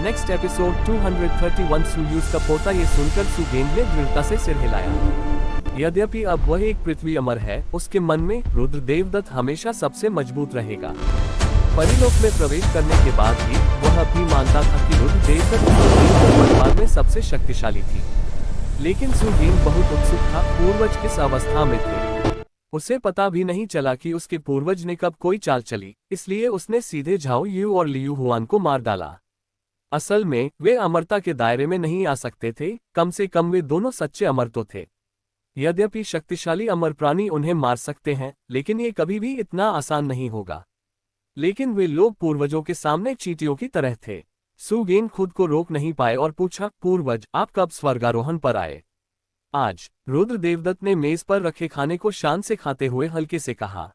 Next episode 231। सुयूज का पोता ये सुनकर सुगेंग ने दृढ़ता से सिर हिलाया। यद्यपि अब वह एक पृथ्वी अमर है, उसके मन में रुद्र देवदत्त हमेशा सबसे मजबूत रहेगा। परिलोक में प्रवेश करने के बाद भी वह अब भी मानता था कि रुद्र देवदत्त परिवार में सबसे शक्तिशाली थी। लेकिन सुगेंग बहुत उत्सुक था, पूर्वज किस अवस्था में थे। उसे पता भी नहीं चला कि उसके पूर्वज ने कब कोई चाल चली, इसलिए उसने सीधे झाओ यू और लियू हुआन को मार डाला। असल में वे अमरता के दायरे में नहीं आ सकते थे, कम से कम वे दोनों सच्चे अमर तो थे। यद्यपि शक्तिशाली अमर प्राणी उन्हें मार सकते हैं, लेकिन ये कभी भी इतना आसान नहीं होगा। लेकिन वे लोग पूर्वजों के सामने चींटियों की तरह थे। सुगेंग खुद को रोक नहीं पाए और पूछा, पूर्वज आप कब स्वर्गारोहण पर आए? आज, रुद्र देवदत्त ने मेज पर रखे खाने को शान से खाते हुए हल्के से कहा।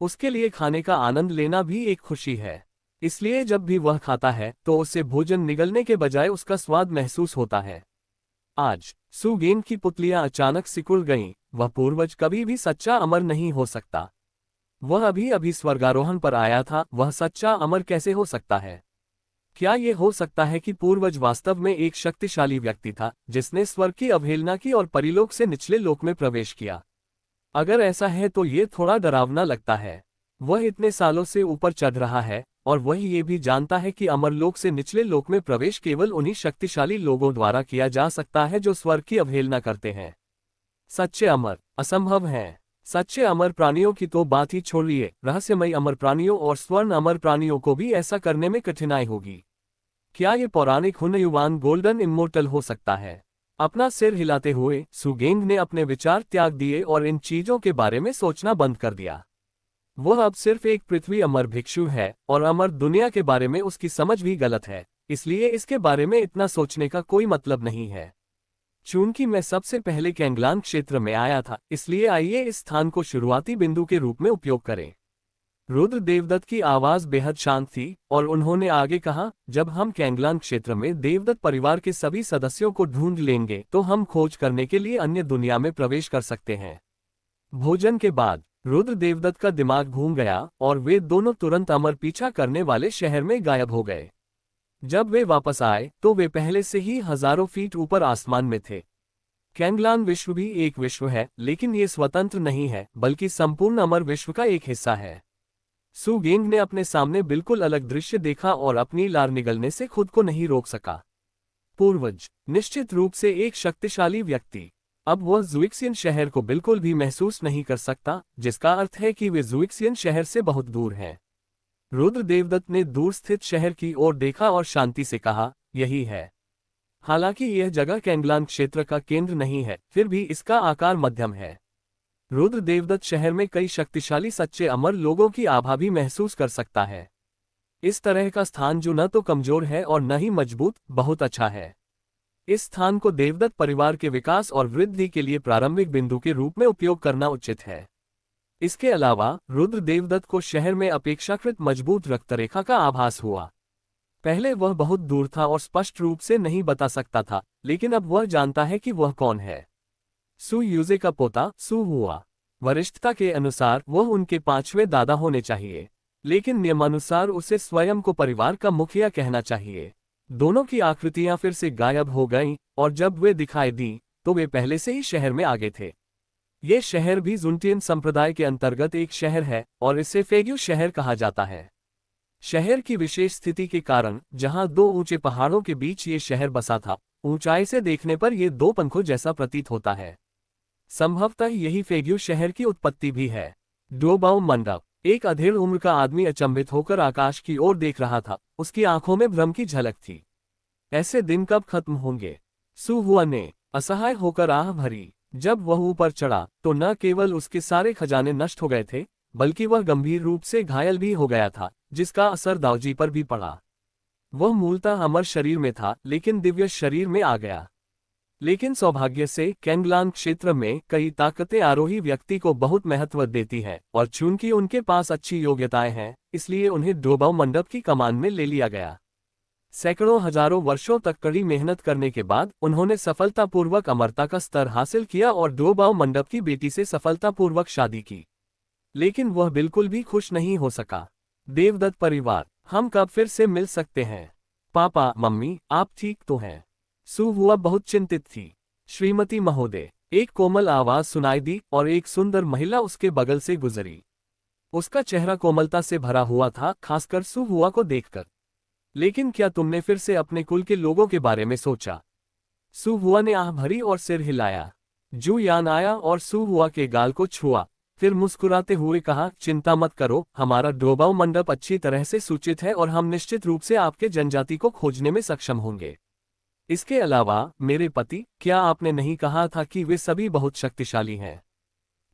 उसके लिए खाने का आनंद लेना भी एक खुशी है, इसलिए जब भी वह खाता है तो उसे भोजन निगलने के बजाय उसका स्वाद महसूस होता है। आज सुगेंग की पुतलियां अचानक सिकुड़ गईं, वह पूर्वज कभी भी सच्चा अमर नहीं हो सकता। वह अभी अभी स्वर्गारोहण पर आया था, वह सच्चा अमर कैसे हो सकता है? क्या ये हो सकता है कि पूर्वज वास्तव में एक शक्तिशाली व्यक्ति था, जिसने स्वर्ग की अवहेलना की और परिलोक से निचले लोक में प्रवेश किया? अगर ऐसा है तो ये थोड़ा डरावना लगता है। वह इतने सालों से ऊपर चढ़ रहा है और वह ये भी जानता है कि अमरलोक से निचले लोक में प्रवेश केवल उन्हीं शक्तिशाली लोगों द्वारा किया जा सकता है जो स्वर्ग की अवहेलना करते हैं। सच्चे अमर असंभव हैं। सच्चे अमर प्राणियों की तो बात ही छोड़िए, रहस्यमयी अमर प्राणियों और स्वर्ण अमर प्राणियों को भी ऐसा करने में कठिनाई होगी। क्या ये पौराणिक हुनयुवान गोल्डन इमोर्टल हो सकता है? अपना सिर हिलाते हुए सुगेंग ने अपने विचार त्याग दिए और इन चीजों के बारे में सोचना बंद कर दिया। वह अब सिर्फ एक पृथ्वी अमर भिक्षु है और अमर दुनिया के बारे में उसकी समझ भी गलत है, इसलिए इसके बारे में इतना सोचने का कोई मतलब नहीं है। चूंकि मैं सबसे पहले कैंगलान क्षेत्र में आया था, इसलिए आइए इस स्थान को शुरुआती बिंदु के रूप में उपयोग करें। रुद्र देवदत्त की आवाज बेहद शांत थी और उन्होंने आगे कहा, जब हम कैंगलान क्षेत्र में देवदत्त परिवार के सभी सदस्यों को ढूंढ लेंगे तो हम खोज करने के लिए अन्य दुनिया में प्रवेश कर सकते हैं। भोजन के बाद रुद्र देवदत्त का दिमाग घूम गया और वे दोनों तुरंत अमर पीछा करने वाले शहर में गायब हो गए। जब वे वापस आए तो वे पहले से ही हजारों फीट ऊपर आसमान में थे। कैंगलान विश्व भी एक विश्व है, लेकिन ये स्वतंत्र नहीं है, बल्कि संपूर्ण अमर विश्व का एक हिस्सा है। सुगेंग ने अपने सामने बिल्कुल अलग दृश्य देखा और अपनी लार निगलने से खुद को नहीं रोक सका। पूर्वज, निश्चित रूप से एक शक्तिशाली व्यक्ति। अब वह जुइक्सियन शहर को बिल्कुल भी महसूस नहीं कर सकता, जिसका अर्थ है कि वे जुइक्सियन शहर से बहुत दूर हैं। रुद्र देवदत्त ने दूर स्थित शहर की ओर देखा और शांति से कहा, यही है। हालांकि यह जगह कैंगलान क्षेत्र का केंद्र नहीं है, फिर भी इसका आकार मध्यम है। रुद्र देवदत्त शहर में कई शक्तिशाली सच्चे अमर लोगों की आभा भी महसूस कर सकता है। इस तरह का स्थान जो न तो कमजोर है और न ही मजबूत, बहुत अच्छा है। इस स्थान को देवदत्त परिवार के विकास और वृद्धि के लिए प्रारंभिक बिंदु के रूप में उपयोग करना उचित है। इसके अलावा रुद्र देवदत्त को शहर में अपेक्षाकृत मजबूत रक्तरेखा का आभास हुआ। पहले वह बहुत दूर था और स्पष्ट रूप से नहीं बता सकता था, लेकिन अब वह जानता है कि वह कौन है। सु यूजे का पोता सु हुआ। वरिष्ठता के अनुसार वह उनके पांचवें दादा होने चाहिए, लेकिन नियमानुसार उसे स्वयं को परिवार का मुखिया कहना चाहिए। दोनों की आकृतियां फिर से गायब हो गईं और जब वे दिखाई दी तो वे पहले से ही शहर में आगे थे। ये शहर भी जुनटियन संप्रदाय के अंतर्गत एक शहर है और इसे फेग्यू शहर कहा जाता है। शहर की विशेष स्थिति के कारण जहां दो ऊंचे पहाड़ों के बीच ये शहर बसा था, ऊंचाई से देखने पर ये दो पंखों जैसा प्रतीत होता है। संभवतः यही फेग्यू शहर की उत्पत्ति भी है। डोबाऊ मंडप। एक अधेड़ उम्र का आदमी अचंभित होकर आकाश की ओर देख रहा था, उसकी आंखों में भ्रम की झलक थी। ऐसे दिन कब खत्म होंगे? सु हुआ ने असहाय होकर आह भरी। जब वह ऊपर चढ़ा तो न केवल उसके सारे खजाने नष्ट हो गए थे, बल्कि वह गंभीर रूप से घायल भी हो गया था, जिसका असर दाऊजी पर भी पड़ा। वह मूलतः अमर शरीर में था, लेकिन दिव्य शरीर में आ गया। लेकिन सौभाग्य से कैंगलान क्षेत्र में कई ताकतें आरोही व्यक्ति को बहुत महत्व देती हैं, और चूंकि उनके पास अच्छी योग्यताएं हैं, इसलिए उन्हें डोबाऊ मंडप की कमान में ले लिया गया। सैकड़ों हजारों वर्षों तक कड़ी मेहनत करने के बाद उन्होंने सफलतापूर्वक अमरता का स्तर हासिल किया और डोबाऊ मंडप की बेटी से सफलतापूर्वक शादी की। लेकिन वह बिल्कुल भी खुश नहीं हो सका। देवदत्त परिवार, हम कब फिर से मिल सकते हैं? पापा मम्मी आप ठीक तो हैं? सु हुआ बहुत चिंतित थी। श्रीमती महोदय, एक कोमल आवाज सुनाई दी और एक सुंदर महिला उसके बगल से गुजरी। उसका चेहरा कोमलता से भरा हुआ था, खासकर सु हुआ को देखकर। लेकिन क्या तुमने फिर से अपने कुल के लोगों के बारे में सोचा? सु हुआ ने आह भरी और सिर हिलाया। जू यान आया और सु हुआ के गाल को छुआ, फिर मुस्कुराते हुए कहा, चिंता मत करो, हमारा डोबाऊ मंडप अच्छी तरह से सूचित है और हम निश्चित रूप से आपके जनजाति को खोजने में सक्षम होंगे। इसके अलावा मेरे पति, क्या आपने नहीं कहा था कि वे सभी बहुत शक्तिशाली हैं?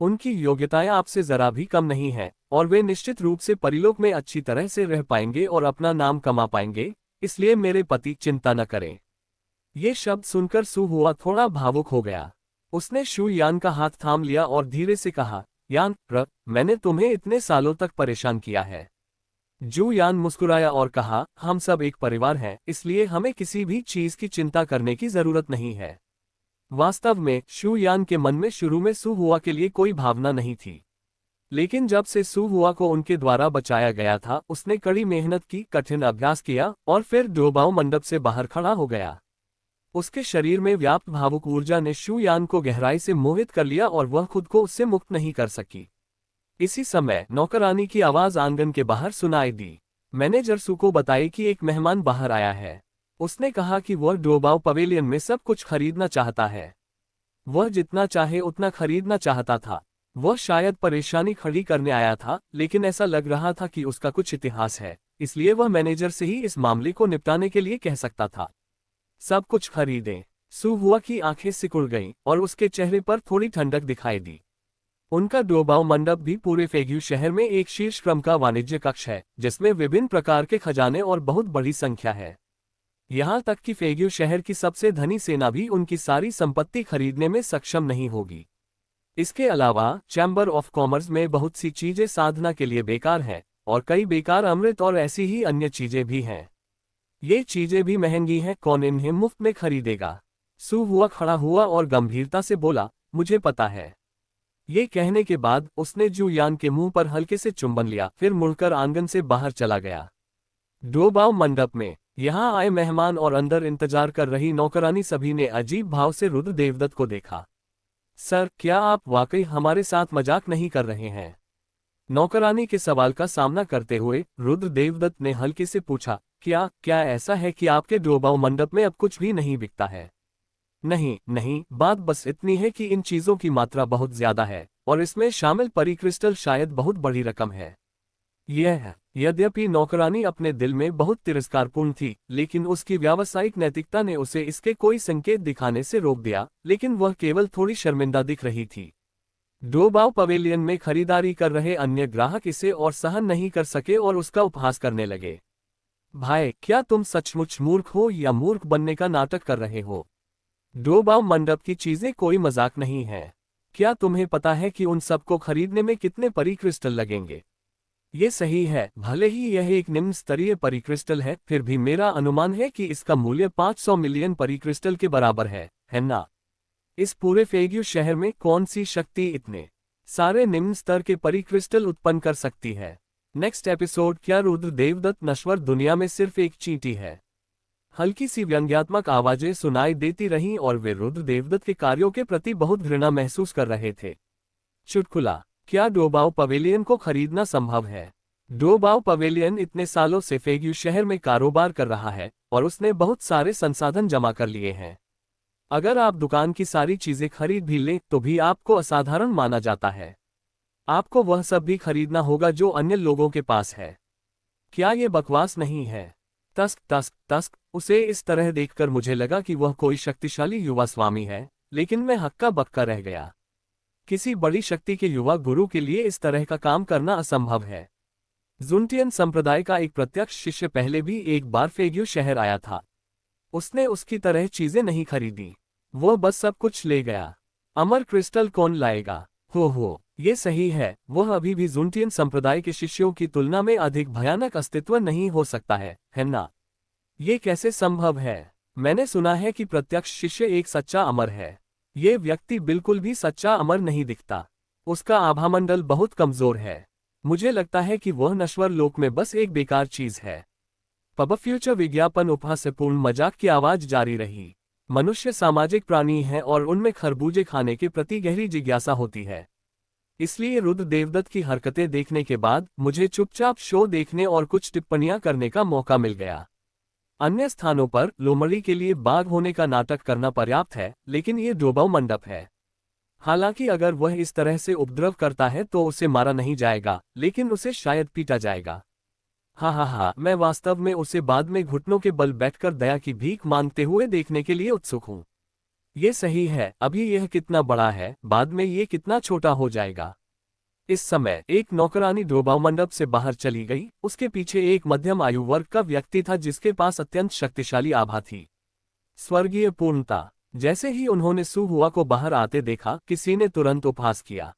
उनकी योग्यताएं आपसे जरा भी कम नहीं हैं, और वे निश्चित रूप से परिलोक में अच्छी तरह से रह पाएंगे और अपना नाम कमा पाएंगे, इसलिए मेरे पति चिंता न करें। ये शब्द सुनकर सु हुआ थोड़ा भावुक हो गया। उसने शु यान का हाथ थाम लिया और धीरे से कहा, यान मैंने तुम्हें इतने सालों तक परेशान किया है। जू यान मुस्कुराया और कहा, हम सब एक परिवार हैं, इसलिए हमें किसी भी चीज की चिंता करने की जरूरत नहीं है। वास्तव में शु यान के मन में शुरू में सु हुआ के लिए कोई भावना नहीं थी, लेकिन जब से सु हुआ को उनके द्वारा बचाया गया था, उसने कड़ी मेहनत की, कठिन अभ्यास किया और फिर डोबाऊ मंडप से बाहर खड़ा हो गया। उसके शरीर में व्याप्त भावुक ऊर्जा ने शु यान को गहराई से मोहित कर लिया और वह खुद को उससे मुक्त नहीं कर सकी। इसी समय नौकरानी की आवाज आंगन के बाहर सुनाई दी। मैनेजर सु को बताई कि एक मेहमान बाहर आया है। उसने कहा कि वह डोबाऊ पवेलियन में सब कुछ खरीदना चाहता है। वह जितना चाहे उतना खरीदना चाहता था। वह शायद परेशानी खड़ी करने आया था, लेकिन ऐसा लग रहा था कि उसका कुछ इतिहास है, इसलिए वह मैनेजर से ही इस मामले को निपटाने के लिए कह सकता था। सब कुछ खरीदें। सु हुआ की आंखें सिकुड़ गईं और उसके चेहरे पर थोड़ी ठंडक दिखाई दी। उनका डोबाऊ मंडप भी पूरे फेग्यू शहर में एक शीर्ष क्रम का वाणिज्य कक्ष है, जिसमें विभिन्न प्रकार के खजाने और बहुत बड़ी संख्या है। यहाँ तक कि फेग्यू शहर की सबसे धनी सेना भी उनकी सारी संपत्ति खरीदने में सक्षम नहीं होगी। इसके अलावा चैम्बर ऑफ कॉमर्स में बहुत सी चीजें साधना के लिए बेकार हैं, और कई बेकार अमृत और ऐसी ही अन्य चीजें भी हैं। ये चीजें भी महंगी हैं, कौन इन्हें मुफ्त में खरीदेगा? सु हुआ खड़ा हुआ और गंभीरता से बोला, मुझे पता है। ये कहने के बाद उसने जू यान के मुंह पर हल्के से चुंबन लिया, फिर मुड़कर आंगन से बाहर चला गया। डोबाऊ मंडप में यहाँ आए मेहमान और अंदर इंतजार कर रही नौकरानी सभी ने अजीब भाव से रुद्र देवदत्त को देखा। सर, क्या आप वाकई हमारे साथ मजाक नहीं कर रहे हैं? नौकरानी के सवाल का सामना करते हुए रुद्र देवदत्त ने हल्के से पूछा, क्या ऐसा है कि आपके डोबाऊ मंडप में अब कुछ भी नहीं बिकता है? नहीं नहीं, बात बस इतनी है कि इन चीजों की मात्रा बहुत ज्यादा है, और इसमें शामिल परिक्रिस्टल शायद बहुत बड़ी रकम है। यद्यपि नौकरानी अपने दिल में बहुत तिरस्कारपूर्ण थी, लेकिन उसकी व्यावसायिक नैतिकता ने उसे इसके कोई संकेत दिखाने से रोक दिया, लेकिन वह केवल थोड़ी शर्मिंदा दिख रही थी। डोबाऊ पवेलियन में खरीदारी कर रहे अन्य ग्राहक इसे और सहन नहीं कर सके और उसका उपहास करने लगे। भाई, क्या तुम सचमुच मूर्ख हो या मूर्ख बनने का नाटक कर रहे हो? डोबाऊ मंडप की चीजें कोई मजाक नहीं है। क्या तुम्हें पता है कि उन सबको खरीदने में कितने परिक्रिस्टल लगेंगे? ये सही है, भले ही यह एक निम्न स्तरीय परिक्रिस्टल है, फिर भी मेरा अनुमान है कि इसका मूल्य 500 मिलियन परिक्रिस्टल के बराबर है ना? इस पूरे फेग्यू शहर में कौन सी शक्ति इतने सारे निम्न स्तर के परिक्रिस्टल उत्पन्न कर सकती है? नेक्स्ट एपिसोड, क्या रुद्र देवदत्त नश्वर दुनिया में सिर्फ एक चींटी है? हल्की सी व्यंग्यात्मक आवाजें सुनाई देती रहीं और वे रुद्र देवदत्त के कार्यों के प्रति बहुत घृणा महसूस कर रहे थे। चुटकुला, क्या डोबाऊ पवेलियन को खरीदना संभव है? डोबाऊ पवेलियन इतने सालों से फेग्यू शहर में कारोबार कर रहा है और उसने बहुत सारे संसाधन जमा कर लिए हैं। अगर आप दुकान की सारी चीजें खरीद भी लें तो भी आपको असाधारण माना जाता है। आपको वह सब भी खरीदना होगा जो अन्य लोगों के पास है। क्या ये बकवास नहीं है? तस्क तस्क तस्क। उसे इस तरह देखकर मुझे लगा कि वह कोई शक्तिशाली युवा स्वामी है, लेकिन मैं हक्का बक्का रह गया। किसी बड़ी शक्ति के युवा गुरु के लिए इस तरह का काम करना असंभव है। जुनटियन संप्रदाय का एक प्रत्यक्ष शिष्य पहले भी एक बार फेग्यू शहर आया था। उसने उसकी तरह चीजें नहीं खरीदी, वह बस सब कुछ ले गया। अमर क्रिस्टल कौन लाएगा? हो, ये सही है, वह अभी भी जुनटियन संप्रदाय के शिष्यों की तुलना में अधिक भयानक अस्तित्व नहीं हो सकता है ना? ये कैसे संभव है? मैंने सुना है कि प्रत्यक्ष शिष्य एक सच्चा अमर है। ये व्यक्ति बिल्कुल भी सच्चा अमर नहीं दिखता। उसका आभामंडल बहुत कमजोर है। मुझे लगता है कि वह नश्वर लोक में बस एक बेकार चीज है। पब फ्यूचर विज्ञापन उपहासपूर्ण मजाक की आवाज जारी रही। मनुष्य सामाजिक प्राणी है और उनमें खरबूजे खाने के प्रति गहरी जिज्ञासा होती है। इसलिए रुद्र देवदत्त की हरकतें देखने के बाद मुझे चुपचाप शो देखने और कुछ टिप्पणियां करने का मौका मिल गया। अन्य स्थानों पर लोमड़ी के लिए बाघ होने का नाटक करना पर्याप्त है, लेकिन ये डोबाऊ मंडप है। हालांकि अगर वह इस तरह से उपद्रव करता है तो उसे मारा नहीं जाएगा, लेकिन उसे शायद पीटा जाएगा। हाँ, मैं वास्तव में उसे बाद में घुटनों के बल बैठकर दया की भीख मांगते हुए देखने के लिए उत्सुक हूँ। ये सही है, अभी यह कितना बड़ा है, बाद में ये कितना छोटा हो जाएगा। इस समय एक नौकरानी डोबाऊ मंडप से बाहर चली गई। उसके पीछे एक मध्यम आयु वर्ग का व्यक्ति था जिसके पास अत्यंत शक्तिशाली आभा थी, स्वर्गीय पूर्णता। जैसे ही उन्होंने सू हुआ को बाहर आते देखा, किसी ने तुरंत उपहास किया।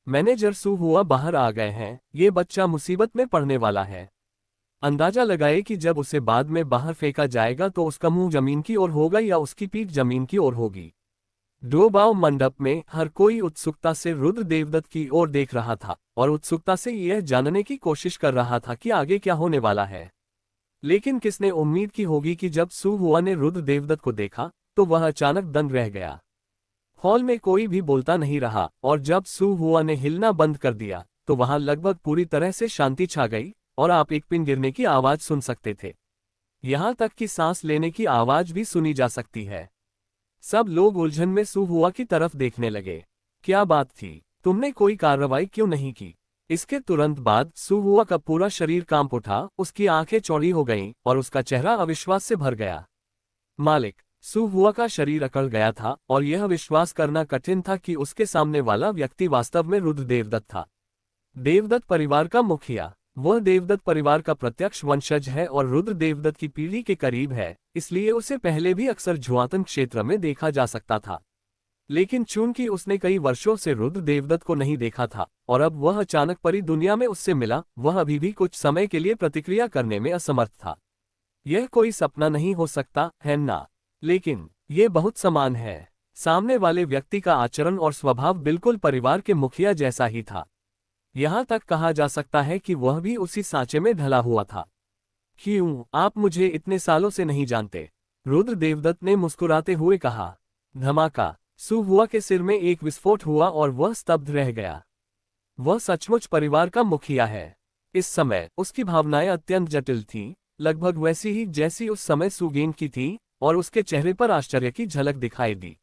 मैनेजर, सू हुआ बाहर आ गए हैं, ये बच्चा मुसीबत में पड़ने वाला है। अंदाजा लगाए कि जब उसे बाद में बाहर फेंका जाएगा तो उसका मुंह जमीन की ओर होगा या उसकी पीठ जमीन की ओर होगी। डोबाऊ मंडप में हर कोई उत्सुकता से रुद्र देवदत्त की ओर देख रहा था और उत्सुकता से यह जानने की कोशिश कर रहा था कि आगे क्या होने वाला है। लेकिन किसने उम्मीद की होगी कि जब सू हुआ ने रुद्र देवदत्त को देखा तो वह अचानक दंग रह गया। हॉल में कोई भी बोलता नहीं रहा और जब सू हुआ ने हिलना बंद कर दिया तो वहां लगभग पूरी तरह से शांति छा गई और आप एक पिन गिरने की आवाज सुन सकते थे। यहां तक कि सांस लेने की आवाज भी सुनी जा सकती है। सब लोग उलझन में सू हुआ की तरफ देखने लगे। क्या बात थी? तुमने कोई कार्रवाई क्यों नहीं की? इसके तुरंत बाद सू हुआ का पूरा शरीर कांप उठा, उसकी आंखें चौड़ी हो गईं और उसका चेहरा अविश्वास से भर गया। मालिक, सू हुआ का शरीर अकड़ गया था और यह विश्वास करना कठिन था कि उसके सामने वाला व्यक्ति वास्तव में रुद्र देवदत्त था। देवदत्त परिवार का मुखिया। वह देवदत्त परिवार का प्रत्यक्ष वंशज है और रुद्र देवदत्त की पीढ़ी के करीब है, इसलिए उसे पहले भी अक्सर जुआतन क्षेत्र में देखा जा सकता था। लेकिन चूंकि उसने कई वर्षों से रुद्र देवदत्त को नहीं देखा था और अब वह अचानक परी दुनिया में उससे मिला, वह अभी भी कुछ समय के लिए प्रतिक्रिया करने में असमर्थ था। यह कोई सपना नहीं हो सकता है ना? लेकिन यह बहुत समान है। सामने वाले व्यक्ति का आचरण और स्वभाव बिल्कुल परिवार के मुखिया जैसा ही था। यहां तक कहा जा सकता है कि वह भी उसी सांचे में ढला हुआ था। क्यों, आप मुझे इतने सालों से नहीं जानते? रुद्र देवदत्त ने मुस्कुराते हुए कहा। धमाका। सू हुआ के सिर में एक विस्फोट हुआ और वह स्तब्ध रह गया। वह सचमुच परिवार का मुखिया है। इस समय उसकी भावनाएं अत्यंत जटिल थीं, लगभग वैसी ही जैसी उस समय सुगेन की थी, और उसके चेहरे पर आश्चर्य की झलक दिखाई दी।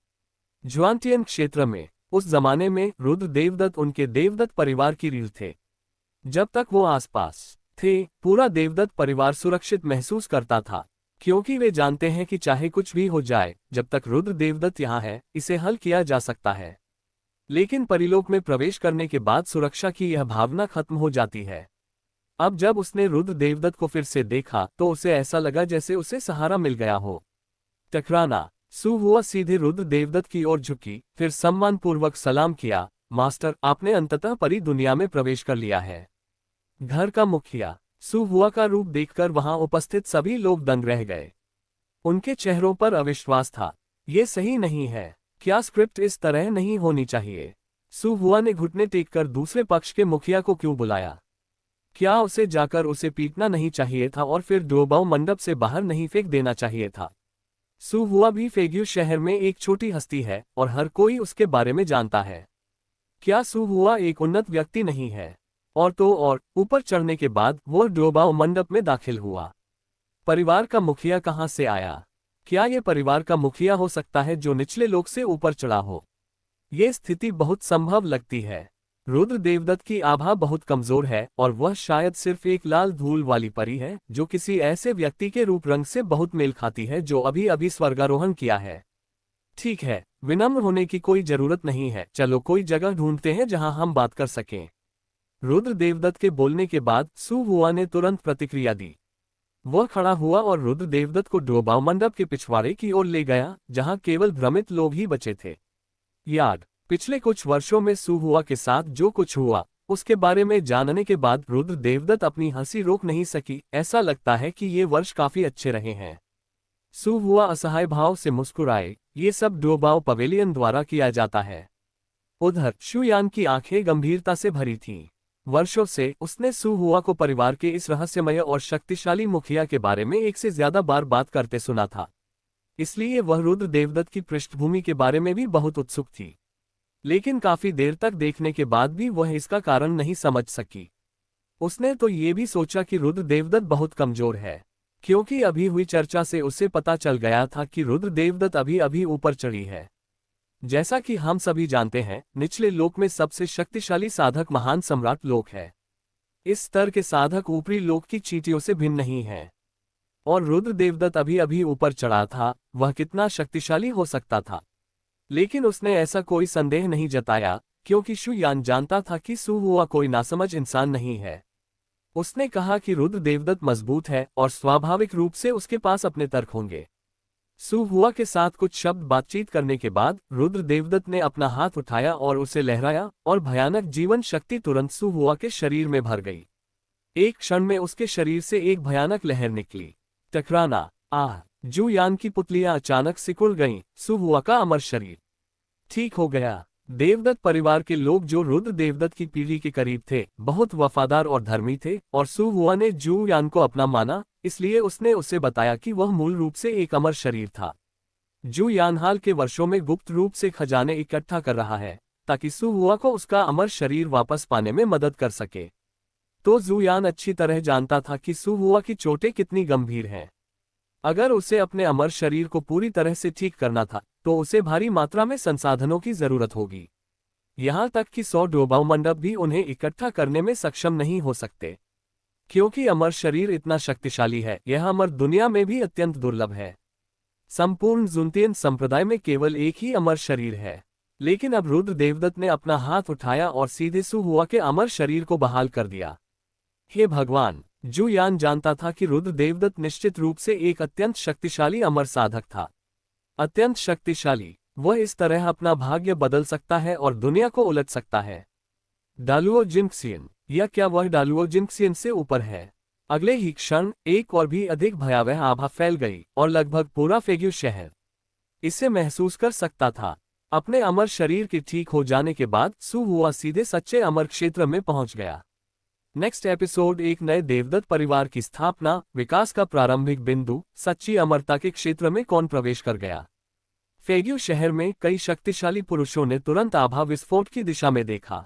ज्वांटियन क्षेत्र में उस जमाने में रुद्र देवदत्त उनके देवदत्त परिवार की रीढ़ थे। जब तक वो आसपास थे, पूरा देवदत्त परिवार सुरक्षित महसूस करता था, क्योंकि वे जानते हैं कि चाहे कुछ भी हो जाए, जब तक रुद्र देवदत्त यहाँ है, इसे हल किया जा सकता है। लेकिन परिलोक में प्रवेश करने के बाद सुरक्षा की यह भावना खत्म हो जाती है। अब जब उसने रुद्र देवदत्त को फिर से देखा तो उसे ऐसा लगा जैसे उसे सहारा मिल गया हो। टकराना। सू हुआ सीधे रुद्र देवदत्त की ओर झुकी, फिर सम्मानपूर्वक सलाम किया। मास्टर, आपने अंततः परी दुनिया में प्रवेश कर लिया है। घर का मुखिया। सू हुआ का रूप देखकर वहां उपस्थित सभी लोग दंग रह गए। उनके चेहरों पर अविश्वास था। ये सही नहीं है। क्या स्क्रिप्ट इस तरह नहीं होनी चाहिए? सू हुआ ने घुटने टेककर दूसरे पक्ष के मुखिया को क्यों बुलाया? क्या उसे जाकर उसे पीटना नहीं चाहिए था और फिर डोबाऊ मंडप से बाहर नहीं फेंक देना चाहिए था? सू हुआ भी फेग्यू शहर में एक छोटी हस्ती है और हर कोई उसके बारे में जानता है। क्या सू हुआ एक उन्नत व्यक्ति नहीं है? और तो और ऊपर चढ़ने के बाद वो डोबाऊ मंडप में दाखिल हुआ। परिवार का मुखिया कहां से आया? क्या ये परिवार का मुखिया हो सकता है जो निचले लोग से ऊपर चढ़ा हो? ये स्थिति बहुत संभव लगती है। रुद्र देवदत्त की आभा बहुत कमजोर है और वह शायद सिर्फ एक लाल धूल वाली परी है जो किसी ऐसे व्यक्ति के रूप रंग से बहुत मेल खाती है जो अभी अभी स्वर्गारोहण किया है। ठीक है, विनम्र होने की कोई जरूरत नहीं है, चलो कोई जगह ढूंढते हैं जहां हम बात कर सकें। रुद्र देवदत्त के बोलने के बाद सू हुआ ने तुरंत प्रतिक्रिया दी। वह खड़ा हुआ और रुद्र देवदत्त को डोबाऊ मंडप के पिछवाड़े की ओर ले गया, जहां केवल भ्रमित लोग ही बचे थे। याद, पिछले कुछ वर्षों में सू हुआ के साथ जो कुछ हुआ, उसके बारे में जानने के बाद रुद्र देवदत्त अपनी हंसी रोक नहीं सकी। ऐसा लगता है कि ये वर्ष काफी अच्छे रहे हैं। सू हुआ असहाय भाव से मुस्कुराए। ये सब डोबाऊ पवेलियन द्वारा किया जाता है। उधर शुयान की आंखें गंभीरता से भरी थीं। वर्षों से उसने सु हुआ को परिवार के इस रहस्यमय और शक्तिशाली मुखिया के बारे में एक से ज्यादा बार बात करते सुना था। इसलिए वह रुद्र देवदत्त की पृष्ठभूमि के बारे में भी बहुत उत्सुक थी। लेकिन काफी देर तक देखने के बाद भी वह इसका कारण नहीं समझ सकी। उसने तो ये भी सोचा कि रुद्र देवदत्त बहुत कमजोर है, क्योंकि अभी हुई चर्चा से उसे पता चल गया था कि रुद्र देवदत्त अभी अभी ऊपर चढ़ी है। जैसा कि हम सभी जानते हैं, निचले लोक में सबसे शक्तिशाली साधक महान सम्राट लोक है। इस स्तर के साधक ऊपरी लोक की चींटियों से भिन्न नहीं है। और रुद्र देवदत्त अभी अभी ऊपर चढ़ा था, वह कितना शक्तिशाली हो सकता था। लेकिन उसने ऐसा कोई संदेह नहीं जताया, क्योंकि शु यान जानता था कि सु हुआ कोई नासमझ इंसान नहीं है। उसने कहा कि रुद्र देवदत्त मजबूत है और स्वाभाविक रूप से उसके पास अपने तर्क होंगे। सु हुआ के साथ कुछ शब्द बातचीत करने के बाद रुद्र देवदत्त ने अपना हाथ उठाया और उसे लहराया, और भयानक जीवन शक्ति तुरंत सु हुआ के शरीर में भर गई। एक क्षण में उसके शरीर से एक भयानक लहर निकली। टकराना। आह! जू यान की पुतलियां अचानक सिकुड़ गईं। सु हुआ का अमर शरीर ठीक हो गया। देवदत्त परिवार के लोग जो रुद्र देवदत्त की पीढ़ी के करीब थे, बहुत वफादार और धर्मी थे, और सु हुआ ने जू यान को अपना माना, इसलिए उसने उसे बताया कि वह मूल रूप से एक अमर शरीर था। जू यान हाल के वर्षों में गुप्त रूप से खजाने इकट्ठा कर रहा है, ताकि सु हुआ को उसका अमर शरीर वापस पाने में मदद कर सके। तो जू यान अच्छी तरह जानता था कि सु हुआ की चोटें कितनी गंभीर हैं। अगर उसे अपने अमर शरीर को पूरी तरह से ठीक करना था, तो उसे भारी मात्रा में संसाधनों की जरूरत होगी। यहां तक कि 100 डोबाऊ मंडप भी उन्हें इकट्ठा करने में सक्षम नहीं हो सकते, क्योंकि अमर शरीर इतना शक्तिशाली है। यह अमर दुनिया में भी अत्यंत दुर्लभ है। संपूर्ण जुनतियन संप्रदाय में केवल एक ही अमर शरीर है। लेकिन अब रुद्र देवदत्त ने अपना हाथ उठाया और सीधे सु हुआ के अमर शरीर को बहाल कर दिया। हे भगवान! जू यान जानता था कि रुद्र देवदत्त निश्चित रूप से एक अत्यंत शक्तिशाली अमर साधक था। अत्यंत शक्तिशाली। वह इस तरह अपना भाग्य बदल सकता है और दुनिया को उलट सकता है। डालुओ जिंक्सियन, या क्या वह डालुओ जिंक्सियन से ऊपर है? अगले ही क्षण एक और भी अधिक भयावह आभा फैल गई, और लगभग पूरा फेग्यू शहर इसे महसूस कर सकता था। अपने अमर शरीर के ठीक हो जाने के बाद सु हुआ सीधे सच्चे अमर क्षेत्र में पहुंच गया। नेक्स्ट एपिसोड एक नए देवदत्त परिवार की स्थापना, विकास का प्रारंभिक बिंदु, सच्ची अमरता के क्षेत्र में कौन प्रवेश कर गया। फेग्यू शहर में कई शक्तिशाली पुरुषों ने तुरंत आभा विस्फोट की दिशा में देखा।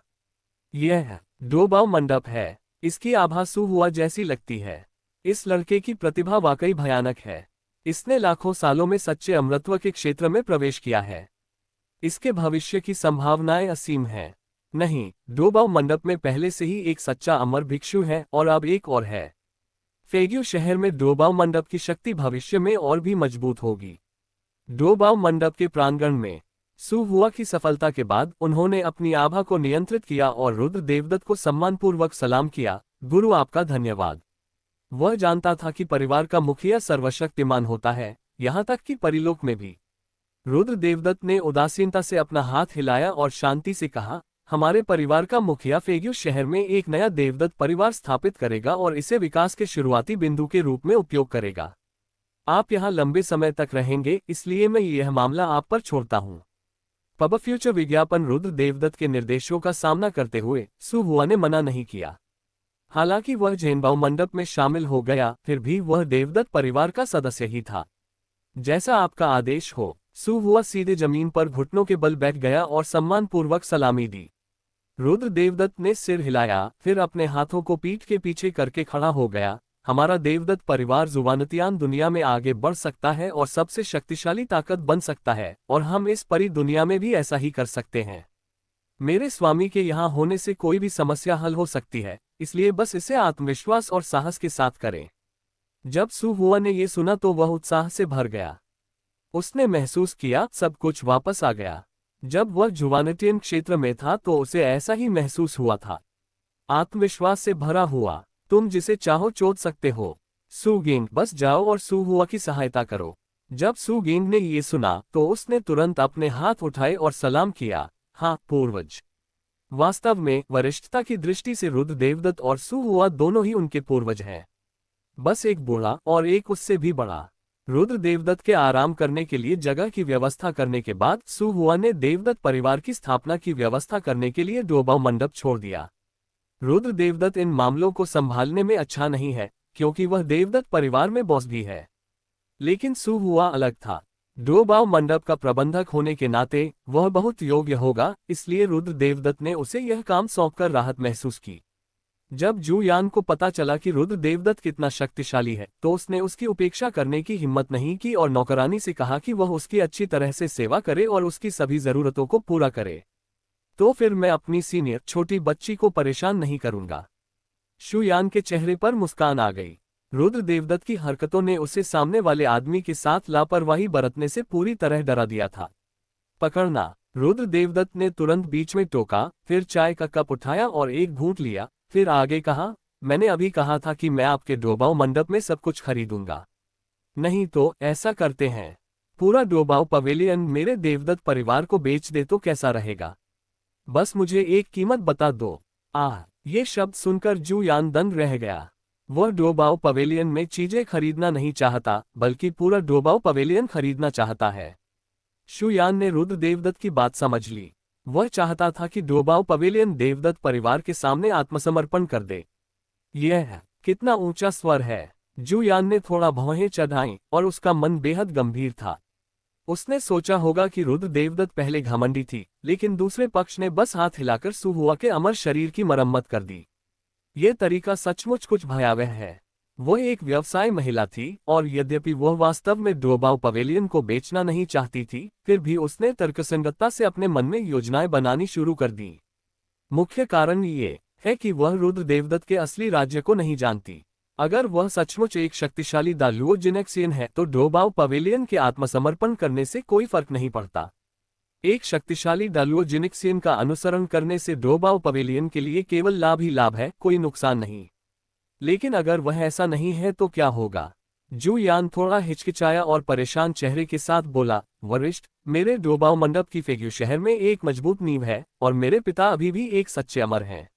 यह डोबाऊ मंडप है। इसकी आभा सु हुआ जैसी लगती है। इस लड़के की प्रतिभा वाकई भयानक है। इसने लाखों सालों में सच्चे अमरत्व के क्षेत्र में प्रवेश किया है। इसके भविष्य की संभावनाएं असीम हैं। नहीं, डोबाऊ मंडप में पहले से ही एक सच्चा अमर भिक्षु है, और अब एक और है। फेग्यू शहर में डोबाऊ मंडप की शक्ति भविष्य में और भी मजबूत होगी। डोबाऊ मंडप के प्रांगण में सु हुआ की सफलता के बाद उन्होंने अपनी आभा को नियंत्रित किया और रुद्र देवदत्त को सम्मानपूर्वक सलाम किया। गुरु, आपका धन्यवाद। वह जानता था कि परिवार का मुखिया सर्वशक्तिमान होता है, यहां तक कि परिलोक में भी। रुद्र देवदत्त ने उदासीनता से अपना हाथ हिलाया और शांति से कहा, हमारे परिवार का मुखिया फेग्यू शहर में एक नया देवदत्त परिवार स्थापित करेगा और इसे विकास के शुरुआती बिंदु के रूप में उपयोग करेगा। आप यहाँ लंबे समय तक रहेंगे, इसलिए मैं यह मामला आप पर छोड़ता हूँ। पब फ्यूचर विज्ञापन रुद्र देवदत्त के निर्देशों का सामना करते हुए सु हुआ ने मना नहीं किया। हालांकि वह झेनबाऊ मंडप में शामिल हो गया, फिर भी वह देवदत्त परिवार का सदस्य ही था। जैसा आपका आदेश हो। सु हुआ सीधे जमीन पर घुटनों के बल बैठ गया और सम्मानपूर्वक सलामी दी। रुद्र देवदत्त ने सिर हिलाया, फिर अपने हाथों को पीठ के पीछे करके खड़ा हो गया। हमारा देवदत्त परिवार जुवानतियान दुनिया में आगे बढ़ सकता है और सबसे शक्तिशाली ताकत बन सकता है, और हम इस परी दुनिया में भी ऐसा ही कर सकते हैं। मेरे स्वामी के यहाँ होने से कोई भी समस्या हल हो सकती है, इसलिए बस इसे आत्मविश्वास और साहस के साथ करें। जब सु हुआ ने ये सुना तो वह उत्साह से भर गया। उसने महसूस किया सब कुछ वापस आ गया। जब वह जुवानटियन क्षेत्र में था तो उसे ऐसा ही महसूस हुआ था। आत्मविश्वास से भरा हुआ। तुम जिसे चाहो चोद सकते हो। सु गेंग, बस जाओ और सु हुआ की सहायता करो। जब सु गेंग ने ये सुना तो उसने तुरंत अपने हाथ उठाए और सलाम किया। हाँ पूर्वज। वास्तव में वरिष्ठता की दृष्टि से रुद्र देवदत्त और सु हुआ दोनों ही उनके पूर्वज हैं। बस एक बूढ़ा और एक उससे भी बड़ा। रुद्र देवदत्त के आराम करने के लिए जगह की व्यवस्था करने के बाद सु हुआ ने देवदत्त परिवार की स्थापना की व्यवस्था करने के लिए डोबाऊ मंडप छोड़ दिया। रुद्र देवदत्त इन मामलों को संभालने में अच्छा नहीं है, क्योंकि वह देवदत्त परिवार में बॉस भी है। लेकिन सु हुआ अलग था। डोबाव मंडप का प्रबंधक होने के नाते वह बहुत योग्य होगा, इसलिए रुद्र देवदत्त ने उसे यह काम सौंपकर राहत महसूस की। जब जू यान को पता चला कि रुद्र देवदत्त कितना शक्तिशाली है, तो उसने उसकी उपेक्षा करने की हिम्मत नहीं की और नौकरानी से कहा कि वह उसकी अच्छी तरह से सेवा करे और उसकी सभी जरूरतों को पूरा करे। तो फिर मैं अपनी सीनियर छोटी बच्ची को परेशान नहीं करूंगा। शू यान के चेहरे पर मुस्कान आ गई। रुद्र देवदत्त की हरकतों ने उसे सामने वाले आदमी के साथ लापरवाही बरतने से पूरी तरह डरा दिया था। पकड़ना। रुद्र देवदत्त ने तुरंत बीच में टोका, फिर चाय का कप उठाया और एक घूंट लिया, फिर आगे कहा, मैंने अभी कहा था कि मैं आपके डोबाव मंडप में सब कुछ खरीदूंगा। नहीं तो ऐसा करते हैं, पूरा डोबाव पवेलियन मेरे देवदत्त परिवार को बेच दे तो कैसा रहेगा? बस मुझे एक कीमत बता दो। ये शब्द सुनकर जू यान दंग रह गया। वह डोबाव पवेलियन में चीजें खरीदना नहीं चाहता, बल्कि पूरा डोबाव पवेलियन खरीदना चाहता है। शू यान ने रुद्र देवदत्त की बात समझ ली। वह चाहता था कि डोबाव पवेलियन देवदत्त परिवार के सामने आत्मसमर्पण कर दे। यह कितना ऊंचा स्वर है। जू यान ने थोड़ा भौहें चढ़ाईं और उसका मन बेहद गंभीर था। उसने सोचा होगा कि रुद्र देवदत्त पहले घमंडी थी, लेकिन दूसरे पक्ष ने बस हाथ हिलाकर सु हुआ के अमर शरीर की मरम्मत कर दी। ये तरीका सचमुच कुछ भयावह है। वह एक व्यवसाय महिला थी और यद्यपि वह वास्तव में डोबाव पवेलियन को बेचना नहीं चाहती थी, फिर भी उसने तर्कसंगतता से अपने मन में योजनाएं बनानी शुरू कर दी। मुख्य कारण ये है कि वह रुद्र देवदत्त के असली राज्य को नहीं जानती। अगर वह सचमुच एक शक्तिशाली दालुओ जिनेक्सियन है तो डोबाव पवेलियन के आत्मसमर्पण करने से कोई फर्क नहीं पड़ता। एक शक्तिशाली दालुओ जिनेक्सियन का अनुसरण करने से डोबाव पवेलियन के लिए केवल लाभ ही लाभ है, कोई नुकसान नहीं। लेकिन अगर वह ऐसा नहीं है तो क्या होगा? जू यान थोड़ा हिचकिचाया और परेशान चेहरे के साथ बोला, वरिष्ठ, मेरे डोबाव मंडप की फेग्यू शहर में एक मजबूत नींव है और मेरे पिता अभी भी एक सच्चे अमर हैं।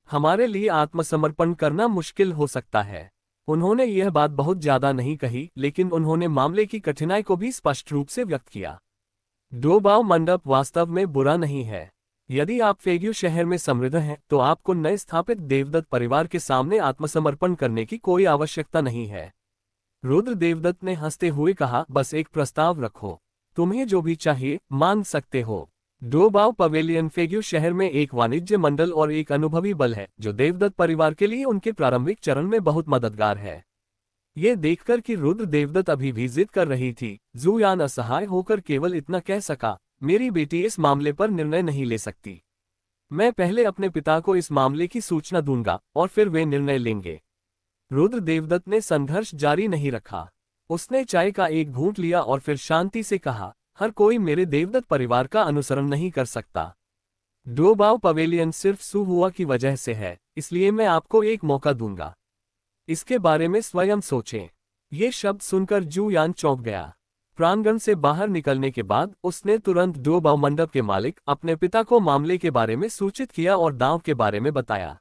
हमारे लिए आत्मसमर्पण करना मुश्किल हो सकता है। उन्होंने यह बात बहुत ज्यादा नहीं कही, लेकिन उन्होंने मामले की कठिनाई को भी स्पष्ट रूप से व्यक्त किया। डोबाव मंडप वास्तव में बुरा नहीं है। यदि आप फेग्यू शहर में समृद्ध हैं, तो आपको नए स्थापित देवदत्त परिवार के सामने आत्मसमर्पण करने की कोई आवश्यकता नहीं है। रुद्र देवदत्त ने हंसते हुए कहा, बस एक प्रस्ताव रखो, तुम्हें जो भी चाहिए मांग सकते हो। डोबाव पवेलियन फेग्यू शहर में एक वाणिज्य मंडल और एक अनुभवी बल है, जो देवदत्त परिवार के लिए उनके प्रारंभिक चरण में बहुत मददगार है। ये देखकर कि रुद्र देवदत्त अभी भी जिद कर रही थी, जू यान असहाय होकर केवल इतना कह सका, मेरी बेटी इस मामले पर निर्णय नहीं ले सकती। मैं पहले अपने पिता को इस मामले की सूचना दूंगा और फिर वे निर्णय लेंगे। रुद्र देवदत्त ने संघर्ष जारी नहीं रखा। उसने चाय का एक घूंट लिया और फिर शांति से कहा, हर कोई मेरे देवदत्त परिवार का अनुसरण नहीं कर सकता। डोबाव पवेलियन सिर्फ सु हुआ की वजह से है, इसलिए मैं आपको एक मौका दूंगा। इसके बारे में स्वयं सोचें। ये शब्द सुनकर जू यान चौंक गया। प्रांगण से बाहर निकलने के बाद उसने तुरंत डोबाव मंडप के मालिक अपने पिता को मामले के बारे में सूचित किया और दांव के बारे में बताया।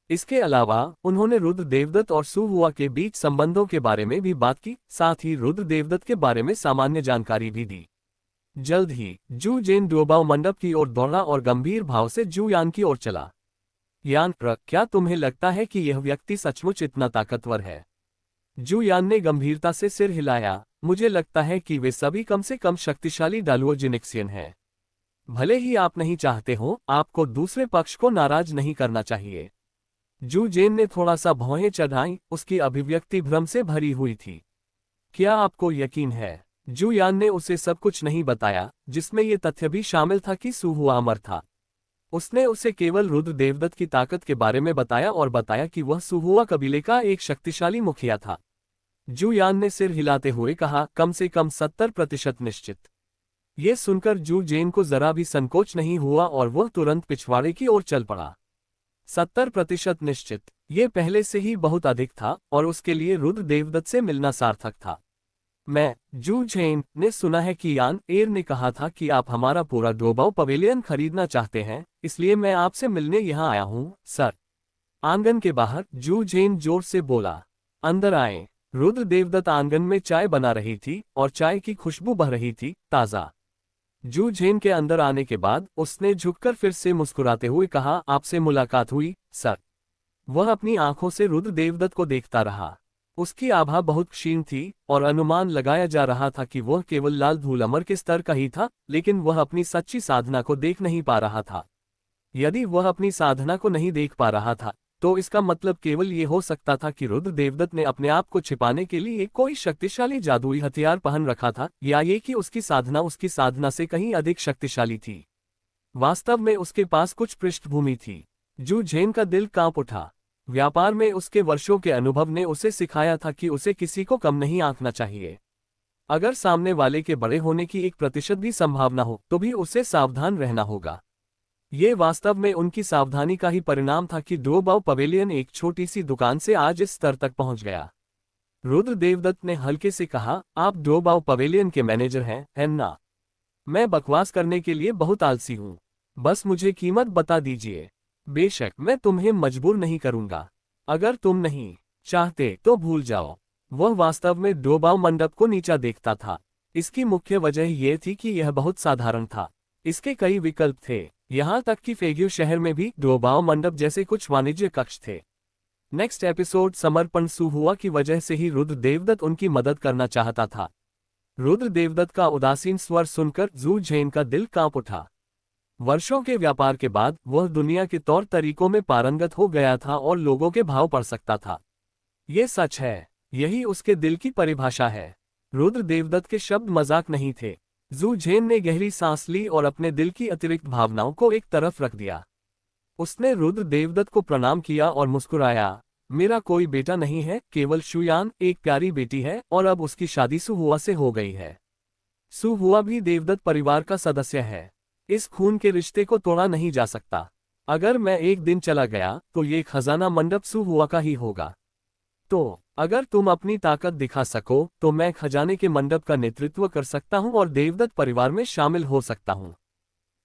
इसके अलावा उन्होंने रुद्र देवदत्त और सु हुआ के बीच संबंधों के बारे में भी बात की, साथ ही रुद्र देवदत्त के बारे में सामान्य जानकारी भी दी। जल्द ही जू जेन डोबाव मंडप की ओर दौड़ा और गंभीर भाव से जू यान की ओर चला। यान, क्या तुम्हें लगता है कि यह व्यक्ति सचमुच इतना ताकतवर है? जू यान ने गंभीरता से सिर हिलाया। मुझे लगता है कि वे सभी कम से कम शक्तिशाली डालुओ जिनेक्सियन हैं। भले ही आप नहीं चाहते हो, आपको दूसरे पक्ष को नाराज नहीं करना चाहिए। जू जेन ने थोड़ा सा भौहें चढ़ाईं, उसकी अभिव्यक्ति भ्रम से भरी हुई थी। क्या आपको यकीन है? जू यान ने उसे सब कुछ नहीं बताया, जिसमें यह तथ्य भी शामिल था कि सु हुआ अमर था। उसने उसे केवल रुद्र देवदत्त की ताकत के बारे में बताया और बताया कि वह सु हुआ कबीले का एक शक्तिशाली मुखिया था। जू यान ने सिर हिलाते हुए कहा, कम से कम 70% निश्चित। ये सुनकर जू जेन को जरा भी संकोच नहीं हुआ और वह तुरंत पिछवाड़े की ओर चल पड़ा। 70% निश्चित, ये पहले से ही बहुत अधिक था और उसके लिए रुद्र देवदत्त से मिलना सार्थक था। मैं, जू जेन ने सुना है कि यान एर ने कहा था कि आप हमारा पूरा डोबाव पवेलियन खरीदना चाहते हैं, इसलिए मैं आपसे मिलने यहाँ आया हूँ, सर। आंगन के बाहर जू जेन जोर से बोला। अंदर आए। रुद्र देवदत्त आंगन में चाय बना रही थी और चाय की खुशबू बह रही थी, ताज़ा। जू झेन के अंदर आने के बाद उसने झुककर फिर से मुस्कुराते हुए कहा, आपसे मुलाकात हुई सर। वह अपनी आंखों से रुद्र देवदत्त को देखता रहा। उसकी आभा बहुत क्षीण थी और अनुमान लगाया जा रहा था कि वह केवल लाल धूल अमर के स्तर का ही था, लेकिन वह अपनी सच्ची साधना को देख नहीं पा रहा था। यदि वह अपनी साधना को नहीं देख पा रहा था तो इसका मतलब केवल ये हो सकता था कि रुद्र देवदत्त ने अपने आप को छिपाने के लिए कोई शक्तिशाली जादुई हथियार पहन रखा था, या ये कि उसकी साधना से कहीं अधिक शक्तिशाली थी। वास्तव में उसके पास कुछ पृष्ठभूमि थी। जू झेन का दिल कांप उठा। व्यापार में उसके वर्षों के अनुभव ने उसे सिखाया था कि उसे किसी को कम नहीं आंकना चाहिए। अगर सामने वाले के बड़े होने की 1% भी संभावना हो तो भी उसे सावधान रहना होगा। ये वास्तव में उनकी सावधानी का ही परिणाम था कि डोबाओ पवेलियन एक छोटी सी दुकान से आज इस स्तर तक पहुंच गया। रुद्र देवदत्त ने हल्के से कहा, आप डोबाओ पवेलियन के मैनेजर हैं, है ना? मैं बकवास करने के लिए बहुत आलसी हूं। बस मुझे कीमत बता दीजिए। बेशक मैं तुम्हें मजबूर नहीं करूंगा। अगर तुम नहीं चाहते तो भूल जाओ। वह वास्तव में डोबाओ मंडप को नीचा देखता था। इसकी मुख्य वजह यह थी कि यह बहुत साधारण था। इसके कई विकल्प थे, यहाँ तक कि फेग्यू शहर में भी डोबाओ मंडप जैसे कुछ वाणिज्य कक्ष थे। नेक्स्ट एपिसोड समर्पण सुहुआ की वजह से ही रुद्र देवदत्त उनकी मदद करना चाहता था। रुद्र देवदत्त का उदासीन स्वर सुनकर जू झेन का दिल कांप उठा। वर्षों के व्यापार के बाद वह दुनिया के तौर तरीकों में पारंगत हो गया था और लोगों के भाव पढ़ सकता था। ये सच है, यही उसके दिल की परिभाषा है। रुद्र देवदत्त के शब्द मजाक नहीं थे। जू झेन ने गहरी सांस ली और अपने दिल की अतिरिक्त भावनाओं को एक तरफ रख दिया। उसने रुद्र देवदत्त को प्रणाम किया और मुस्कुराया, मेरा कोई बेटा नहीं है, केवल शुयान एक प्यारी बेटी है और अब उसकी शादी सुहुआ से हो गई है। सुहुआ भी देवदत्त परिवार का सदस्य है। इस खून के रिश्ते को तोड़ा नहीं जा सकता। अगर मैं एक दिन चला गया तो ये खजाना मंडप सुहुआ का ही होगा। तो अगर तुम अपनी ताकत दिखा सको तो मैं खजाने के मंडप का नेतृत्व कर सकता हूं और देवदत्त परिवार में शामिल हो सकता हूं।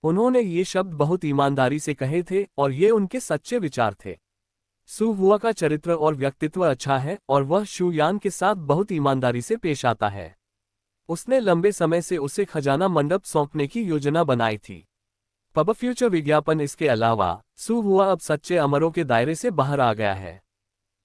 उन्होंने ये शब्द बहुत ईमानदारी से कहे थे और ये उनके सच्चे विचार थे। सुहुआ का चरित्र और व्यक्तित्व अच्छा है और वह शुयान के साथ बहुत ईमानदारी से पेश आता है। उसने लंबे समय से उसे खजाना मंडप सौंपने की योजना बनाई थी। पब फ्यूचर विज्ञापन इसके अलावा सुहुआ अब सच्चे अमरों के दायरे से बाहर आ गया है।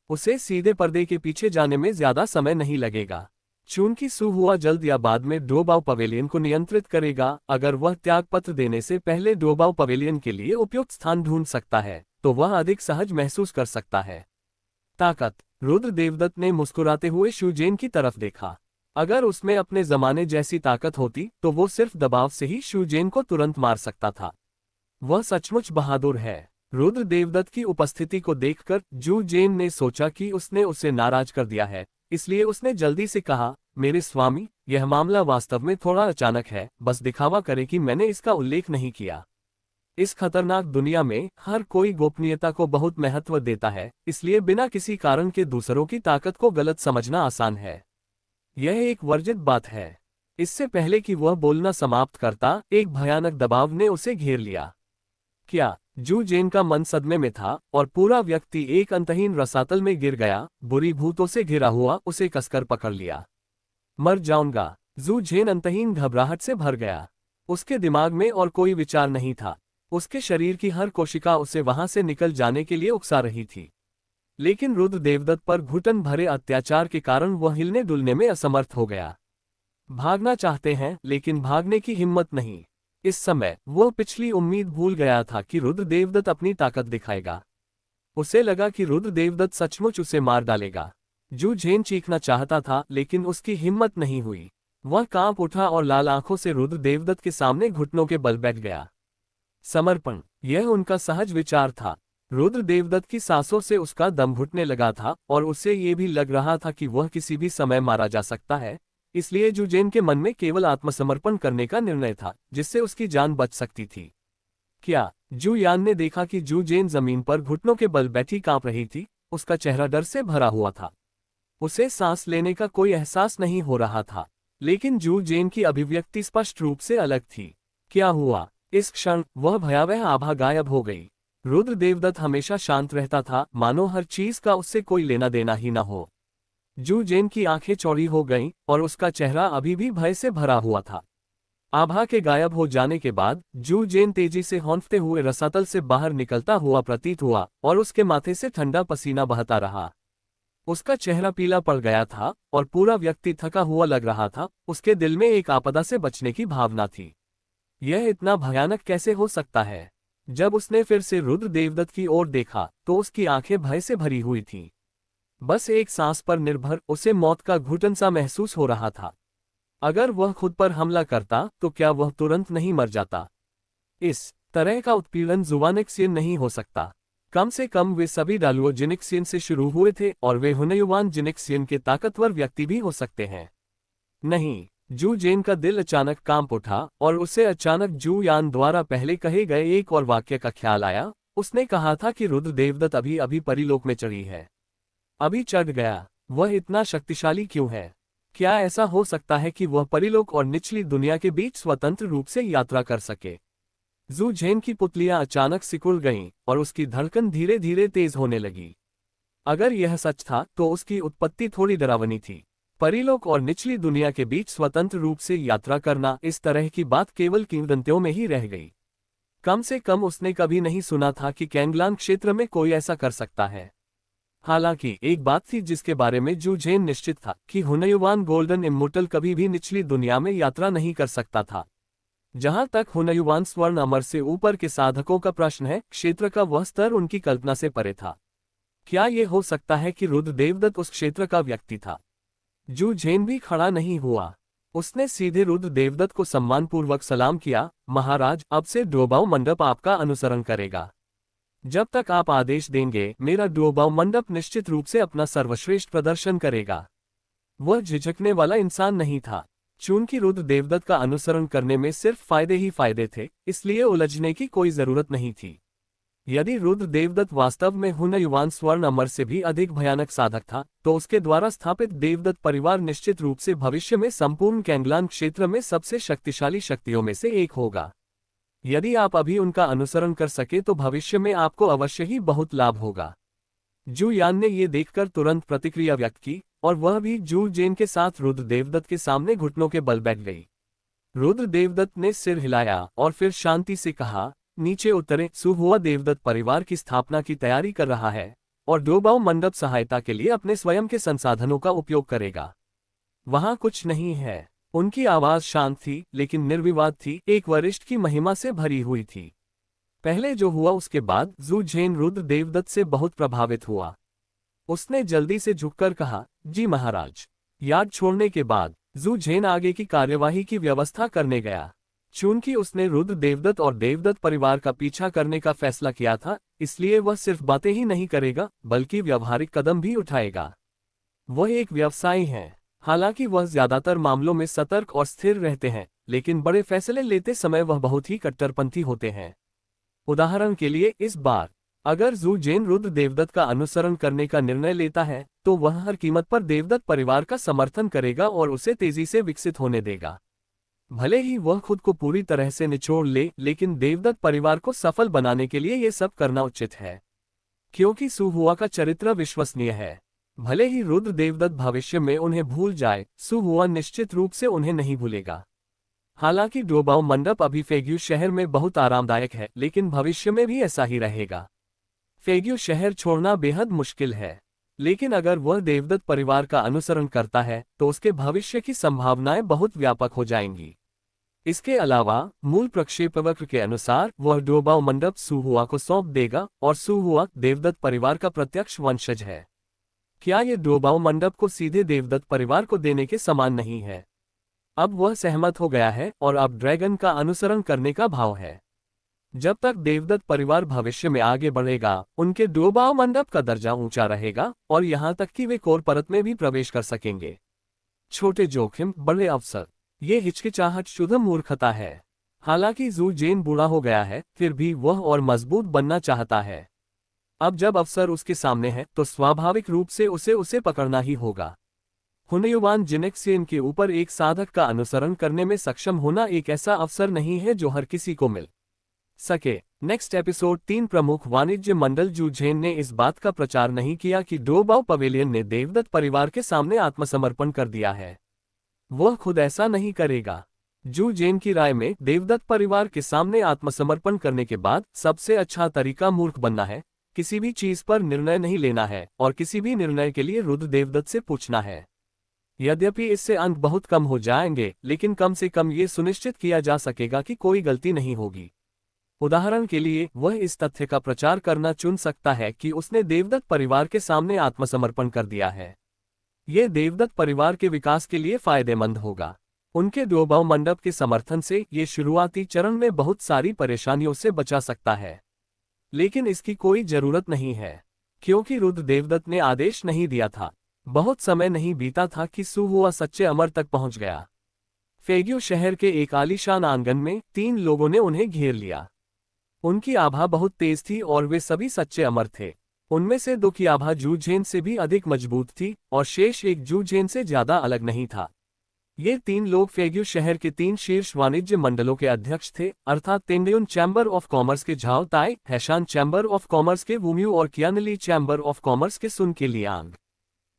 उसे सीधे पर्दे के पीछे जाने में ज्यादा समय नहीं लगेगा। चूंकि सुहुआ जल्द या बाद में डोबाओ पवेलियन को नियंत्रित करेगा, अगर वह त्यागपत्र देने से पहले डोबाओ पवेलियन के लिए उपयुक्त स्थान ढूंढ सकता है तो वह अधिक सहज महसूस कर सकता है। ताकत। रुद्र देवदत्त ने मुस्कुराते हुए शुजेन की तरफ देखा। अगर उसमें अपने जमाने जैसी ताकत होती तो वो सिर्फ दबाव से ही शुजेन को तुरंत मार सकता था। वह सचमुच बहादुर है। रुद्र देवदत्त की उपस्थिति को देखकर जू जेन ने सोचा कि उसने उसे नाराज कर दिया है, इसलिए उसने जल्दी से कहा, मेरे स्वामी, यह मामला वास्तव में थोड़ा अचानक है, बस दिखावा करे कि मैंने इसका उल्लेख नहीं किया। इस खतरनाक दुनिया में हर कोई गोपनीयता को बहुत महत्व देता है, इसलिए बिना किसी कारण के दूसरों की ताकत को गलत समझना आसान है। यह एक वर्जित बात है। इससे पहले कि वह बोलना समाप्त करता, एक भयानक दबाव ने उसे घेर लिया। क्या? जू जेन का मन सदमे में था और पूरा व्यक्ति एक अंतहीन रसातल में गिर गया। बुरी भूतों से घिरा हुआ उसे कसकर पकड़ लिया। मर जाऊंगा। जू जेन अंतहीन घबराहट से भर गया। उसके दिमाग में और कोई विचार नहीं था। उसके शरीर की हर कोशिका उसे वहां से निकल जाने के लिए उकसा रही थी। लेकिन रुद्र देवदत्त पर घुटन भरे अत्याचार के कारण वह हिलने डुलने में असमर्थ हो गया। भागना चाहते हैं लेकिन भागने की हिम्मत नहीं। इस समय वह पिछली उम्मीद भूल गया था कि रुद्र देवदत्त अपनी ताकत दिखाएगा। उसे लगा कि रुद्र देवदत्त सचमुच उसे मार डालेगा। जू झेन चीखना चाहता था लेकिन उसकी हिम्मत नहीं हुई। वह कांप उठा और लाल आंखों से रुद्र देवदत्त के सामने घुटनों के बल बैठ गया। समर्पण, यह उनका सहज विचार था। रुद्र देवदत्त की सांसों से उसका दम घुटने लगा था और उसे ये भी लग रहा था कि वह किसी भी समय मारा जा सकता है। इसलिए जू जेन के मन में केवल आत्मसमर्पण करने का निर्णय था, जिससे उसकी जान बच सकती थी। क्या? जू यान ने देखा कि जू जेन जमीन पर घुटनों के बल बैठी कांप रही थी। उसका चेहरा डर से भरा हुआ था। उसे सांस लेने का कोई एहसास नहीं हो रहा था, लेकिन जू जेन की अभिव्यक्ति स्पष्ट रूप से अलग थी। क्या हुआ? इस क्षण वह भयावह आभा गायब हो गई। रुद्र देवदत्त हमेशा शांत रहता था, मानो हर चीज का उससे कोई लेना देना ही न हो। जू जेन की आंखें चौड़ी हो गईं और उसका चेहरा अभी भी भय से भरा हुआ था। आभा के गायब हो जाने के बाद जू जेन तेजी से हौंफते हुए रसातल से बाहर निकलता हुआ प्रतीत हुआ और उसके माथे से ठंडा पसीना बहता रहा। उसका चेहरा पीला पड़ गया था और पूरा व्यक्ति थका हुआ लग रहा था। उसके दिल में एक आपदा से बचने की भावना थी। यह इतना भयानक कैसे हो सकता है? जब उसने फिर से रुद्र देवदत्त की ओर देखा तो उसकी आंखें भय से भरी हुई थीं। बस एक सांस पर निर्भर उसे मौत का घुटन सा महसूस हो रहा था। अगर वह खुद पर हमला करता तो क्या वह तुरंत नहीं मर जाता? इस तरह का उत्पीड़न जुवानिक्सियन नहीं हो सकता। कम से कम वे सभी डालुओजेनिक्सियन से शुरू हुए थे और वे हुनयुवान जेनिक्सियन के ताकतवर व्यक्ति भी हो सकते हैं। नहीं, जू जेन का दिल अचानक कांप उठा और उसे अचानक जू यान द्वारा पहले कहे गए एक और वाक्य का ख्याल आया। उसने कहा था कि रुद्र देवदत्त अभी अभी परीलोक में चढ़ी है। अभी चढ़ गया। वह इतना शक्तिशाली क्यों है? क्या ऐसा हो सकता है कि वह परीलोक और निचली दुनिया के बीच स्वतंत्र रूप से यात्रा कर सके? जू झेन की पुतलियां अचानक सिकुड़ गईं और उसकी धड़कन धीरे धीरे तेज होने लगी। अगर यह सच था तो उसकी उत्पत्ति थोड़ी डरावनी थी। परीलोक और निचली दुनिया के बीच स्वतंत्र रूप से यात्रा करना, इस तरह की बात केवल किंवदंतियों में ही रह गई। कम से कम उसने कभी नहीं सुना था कि कैंगलान क्षेत्र में कोई ऐसा कर सकता है। हालांकि एक बात थी जिसके बारे में जू झेन निश्चित था कि हुनयुवान गोल्डन इम्मोर्टल कभी भी निचली दुनिया में यात्रा नहीं कर सकता था। जहां तक हुनयुवान स्वर्ण अमर से ऊपर के साधकों का प्रश्न है, क्षेत्र का वह स्तर उनकी कल्पना से परे था। क्या यह हो सकता है कि रुद्र देवदत्त उस क्षेत्र का व्यक्ति था? जू झेन भी खड़ा नहीं हुआ। उसने सीधे रुद्र देवदत्त को सम्मानपूर्वक सलाम किया। महाराज, अब से डोबाऊ मंडप आपका अनुसरण करेगा। जब तक आप आदेश देंगे, मेरा डोबाऊ मंडप निश्चित रूप से अपना सर्वश्रेष्ठ प्रदर्शन करेगा। वह झिझकने वाला इंसान नहीं था। चूंकि रुद्र देवदत्त का अनुसरण करने में सिर्फ फायदे ही फायदे थे, इसलिए उलझने की कोई जरूरत नहीं थी। यदि रुद्र देवदत्त वास्तव में हुनयुवान स्वर्ण अमर से भी अधिक भयानक साधक था, तो उसके द्वारा स्थापित देवदत्त परिवार निश्चित रूप से भविष्य में संपूर्ण कैंगलान क्षेत्र में सबसे शक्तिशाली शक्तियों में से एक होगा। यदि आप अभी उनका अनुसरण कर सके तो भविष्य में आपको अवश्य ही बहुत लाभ होगा। जू यान ने यह देखकर तुरंत प्रतिक्रिया व्यक्त की और वह भी जू जेन के साथ रुद्र देवदत्त के सामने घुटनों के बल बैठ गई। रुद्र देवदत्त ने सिर हिलाया और फिर शांति से कहा, नीचे उतरे। सुहुआ देवदत्त परिवार की स्थापना की तैयारी कर रहा है और डोबाऊ मंडप सहायता के लिए अपने स्वयं के संसाधनों का उपयोग करेगा। वहां कुछ नहीं है। उनकी आवाज शांत थी लेकिन निर्विवाद थी, एक वरिष्ठ की महिमा से भरी हुई थी। पहले जो हुआ उसके बाद जू झेन रुद्र देवदत्त से बहुत प्रभावित हुआ। उसने जल्दी से झुककर कहा, जी महाराज। याद छोड़ने के बाद जू झेन आगे की कार्यवाही की व्यवस्था करने गया। चूंकि उसने रुद्र देवदत्त और देवदत्त परिवार का पीछा करने का फैसला किया था, इसलिए वह सिर्फ बातें ही नहीं करेगा बल्कि व्यावहारिक कदम भी उठाएगा। वह एक व्यवसायी है। हालांकि वह ज्यादातर मामलों में सतर्क और स्थिर रहते हैं, लेकिन बड़े फैसले लेते समय वह बहुत ही कट्टरपंथी होते हैं। उदाहरण के लिए, इस बार अगर जू जेन रुद्र देवदत्त का अनुसरण करने का निर्णय लेता है तो वह हर कीमत पर देवदत्त परिवार का समर्थन करेगा और उसे तेजी से विकसित होने देगा। भले ही वह खुद को पूरी तरह से निचोड़ ले, लेकिन देवदत्त परिवार को सफल बनाने के लिए ये सब करना उचित है, क्योंकि सुहुआ का चरित्र विश्वसनीय है। भले ही रुद्र देवदत्त भविष्य में उन्हें भूल जाए, सुहुआ निश्चित रूप से उन्हें नहीं भूलेगा। हालांकि डोबाऊ मंडप अभी फेग्यू शहर में बहुत आरामदायक है, लेकिन भविष्य में भी ऐसा ही रहेगा। फेग्यू शहर छोड़ना बेहद मुश्किल है, लेकिन अगर वह देवदत्त परिवार का अनुसरण करता है तो उसके भविष्य की संभावनाएं बहुत व्यापक हो जाएंगी। इसके अलावा मूल प्रक्षेपवक्र के अनुसार वह डोबाऊ मंडप सुहुआ को सौंप देगा और सुहुआ देवदत्त परिवार का प्रत्यक्ष वंशज है। क्या ये डोबाऊ मंडप को सीधे देवदत्त परिवार को देने के समान नहीं है? अब वह सहमत हो गया है और अब ड्रैगन का अनुसरण करने का भाव है। जब तक देवदत्त परिवार भविष्य में आगे बढ़ेगा, उनके डोबाऊ मंडप का दर्जा ऊंचा रहेगा और यहां तक कि वे कोर परत में भी प्रवेश कर सकेंगे। छोटे जोखिम बड़े अवसर, ये हिचकिचाहट शुद्ध मूर्खता है। हालांकि जू जेन बूढ़ा हो गया है, फिर भी वह और मजबूत बनना चाहता है। अब जब अवसर उसके सामने है तो स्वाभाविक रूप से उसे पकड़ना ही होगा। हुनयुवान जेनिक्सियन के ऊपर एक साधक का अनुसरण करने में सक्षम होना एक ऐसा अवसर नहीं है जो हर किसी को मिल सके। नेक्स्ट एपिसोड 3 प्रमुख वाणिज्य मंडल जू झेन ने इस बात का प्रचार नहीं किया कि डोबाऊ पवेलियन ने देवदत्त परिवार के सामने आत्मसमर्पण कर दिया है। वह खुद ऐसा नहीं करेगा। जू जेन की राय में देवदत्त परिवार के सामने आत्मसमर्पण करने के बाद सबसे अच्छा तरीका मूर्ख बनना है, किसी भी चीज पर निर्णय नहीं लेना है और किसी भी निर्णय के लिए रुद्र देवदत्त से पूछना है। यद्यपि इससे अंक बहुत कम हो जाएंगे, लेकिन कम से कम ये सुनिश्चित किया जा सकेगा कि कोई गलती नहीं होगी। उदाहरण के लिए वह इस तथ्य का प्रचार करना चुन सकता है कि उसने देवदत्त परिवार के सामने आत्मसमर्पण कर दिया है। ये देवदत्त परिवार के विकास के लिए फायदेमंद होगा। उनके द्योबाव मंडप के समर्थन से ये शुरुआती चरण में बहुत सारी परेशानियों से बचा सकता है, लेकिन इसकी कोई जरूरत नहीं है, क्योंकि रुद्र देवदत्त ने आदेश नहीं दिया था। बहुत समय नहीं बीता था कि सू हुआ सच्चे अमर तक पहुंच गया। फेग्यू शहर के एक आलीशान आंगन में 3 लोगों ने उन्हें घेर लिया। उनकी आभा बहुत तेज थी और वे सभी सच्चे अमर थे। उनमें से 2 की आभा जू जेन से भी अधिक मजबूत थी और शेष एक जू जेन से ज्यादा अलग नहीं था। ये 3 लोग फेग्यू शहर के 3 शीर्ष वाणिज्य मंडलों के अध्यक्ष थे, अर्थात तेंडुन चैम्बर ऑफ कॉमर्स के झाओ ताई, हैशान चैम्बर ऑफ कॉमर्स के वुम्यू और कियानली चैम्बर ऑफ कॉमर्स के सुन के लियांग।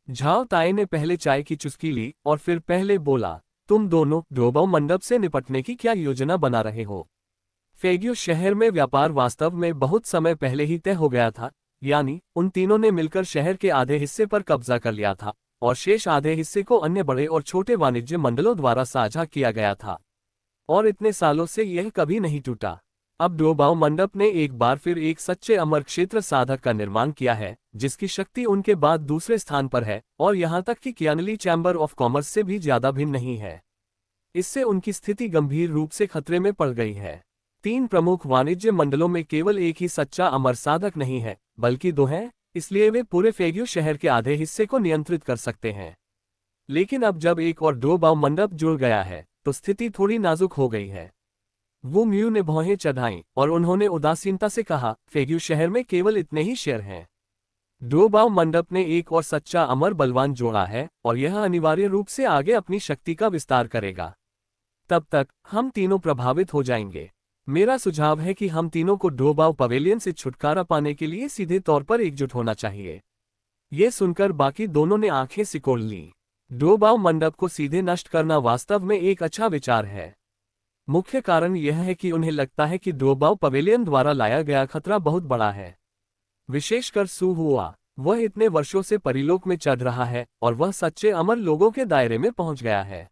झाओ ताई ने पहले चाय की चुस्की ली और फिर पहले बोला, तुम दोनों द्योबाव मंडप से निपटने की क्या योजना बना रहे हो? फेग्यू शहर में व्यापार वास्तव में बहुत समय पहले ही तय हो गया था, यानी उन तीनों ने मिलकर शहर के आधे हिस्से पर कब्जा कर लिया था और शेष आधे हिस्से को अन्य बड़े और छोटे वाणिज्य मंडलों द्वारा साझा किया गया था, और इतने सालों से यह कभी नहीं टूटा। अब द्योबाव मंडप ने एक बार फिर एक सच्चे अमर क्षेत्र साधक का निर्माण किया है, जिसकी शक्ति उनके बाद दूसरे स्थान पर है और यहां तक कि कियानली चैम्बर ऑफ कॉमर्स से भी ज्यादा भिन्न नहीं है। इससे उनकी स्थिति गंभीर रूप से खतरे में पड़ गई है। 3 प्रमुख वाणिज्य मंडलों में केवल एक ही सच्चा अमर साधक नहीं है, बल्कि 2 हैं, इसलिए वे पूरे फेग्यू शहर के आधे हिस्से को नियंत्रित कर सकते हैं। लेकिन अब जब एक और द्योबाव मंडप जुड़ गया है, तो स्थिति थोड़ी नाजुक हो गई है। वो म्यू ने भौहें चढ़ाईं और उन्होंने उदासीनता से कहा, फेग्यू शहर में केवल इतने ही शेर हैं। द्योबाव मंडप ने एक और सच्चा अमर बलवान जोड़ा है और यह अनिवार्य रूप से आगे अपनी शक्ति का विस्तार करेगा। तब तक हम तीनों प्रभावित हो जाएंगे। मेरा सुझाव है कि हम तीनों को द्योबाव पवेलियन से छुटकारा पाने के लिए सीधे तौर पर एकजुट होना चाहिए। ये सुनकर बाकी दोनों ने आंखें सिकोड़ लीं। द्योबाव मंडप को सीधे नष्ट करना वास्तव में एक अच्छा विचार है। मुख्य कारण यह है कि उन्हें लगता है कि द्योबाव पवेलियन द्वारा लाया गया खतरा बहुत बड़ा है। विशेषकर सू हुआ, वह इतने वर्षों से परिलोक में चढ़ रहा है और वह सच्चे अमर लोगों के दायरे में पहुंच गया है।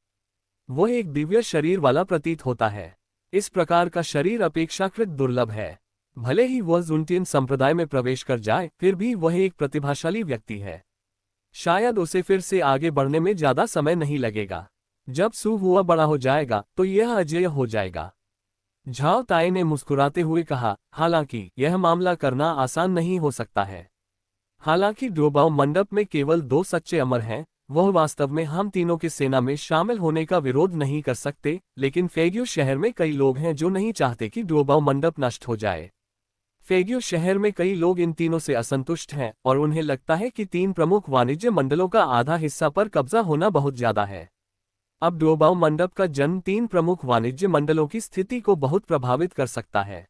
वह एक दिव्य शरीर वाला प्रतीत होता है। इस प्रकार का शरीर अपेक्षाकृत दुर्लभ है। भले ही वह जुनटियन संप्रदाय में प्रवेश कर जाए, फिर भी वह एक प्रतिभाशाली व्यक्ति है। शायद उसे फिर से आगे बढ़ने में ज्यादा समय नहीं लगेगा। जब सू हुआ बड़ा हो जाएगा तो यह अजेय हो जाएगा। झाओ ताई ने मुस्कुराते हुए कहा, हालांकि यह मामला करना आसान नहीं हो सकता है। हालांकि द्योबाव मंडप में केवल 2 सच्चे अमर हैं, वह वास्तव में हम तीनों की सेना में शामिल होने का विरोध नहीं कर सकते, लेकिन फेग्यू शहर में कई लोग हैं जो नहीं चाहते कि द्योबाव मंडप नष्ट हो जाए। फेग्यू शहर में कई लोग इन तीनों से असंतुष्ट हैं और उन्हें लगता है कि 3 प्रमुख वाणिज्य मंडलों का आधा हिस्सा पर कब्जा होना बहुत ज्यादा है। अब द्योबाव मंडप का जन्म 3 प्रमुख वाणिज्य मंडलों की स्थिति को बहुत प्रभावित कर सकता है।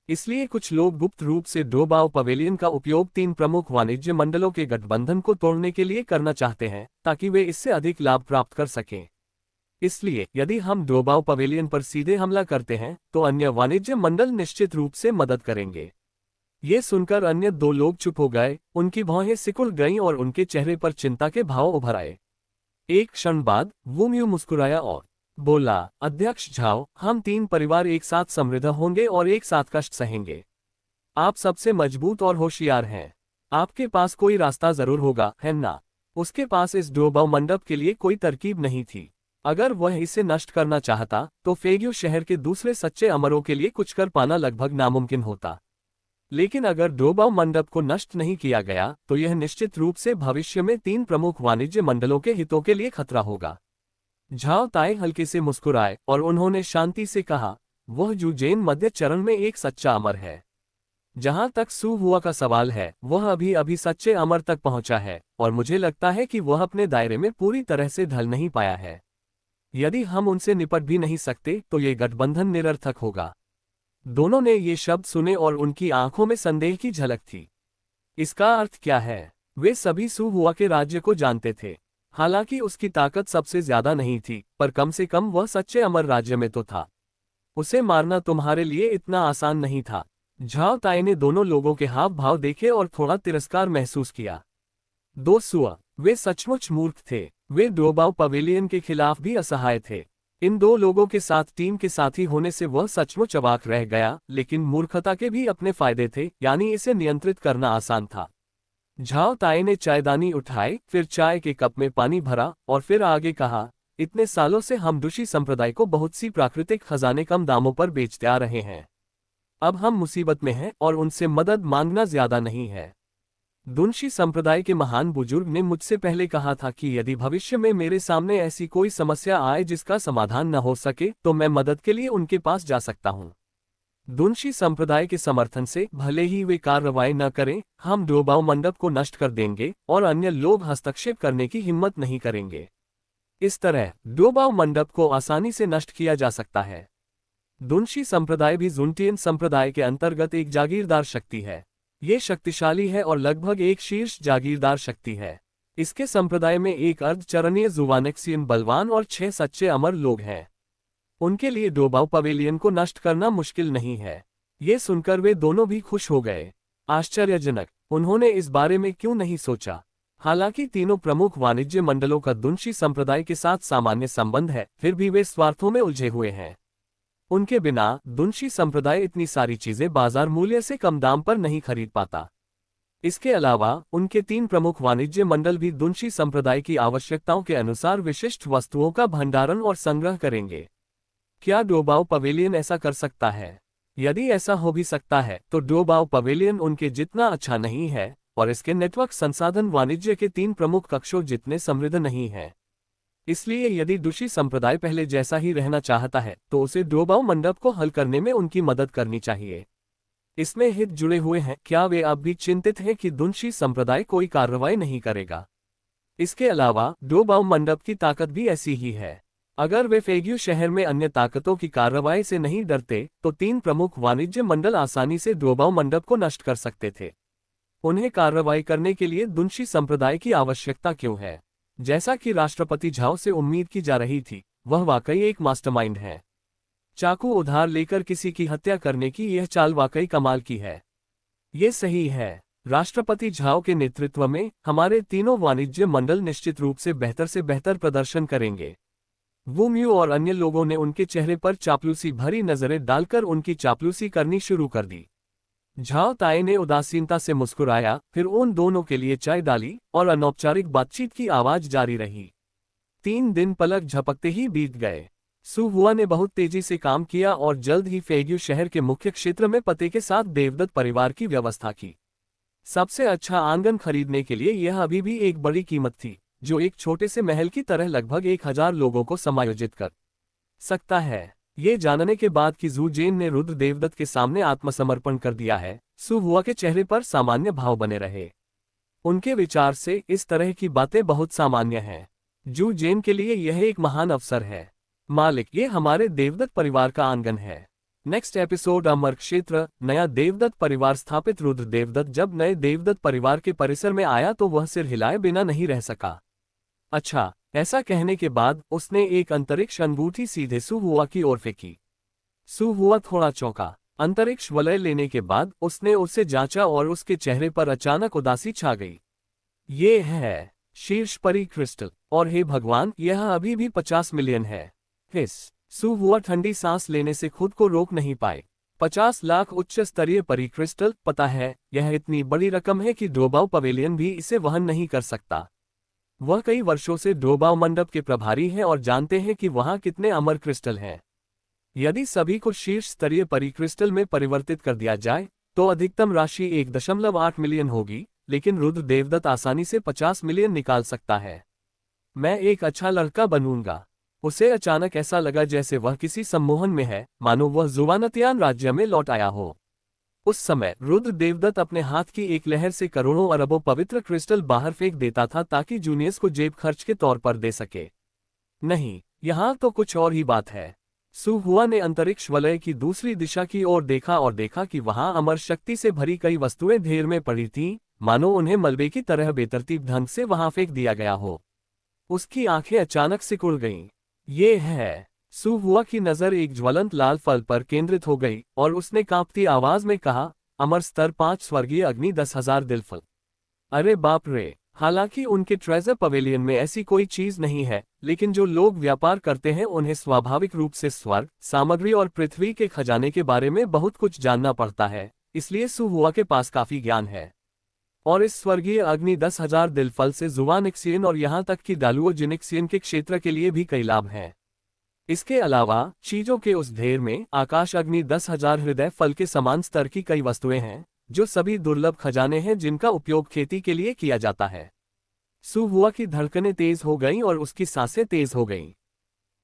इसलिए कुछ लोग गुप्त रूप से द्योबाव पवेलियन का उपयोग 3 प्रमुख वाणिज्य मंडलों के गठबंधन को तोड़ने के लिए करना चाहते हैं, ताकि वे इससे अधिक लाभ प्राप्त कर सकें। इसलिए यदि हम द्योबाव पवेलियन पर सीधे हमला करते हैं तो अन्य वाणिज्य मंडल निश्चित रूप से मदद करेंगे। ये सुनकर अन्य 2 लोग चुप हो गए, उनकी भौहें सिकुड़ गईं और उनके चेहरे पर चिंता के भाव उभर आए। एक क्षण बाद वो म्यू मुस्कुराया और बोला, अध्यक्ष झाओ, हम 3 परिवार एक साथ समृद्ध होंगे और एक साथ कष्ट सहेंगे। आप सबसे मजबूत और होशियार हैं। आपके पास कोई रास्ता जरूर होगा, है ना? उसके पास इस द्योबाव मंडप के लिए कोई तरकीब नहीं थी। अगर वह इसे नष्ट करना चाहता तो फेग्यू शहर के दूसरे सच्चे अमरों के लिए कुछ कर पाना लगभग नामुमकिन होता। लेकिन अगर द्योबाव मंडप को नष्ट नहीं किया गया तो यह निश्चित रूप से भविष्य में 3 प्रमुख वाणिज्य मंडलों के हितों के लिए खतरा होगा। झाओ ताई हल्के से मुस्कुराए और उन्होंने शांति से कहा, वह जू जेन मध्य चरण में एक सच्चा अमर है। जहां तक सू हुआ का सवाल है, वह अभी सच्चे अमर तक पहुंचा है और मुझे लगता है कि वह अपने दायरे में पूरी तरह से ढल नहीं पाया है। यदि हम उनसे निपट भी नहीं सकते तो ये गठबंधन निरर्थक होगा। दोनों ने ये शब्द सुने और उनकी आंखों में संदेह की झलक थी। इसका अर्थ क्या है? वे सभी सू हुआ के राज्य को जानते थे। हालांकि उसकी ताकत सबसे ज्यादा नहीं थी, पर कम से कम वह सच्चे अमर राज्य में तो था। उसे मारना तुम्हारे लिए इतना आसान नहीं था। झाओ ताई ने दोनों लोगों के हाव भाव देखे और थोड़ा तिरस्कार महसूस किया। दो सुआ, वे सचमुच मूर्ख थे। वे डोबाओ पवेलियन के खिलाफ भी असहाय थे। इन दो लोगों के साथ टीम के साथी होने से वह सचमुच अवाक रह गया, लेकिन मूर्खता के भी अपने फायदे थे, यानी इसे नियंत्रित करना आसान था। झाओ ताई ने चायदानी उठाई, फिर चाय के कप में पानी भरा और फिर आगे कहा, इतने सालों से हम दुशी संप्रदाय को बहुत सी प्राकृतिक खजाने कम दामों पर बेचते आ रहे हैं। अब हम मुसीबत में हैं और उनसे मदद मांगना ज्यादा नहीं है। दुनशी संप्रदाय के महान बुजुर्ग ने मुझसे पहले कहा था कि यदि भविष्य में मेरे सामने ऐसी कोई समस्या आए जिसका समाधान न हो सके तो मैं मदद के लिए उनके पास जा सकता हूँ। दुनशी संप्रदाय के समर्थन से भले ही वे कार्रवाई न करें, हम डोबाओ मंडप को नष्ट कर देंगे और अन्य लोग हस्तक्षेप करने की हिम्मत नहीं करेंगे। इस तरह डोबाओ मंडप को आसानी से नष्ट किया जा सकता है। दुनशी संप्रदाय भी जुनटियन संप्रदाय के अंतर्गत एक जागीरदार शक्ति है। ये शक्तिशाली है और लगभग एक शीर्ष जागीरदार शक्ति है। इसके संप्रदाय में एक अर्धचरणीय जुवानेक्सियन बलवान और 6 सच्चे अमर लोग हैं। उनके लिए डोबाओ पवेलियन को नष्ट करना मुश्किल नहीं है। ये सुनकर वे दोनों भी खुश हो गए। आश्चर्यजनक, उन्होंने इस बारे में क्यों नहीं सोचा। हालांकि तीनों प्रमुख वाणिज्य मंडलों का दुनशी संप्रदाय के साथ सामान्य संबंध है, फिर भी वे स्वार्थों में उलझे हुए हैं। उनके बिना दुनशी संप्रदाय इतनी सारी चीजें बाजार मूल्य से कम दाम पर नहीं खरीद पाता। इसके अलावा उनके 3 प्रमुख वाणिज्य मंडल भी दुनशी संप्रदाय की आवश्यकताओं के अनुसार विशिष्ट वस्तुओं का भंडारण और संग्रह करेंगे। क्या डोबाओ पवेलियन ऐसा कर सकता है? यदि ऐसा हो भी सकता है तो डोबाओ पवेलियन उनके जितना अच्छा नहीं है और इसके नेटवर्क संसाधन वाणिज्य के 3 प्रमुख कक्षों जितने समृद्ध नहीं हैं। इसलिए यदि दुशी संप्रदाय पहले जैसा ही रहना चाहता है तो उसे डोबाओ मंडप को हल करने में उनकी मदद करनी चाहिए। इसमें हित जुड़े हुए हैं। क्या वे अब भी चिंतित हैं कि दुनशी संप्रदाय कोई कार्रवाई नहीं करेगा? इसके अलावा डोबाओ मंडप की ताकत भी ऐसी ही है। अगर वे फेग्यू शहर में अन्य ताकतों की कार्रवाई से नहीं डरते तो 3 प्रमुख वाणिज्य मंडल आसानी से डोबाओ मंडप को नष्ट कर सकते थे। उन्हें कार्रवाई करने के लिए दुनशी संप्रदाय की आवश्यकता क्यों है? जैसा कि राष्ट्रपति झाओ से उम्मीद की जा रही थी, वह वाकई एक मास्टरमाइंड है। चाकू उधार लेकर किसी की हत्या करने की यह चाल वाकई कमाल की है। ये सही है। राष्ट्रपति झाओ के नेतृत्व में हमारे तीनों वाणिज्य मंडल निश्चित रूप से बेहतर प्रदर्शन करेंगे। वू म्यू और अन्य लोगों ने उनके चेहरे पर चापलूसी भरी नजरें डालकर उनकी चापलूसी करनी शुरू कर दी। झाओ ताई ने उदासीनता से मुस्कुराया, फिर उन दोनों के लिए चाय डाली और अनौपचारिक बातचीत की आवाज जारी रही। 3 दिन पलक झपकते ही बीत गए। सु हुआ ने बहुत तेजी से काम किया और जल्द ही फेग्यू शहर के मुख्य क्षेत्र में पते के साथ देवदत्त परिवार की व्यवस्था की। सबसे अच्छा आंगन खरीदने के लिए यह अभी भी एक बड़ी कीमत थी, जो एक छोटे से महल की तरह लगभग 1000 लोगों को समायोजित कर सकता है। ये जानने के बाद कि जू जेन ने रुद्र देवदत्त के सामने आत्मसमर्पण कर दिया है, सु हुआ के चेहरे पर सामान्य भाव बने रहे। उनके विचार से इस तरह की बातें बहुत सामान्य हैं। जू जेन के लिए यह एक महान अवसर है। मालिक, ये हमारे देवदत्त परिवार का आंगन है। नेक्स्ट एपिसोड अमर क्षेत्र, नया देवदत्त परिवार स्थापित। रुद्र देवदत्त जब नए देवदत्त परिवार के परिसर में आया तो वह सिर हिलाए बिना नहीं रह सका। अच्छा, ऐसा कहने के बाद उसने एक अंतरिक्ष अंगूठी सीधे सु हुआ की ओर फेंकी। सु हुआ थोड़ा चौंका। अंतरिक्ष वलय लेने के बाद उसने उसे जांचा और उसके चेहरे पर अचानक उदासी छा गई। ये है शीर्ष परी क्रिस्टल, और हे भगवान, यह अभी भी 50 मिलियन है। हिस, सु हुआ ठंडी सांस लेने से खुद को रोक नहीं पाए। 50 लाख उच्च स्तरीय परी क्रिस्टल, पता है, यह इतनी बड़ी रकम है कि डोबाओ पवेलियन भी इसे वहन नहीं कर सकता। वह कई वर्षों से डोबाओ मंडप के प्रभारी हैं और जानते हैं कि वहां कितने अमर क्रिस्टल हैं। यदि सभी को शीर्ष स्तरीय परी क्रिस्टल में परिवर्तित कर दिया जाए तो अधिकतम राशि 1.8 मिलियन होगी, लेकिन रुद्र देवदत्त आसानी से 50 मिलियन निकाल सकता है। मैं एक अच्छा लड़का बनूंगा। उसे अचानक ऐसा लगा जैसे वह किसी सम्मोहन में है, मानो वह जुवानतियान राज्य में लौट आया हो। उस समय रुद्र देवदत्त अपने हाथ की एक लहर से करोड़ों अरबों पवित्र क्रिस्टल बाहर फेंक देता था ताकि जूनियर्स को जेब खर्च के तौर पर दे सके। नहीं, यहाँ तो कुछ और ही बात है। सु हुआ ने अंतरिक्ष वलय की दूसरी दिशा की ओर देखा और देखा कि वहां अमर शक्ति से भरी कई वस्तुएं ढेर में पड़ी थीं, मानो उन्हें मलबे की तरह बेतरतीब ढंग से वहां फेंक दिया गया हो। उसकी आंखें अचानक सिकुड़ गईं। ये है। सु हुआ की नजर एक ज्वलंत लाल फल पर केंद्रित हो गई और उसने कांपती आवाज में कहा, अमर स्तर 5 स्वर्गीय अग्नि 10,000 दिलफल। अरे बाप रे। हालांकि उनके ट्रेजर पवेलियन में ऐसी कोई चीज नहीं है, लेकिन जो लोग व्यापार करते हैं उन्हें स्वाभाविक रूप से स्वर्ग, सामग्री और पृथ्वी के खजाने के बारे में बहुत कुछ जानना पड़ता है, इसलिए सु हुआ के पास काफी ज्ञान है। और इस स्वर्गीय अग्नि 10,000 दिलफल से जुवानिक्सियन और यहाँ तक कि डालुओजिनिक्सियन के क्षेत्र के लिए भी कई लाभ हैं। इसके अलावा चीजों के उस ढेर में आकाश अग्नि 10,000 हृदय फल के समान स्तर की कई वस्तुएं हैं, जो सभी दुर्लभ खजाने हैं जिनका उपयोग खेती के लिए किया जाता है। सु हुआ की धड़कनें तेज हो गईं और उसकी सांसें तेज हो गईं।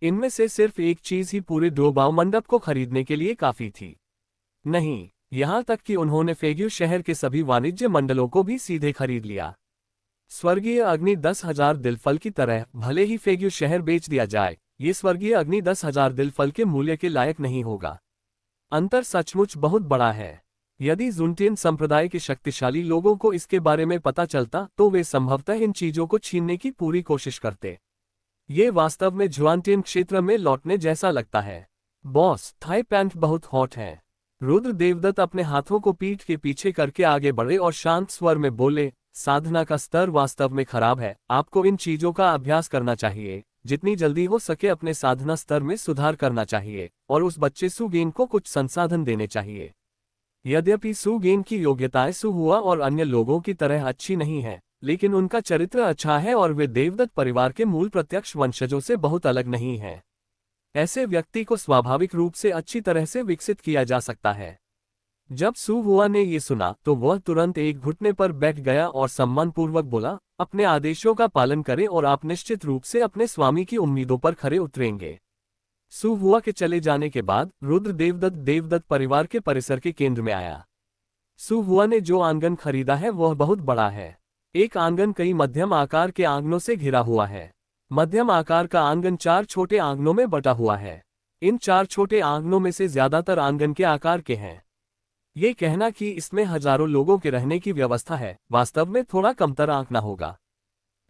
इनमें से सिर्फ एक चीज ही पूरे डोबाओ मंडप को खरीदने के लिए काफी थी। नहीं, यहां तक कि उन्होंने फेग्यू शहर के सभी वाणिज्य मंडलों को भी सीधे खरीद लिया। स्वर्गीय अग्नि 10,000 दिलफल की तरह भले ही फेग्यू शहर बेच दिया जाए, ये स्वर्गीय अग्नि 10,000 दिलफल के मूल्य के लायक नहीं होगा। अंतर सचमुच बहुत बड़ा है। यदि जुनटियन संप्रदाय के शक्तिशाली लोगों को इसके बारे में पता चलता तो वे संभवतः इन चीजों को छीनने की पूरी कोशिश करते। ये वास्तव में जुआनटियन क्षेत्र में लौटने जैसा लगता है। बॉस, थाई पैंट बहुत हॉट है। रुद्र देवदत्त अपने हाथों को पीठ के पीछे करके आगे बढ़े और शांत स्वर में बोले, साधना का स्तर वास्तव में खराब है। आपको इन चीजों का अभ्यास करना चाहिए, जितनी जल्दी हो सके अपने साधना स्तर में सुधार करना चाहिए और उस बच्चे सुगेन को कुछ संसाधन देने चाहिए। यद्यपि सुगेन की योग्यताएं सु हुआ और अन्य लोगों की तरह अच्छी नहीं है, लेकिन उनका चरित्र अच्छा है और वे देवदत्त परिवार के मूल प्रत्यक्ष वंशजों से बहुत अलग नहीं हैं। ऐसे व्यक्ति को स्वाभाविक रूप से अच्छी तरह से विकसित किया जा सकता है। जब सु हुआ ने ये सुना तो वह तुरंत एक घुटने पर बैठ गया और सम्मानपूर्वक बोला, अपने आदेशों का पालन करें और आप निश्चित रूप से अपने स्वामी की उम्मीदों पर खरे उतरेंगे। सु हुआ के चले जाने के बाद रुद्र देवदत्त परिवार के परिसर के केंद्र में आया। सु हुआ ने जो आंगन खरीदा है वह बहुत बड़ा है। एक आंगन कई मध्यम आकार के आंगनों से घिरा हुआ है। मध्यम आकार का आंगन 4 छोटे आंगनों में बटा हुआ है। इन 4 छोटे आंगनों में से ज्यादातर आंगन के आकार के हैं। ये कहना कि इसमें हजारों लोगों के रहने की व्यवस्था है, वास्तव में थोड़ा कमतर आंकना होगा।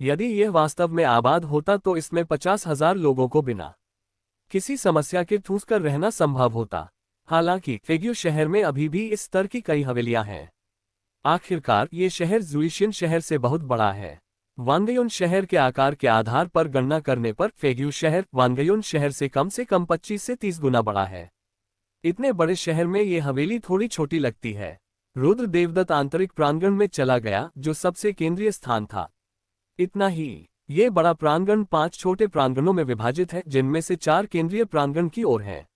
यदि यह वास्तव में आबाद होता तो इसमें 50,000 लोगों को बिना किसी समस्या के ठूंस कर रहना संभव होता। हालांकि फेग्यू शहर में अभी भी इस स्तर की कई हवेलियां हैं। आखिरकार ये शहर जुइशियन शहर से बहुत बड़ा है। वांगयुन शहर के आकार के आधार पर गणना करने पर फेग्यू शहर वांगयुन शहर से कम 25 से 30 गुना बड़ा है। इतने बड़े शहर में ये हवेली थोड़ी छोटी लगती है। रुद्र देवदत्त आंतरिक प्रांगण में चला गया, जो सबसे केंद्रीय स्थान था। इतना ही, ये बड़ा प्रांगण 5 छोटे प्रांगणों में विभाजित है, जिनमें से 4 केंद्रीय प्रांगण की ओर हैं।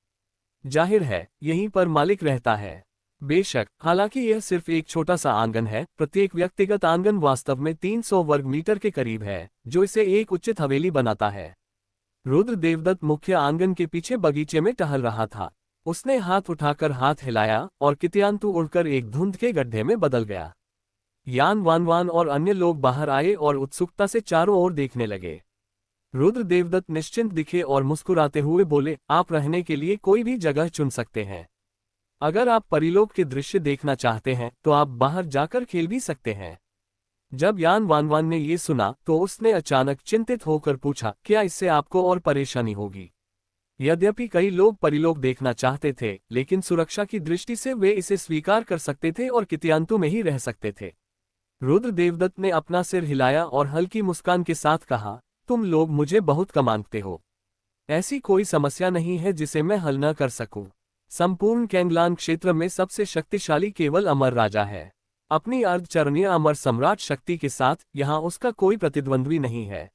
जाहिर है यहीं पर मालिक रहता है। बेशक, हालांकि यह सिर्फ एक छोटा सा आंगन है, प्रत्येक व्यक्तिगत आंगन वास्तव में 300 वर्ग मीटर के करीब है, जो इसे एक उचित हवेली बनाता है। रुद्र देवदत्त मुख्य आंगन के पीछे बगीचे में टहल रहा था। उसने हाथ उठाकर हाथ हिलाया और कित्यांतु उड़कर एक धुंध के गड्ढे में बदल गया। यान वानवान और अन्य लोग बाहर आए और उत्सुकता से चारों ओर देखने लगे। रुद्र देवदत्त निश्चिंत दिखे और मुस्कुराते हुए बोले, आप रहने के लिए कोई भी जगह चुन सकते हैं। अगर आप परिलोक के दृश्य देखना चाहते हैं तो आप बाहर जाकर खेल भी सकते हैं। जब यान वानवान ने ये सुना तो उसने अचानक चिंतित होकर पूछा, क्या इससे आपको और परेशानी होगी? यद्यपि कई लोग परिलोक देखना चाहते थे, लेकिन सुरक्षा की दृष्टि से वे इसे स्वीकार कर सकते थे और कित्यांतु में ही रह सकते थे। रुद्र देवदत्त ने अपना सिर हिलाया और हल्की मुस्कान के साथ कहा, तुम लोग मुझे बहुत कम आंकते हो। ऐसी कोई समस्या नहीं है जिसे मैं हल न कर सकूं। संपूर्ण कैंगलान क्षेत्र में सबसे शक्तिशाली केवल अमर राजा है। अपनी अर्धचरणीय अमर सम्राट शक्ति के साथ यहाँ उसका कोई प्रतिद्वंद्वी नहीं है।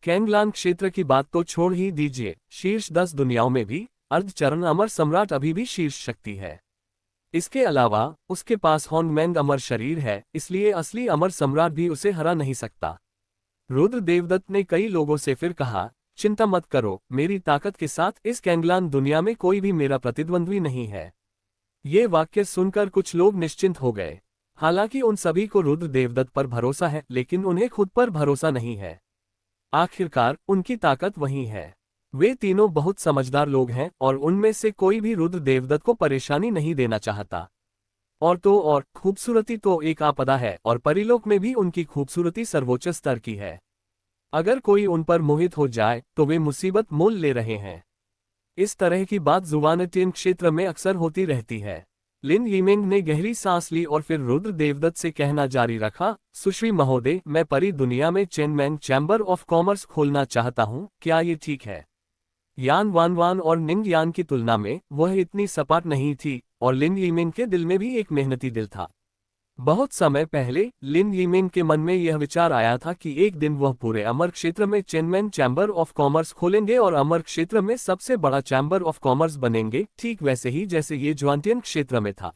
कैंगलान क्षेत्र की बात तो छोड़ ही दीजिए, शीर्ष 10 दुनियाओं में भी अर्धचरण अमर सम्राट अभी भी शीर्ष शक्ति है। इसके अलावा उसके पास होंगमेंग अमर शरीर है, इसलिए असली अमर सम्राट भी उसे हरा नहीं सकता। रुद्र देवदत्त ने कई लोगों से फिर कहा, चिंता मत करो, मेरी ताकत के साथ इस कैंगलान दुनिया में कोई भी मेरा प्रतिद्वंद्वी नहीं है। ये वाक्य सुनकर कुछ लोग निश्चिंत हो गए। हालांकि उन सभी को रुद्र देवदत्त पर भरोसा है, लेकिन उन्हें खुद पर भरोसा नहीं है। आखिरकार उनकी ताकत वही है। वे तीनों बहुत समझदार लोग हैं और उनमें से कोई भी रुद्र देवदत्त को परेशानी नहीं देना चाहता। और खूबसूरती तो एक आपदा है और परिलोक में भी उनकी खूबसूरती सर्वोच्च स्तर की है। अगर कोई उन पर मोहित हो जाए तो वे मुसीबत मोल ले रहे हैं। इस तरह की बात जुवानटियन क्षेत्र में अक्सर होती रहती है। लिन यीमेंग ने गहरी सांस ली और फिर रुद्र देवदत्त से कहना जारी रखा, सुश्री महोदय, मैं परी दुनिया में चेनमैन चैम्बर ऑफ कॉमर्स खोलना चाहता हूँ, क्या ये ठीक है? यान वानवान और निंग यान की तुलना में वह इतनी सपाट नहीं थी, और लिन यीमेंग के दिल में भी एक मेहनती दिल था। बहुत समय पहले लिन यीमेंग के मन में यह विचार आया था कि एक दिन वह पूरे अमर क्षेत्र में चेनमैन चैम्बर ऑफ कॉमर्स खोलेंगे और अमर क्षेत्र में सबसे बड़ा चैम्बर ऑफ कॉमर्स बनेंगे, ठीक वैसे ही जैसे ये ज्वांटियन क्षेत्र में था।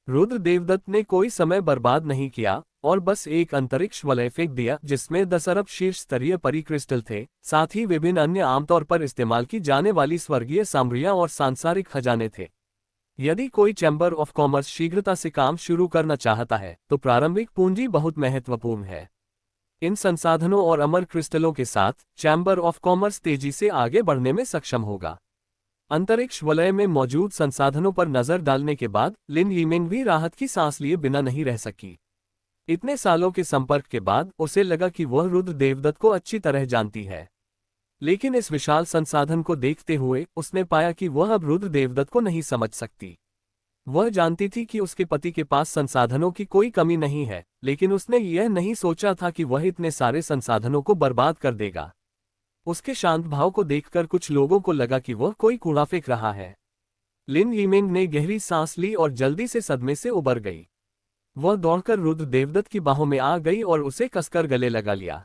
रुद्र देवदत्त ने कोई समय बर्बाद नहीं किया और बस एक अंतरिक्ष वलय फेंक दिया जिसमें 10 अरब शीर्ष स्तरीय परिक्रिस्टल थे, साथ ही विभिन्न अन्य आमतौर पर इस्तेमाल की जाने वाली स्वर्गीय सामग्रियां और सांसारिक खजाने थे। यदि कोई चैम्बर ऑफ कॉमर्स शीघ्रता से काम शुरू करना चाहता है तो प्रारंभिक पूंजी बहुत महत्वपूर्ण है। इन संसाधनों और अमर क्रिस्टलों के साथ चैम्बर ऑफ कॉमर्स तेजी से आगे बढ़ने में सक्षम होगा। अंतरिक्ष वलय में मौजूद संसाधनों पर नजर डालने के बाद लिन यीमेंग भी राहत की सांस लिए बिना नहीं रह सकी। इतने सालों के संपर्क के बाद उसे लगा कि वह रुद्र देवदत्त को अच्छी तरह जानती है, लेकिन इस विशाल संसाधन को देखते हुए उसने पाया कि वह अब रुद्र देवदत्त को नहीं समझ सकती। वह जानती थी कि उसके पति के पास संसाधनों की कोई कमी नहीं है, लेकिन उसने यह नहीं सोचा था कि वह इतने सारे संसाधनों को बर्बाद कर देगा। उसके शांत भाव को देखकर कुछ लोगों को लगा कि वह कोई कूड़ा फेंक रहा है। लिन यीमेंग ने गहरी सांस ली और जल्दी से सदमे से उबर गई। वह दौड़कर रुद्र देवदत्त की बाहों में आ गई और उसे कसकर गले लगा लिया।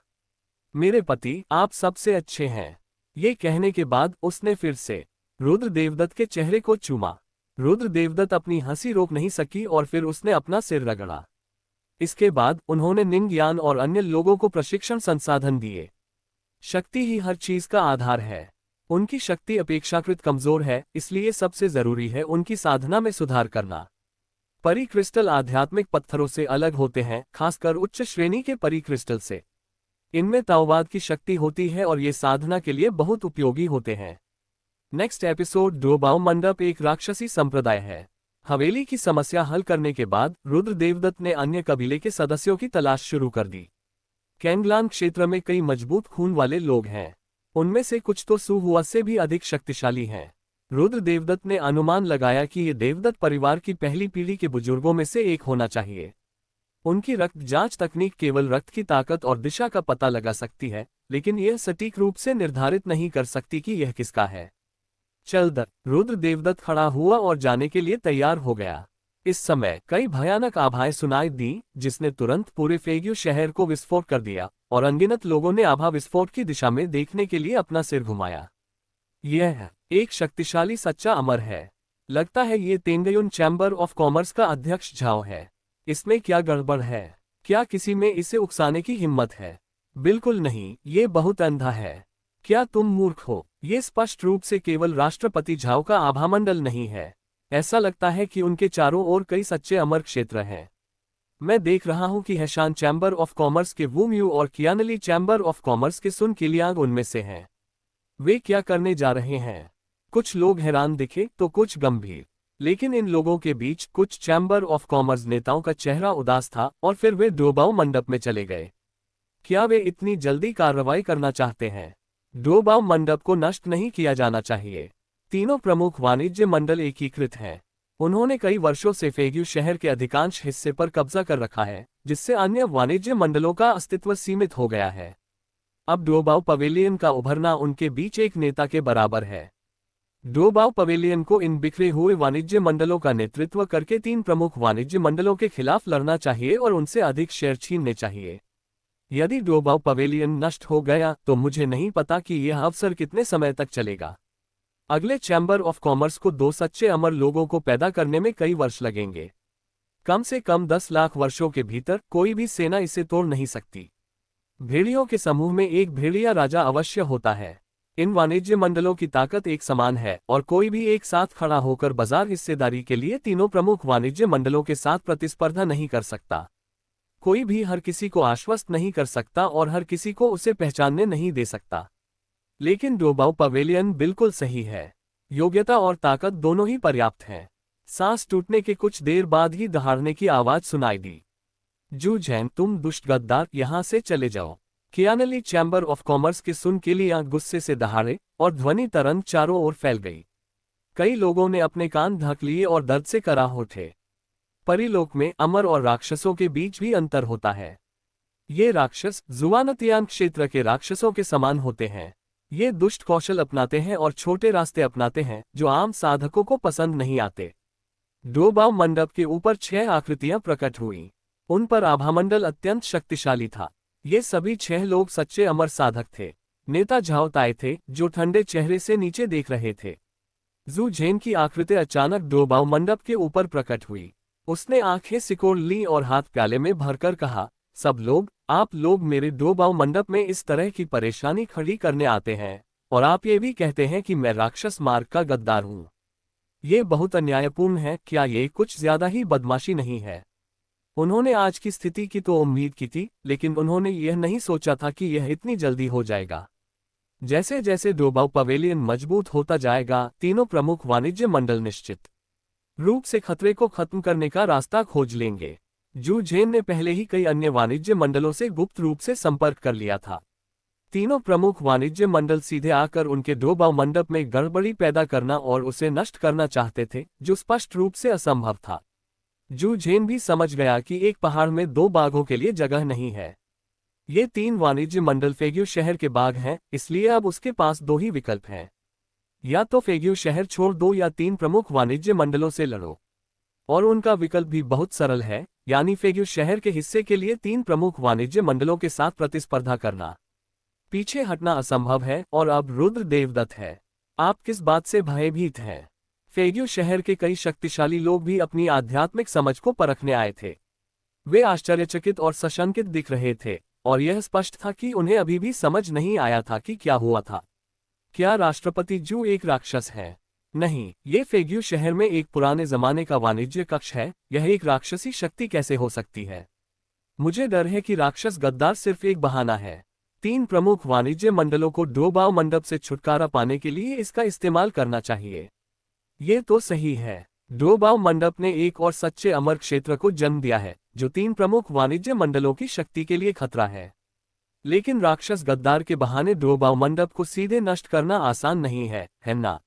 मेरे पति, आप सबसे अच्छे हैं। ये कहने के बाद उसने फिर से रुद्र देवदत्त के चेहरे को चूमा। रुद्र देवदत्त अपनी हंसी रोक नहीं सकी और फिर उसने अपना सिर रगड़ा। इसके बाद उन्होंने निंग यान और अन्य लोगों को प्रशिक्षण संसाधन दिए। शक्ति ही हर चीज का आधार है। उनकी शक्ति अपेक्षाकृत कमजोर है, इसलिए सबसे जरूरी है उनकी साधना में सुधार करना। परिक्रिस्टल आध्यात्मिक पत्थरों से अलग होते हैं, खासकर उच्च श्रेणी के परिक्रिस्टल से। इनमें ताओवाद की शक्ति होती है और ये साधना के लिए बहुत उपयोगी होते हैं। नेक्स्ट एपिसोड ड्रोबाओ मंडप एक राक्षसी संप्रदाय है। हवेली की समस्या हल करने के बाद रुद्र देवदत्त ने अन्य कबीले के सदस्यों की तलाश शुरू कर दी। कैंगलान क्षेत्र में कई मजबूत खून वाले लोग हैं। उनमें से कुछ तो सुहुआ से भी अधिक शक्तिशाली हैं। रुद्र देवदत्त ने अनुमान लगाया कि ये देवदत्त परिवार की पहली पीढ़ी के बुजुर्गों में से एक होना चाहिए। उनकी रक्त जांच तकनीक केवल रक्त की ताकत और दिशा का पता लगा सकती है, लेकिन यह सटीक रूप से निर्धारित नहीं कर सकती कि यह किसका है। रुद्र देवदत्त खड़ा हुआ और जाने के लिए तैयार हो गया। इस समय कई भयानक आभाएं सुनाई दी, जिसने तुरंत पूरे फेग्यू शहर को विस्फोट कर दिया और अनगिनत लोगों ने आभा विस्फोट की दिशा में देखने के लिए अपना सिर घुमाया। यह एक शक्तिशाली सच्चा अमर है। लगता है ये तेंगयुन चैम्बर ऑफ कॉमर्स का अध्यक्ष झाओ है। इसमें क्या गड़बड़ है? क्या किसी में इसे उकसाने की हिम्मत है? बिल्कुल नहीं, ये बहुत अंधा है। क्या तुम मूर्ख हो? ये स्पष्ट रूप से केवल राष्ट्रपति झाओ का आभामंडल नहीं है। ऐसा लगता है कि उनके चारों ओर कई सच्चे अमर क्षेत्र हैं। मैं देख रहा हूं कि हैशान चैम्बर ऑफ कॉमर्स के वूम्यू और कियानली चैम्बर ऑफ कॉमर्स के सुन किलियांग उनमें से हैं। वे क्या करने जा रहे हैं? कुछ लोग हैरान दिखे तो कुछ गंभीर, लेकिन इन लोगों के बीच कुछ चैम्बर ऑफ कॉमर्स नेताओं का चेहरा उदास था और फिर वे ड्रोबाओ मंडप में चले गए। क्या वे इतनी जल्दी कार्रवाई करना चाहते हैं? ड्रोबाओ मंडप को नष्ट नहीं किया जाना चाहिए। तीनों प्रमुख वाणिज्य मंडल एकीकृत हैं। उन्होंने कई वर्षों से फेग्यू शहर के अधिकांश हिस्से पर कब्जा कर रखा है, जिससे अन्य वाणिज्य मंडलों का अस्तित्व सीमित हो गया है। अब ड्रोबाओ पवेलियन का उभरना उनके बीच एक नेता के बराबर है। ड्रोबाओ पवेलियन को इन बिखरे हुए वाणिज्य मंडलों का नेतृत्व करके 3 प्रमुख वाणिज्य मंडलों के खिलाफ लड़ना चाहिए और उनसे अधिक शेयर छीनने चाहिए। यदि ड्रोबाओ पवेलियन नष्ट हो गया तो मुझे नहीं पता कि यह अवसर कितने समय तक चलेगा। अगले चैम्बर ऑफ कॉमर्स को 2 सच्चे अमर लोगों को पैदा करने में कई वर्ष लगेंगे। कम से कम 10 लाख वर्षों के भीतर कोई भी सेना इसे तोड़ नहीं सकती। भेड़ियों के समूह में एक भेड़िया राजा अवश्य होता है। इन वाणिज्य मंडलों की ताकत एक समान है और कोई भी एक साथ खड़ा होकर बाजार हिस्सेदारी के लिए तीनों प्रमुख वाणिज्य मंडलों के साथ प्रतिस्पर्धा नहीं कर सकता। कोई भी हर किसी को आश्वस्त नहीं कर सकता और हर किसी को उसे पहचानने नहीं दे सकता। लेकिन ड्रोबाओ पवेलियन बिल्कुल सही है। योग्यता और ताकत दोनों ही पर्याप्त हैं। सांस टूटने के कुछ देर बाद ही दहाड़ने की आवाज सुनाई दी। जू झैन, तुम दुष्ट गद्दार, यहां से चले जाओ। कियानली चैम्बर ऑफ कॉमर्स की सुन किलियांग गुस्से से दहाड़े और ध्वनि तरंग चारों ओर फैल गई। कई लोगों ने अपने कान ढक लिए और दर्द से कराह उठे। परीलोक में अमर और राक्षसों के बीच भी अंतर होता है। ये राक्षस जुवानतियान क्षेत्र के राक्षसों के समान होते हैं। ये दुष्ट कौशल अपनाते हैं और छोटे रास्ते अपनाते हैं जो आम साधकों को पसंद नहीं आते। डोबाव मंडप के ऊपर 6 आकृतियां प्रकट हुई। उन पर आभामंडल अत्यंत शक्तिशाली था। ये सभी 6 लोग सच्चे अमर साधक थे। नेता झाओ ताए थे जो ठंडे चेहरे से नीचे देख रहे थे। जू झेन की आकृति अचानक डोबाव मंडप के ऊपर प्रकट हुई। उसने आंखें सिकोड़ ली और हाथ प्याले में भरकर कहा, सब लोग, आप लोग मेरे डोबाव मंडप में इस तरह की परेशानी खड़ी करने आते हैं और आप ये भी कहते हैं कि मैं राक्षस मार्ग का गद्दार हूं। ये बहुत अन्यायपूर्ण है। क्या ये कुछ ज्यादा ही बदमाशी नहीं है? उन्होंने आज की स्थिति की तो उम्मीद की थी, लेकिन उन्होंने यह नहीं सोचा था कि यह इतनी जल्दी हो जाएगा। जैसे जैसे डोबाव पवेलियन मजबूत होता जाएगा, तीनों प्रमुख वाणिज्य मंडल निश्चित रूप से खतरे को खत्म करने का रास्ता खोज लेंगे। जू झेन ने पहले ही कई अन्य वाणिज्य मंडलों से गुप्त रूप से संपर्क कर लिया था। तीनों प्रमुख वाणिज्य मंडल सीधे आकर उनके डोबाव मंडप में गड़बड़ी पैदा करना और उसे नष्ट करना चाहते थे, जो स्पष्ट रूप से असंभव था। जू झेन भी समझ गया कि एक पहाड़ में 2 बाघों के लिए जगह नहीं है। ये 3 वाणिज्य मंडल फेग्यू शहर के बाघ हैं, इसलिए अब उसके पास 2 ही विकल्प हैं। या तो फेग्यू शहर छोड़ दो या 3 प्रमुख वाणिज्य मंडलों से लड़ो। और उनका विकल्प भी बहुत सरल है, यानी फेग्यू शहर के हिस्से के लिए 3 प्रमुख वाणिज्य मंडलों के साथ प्रतिस्पर्धा करना। पीछे हटना असंभव है और अब रुद्र देवदत्त है। आप किस बात से भयभीत हैं? फेग्यू शहर के कई शक्तिशाली लोग भी अपनी आध्यात्मिक समझ को परखने आए थे। वे आश्चर्यचकित और सशंकित दिख रहे थे और यह स्पष्ट था कि उन्हें अभी भी समझ नहीं आया था कि क्या हुआ था। क्या राष्ट्रपति जू एक राक्षस है? नहीं, ये फेग्यू शहर में एक पुराने जमाने का वाणिज्य कक्ष है। यह एक राक्षसी शक्ति कैसे हो सकती है? मुझे डर है कि राक्षस गद्दार सिर्फ एक बहाना है। 3 प्रमुख वाणिज्य मंडलों को डोबाव मंडप से छुटकारा पाने के लिए इसका इस्तेमाल करना चाहिए। ये तो सही है। डोबाव मंडप ने एक और सच्चे अमर क्षेत्र को जन्म दिया है, जो 3 प्रमुख वाणिज्य मंडलों की शक्ति के लिए खतरा है। लेकिन राक्षस गद्दार के बहाने डोबाव मंडप को सीधे नष्ट करना आसान नहीं है ना?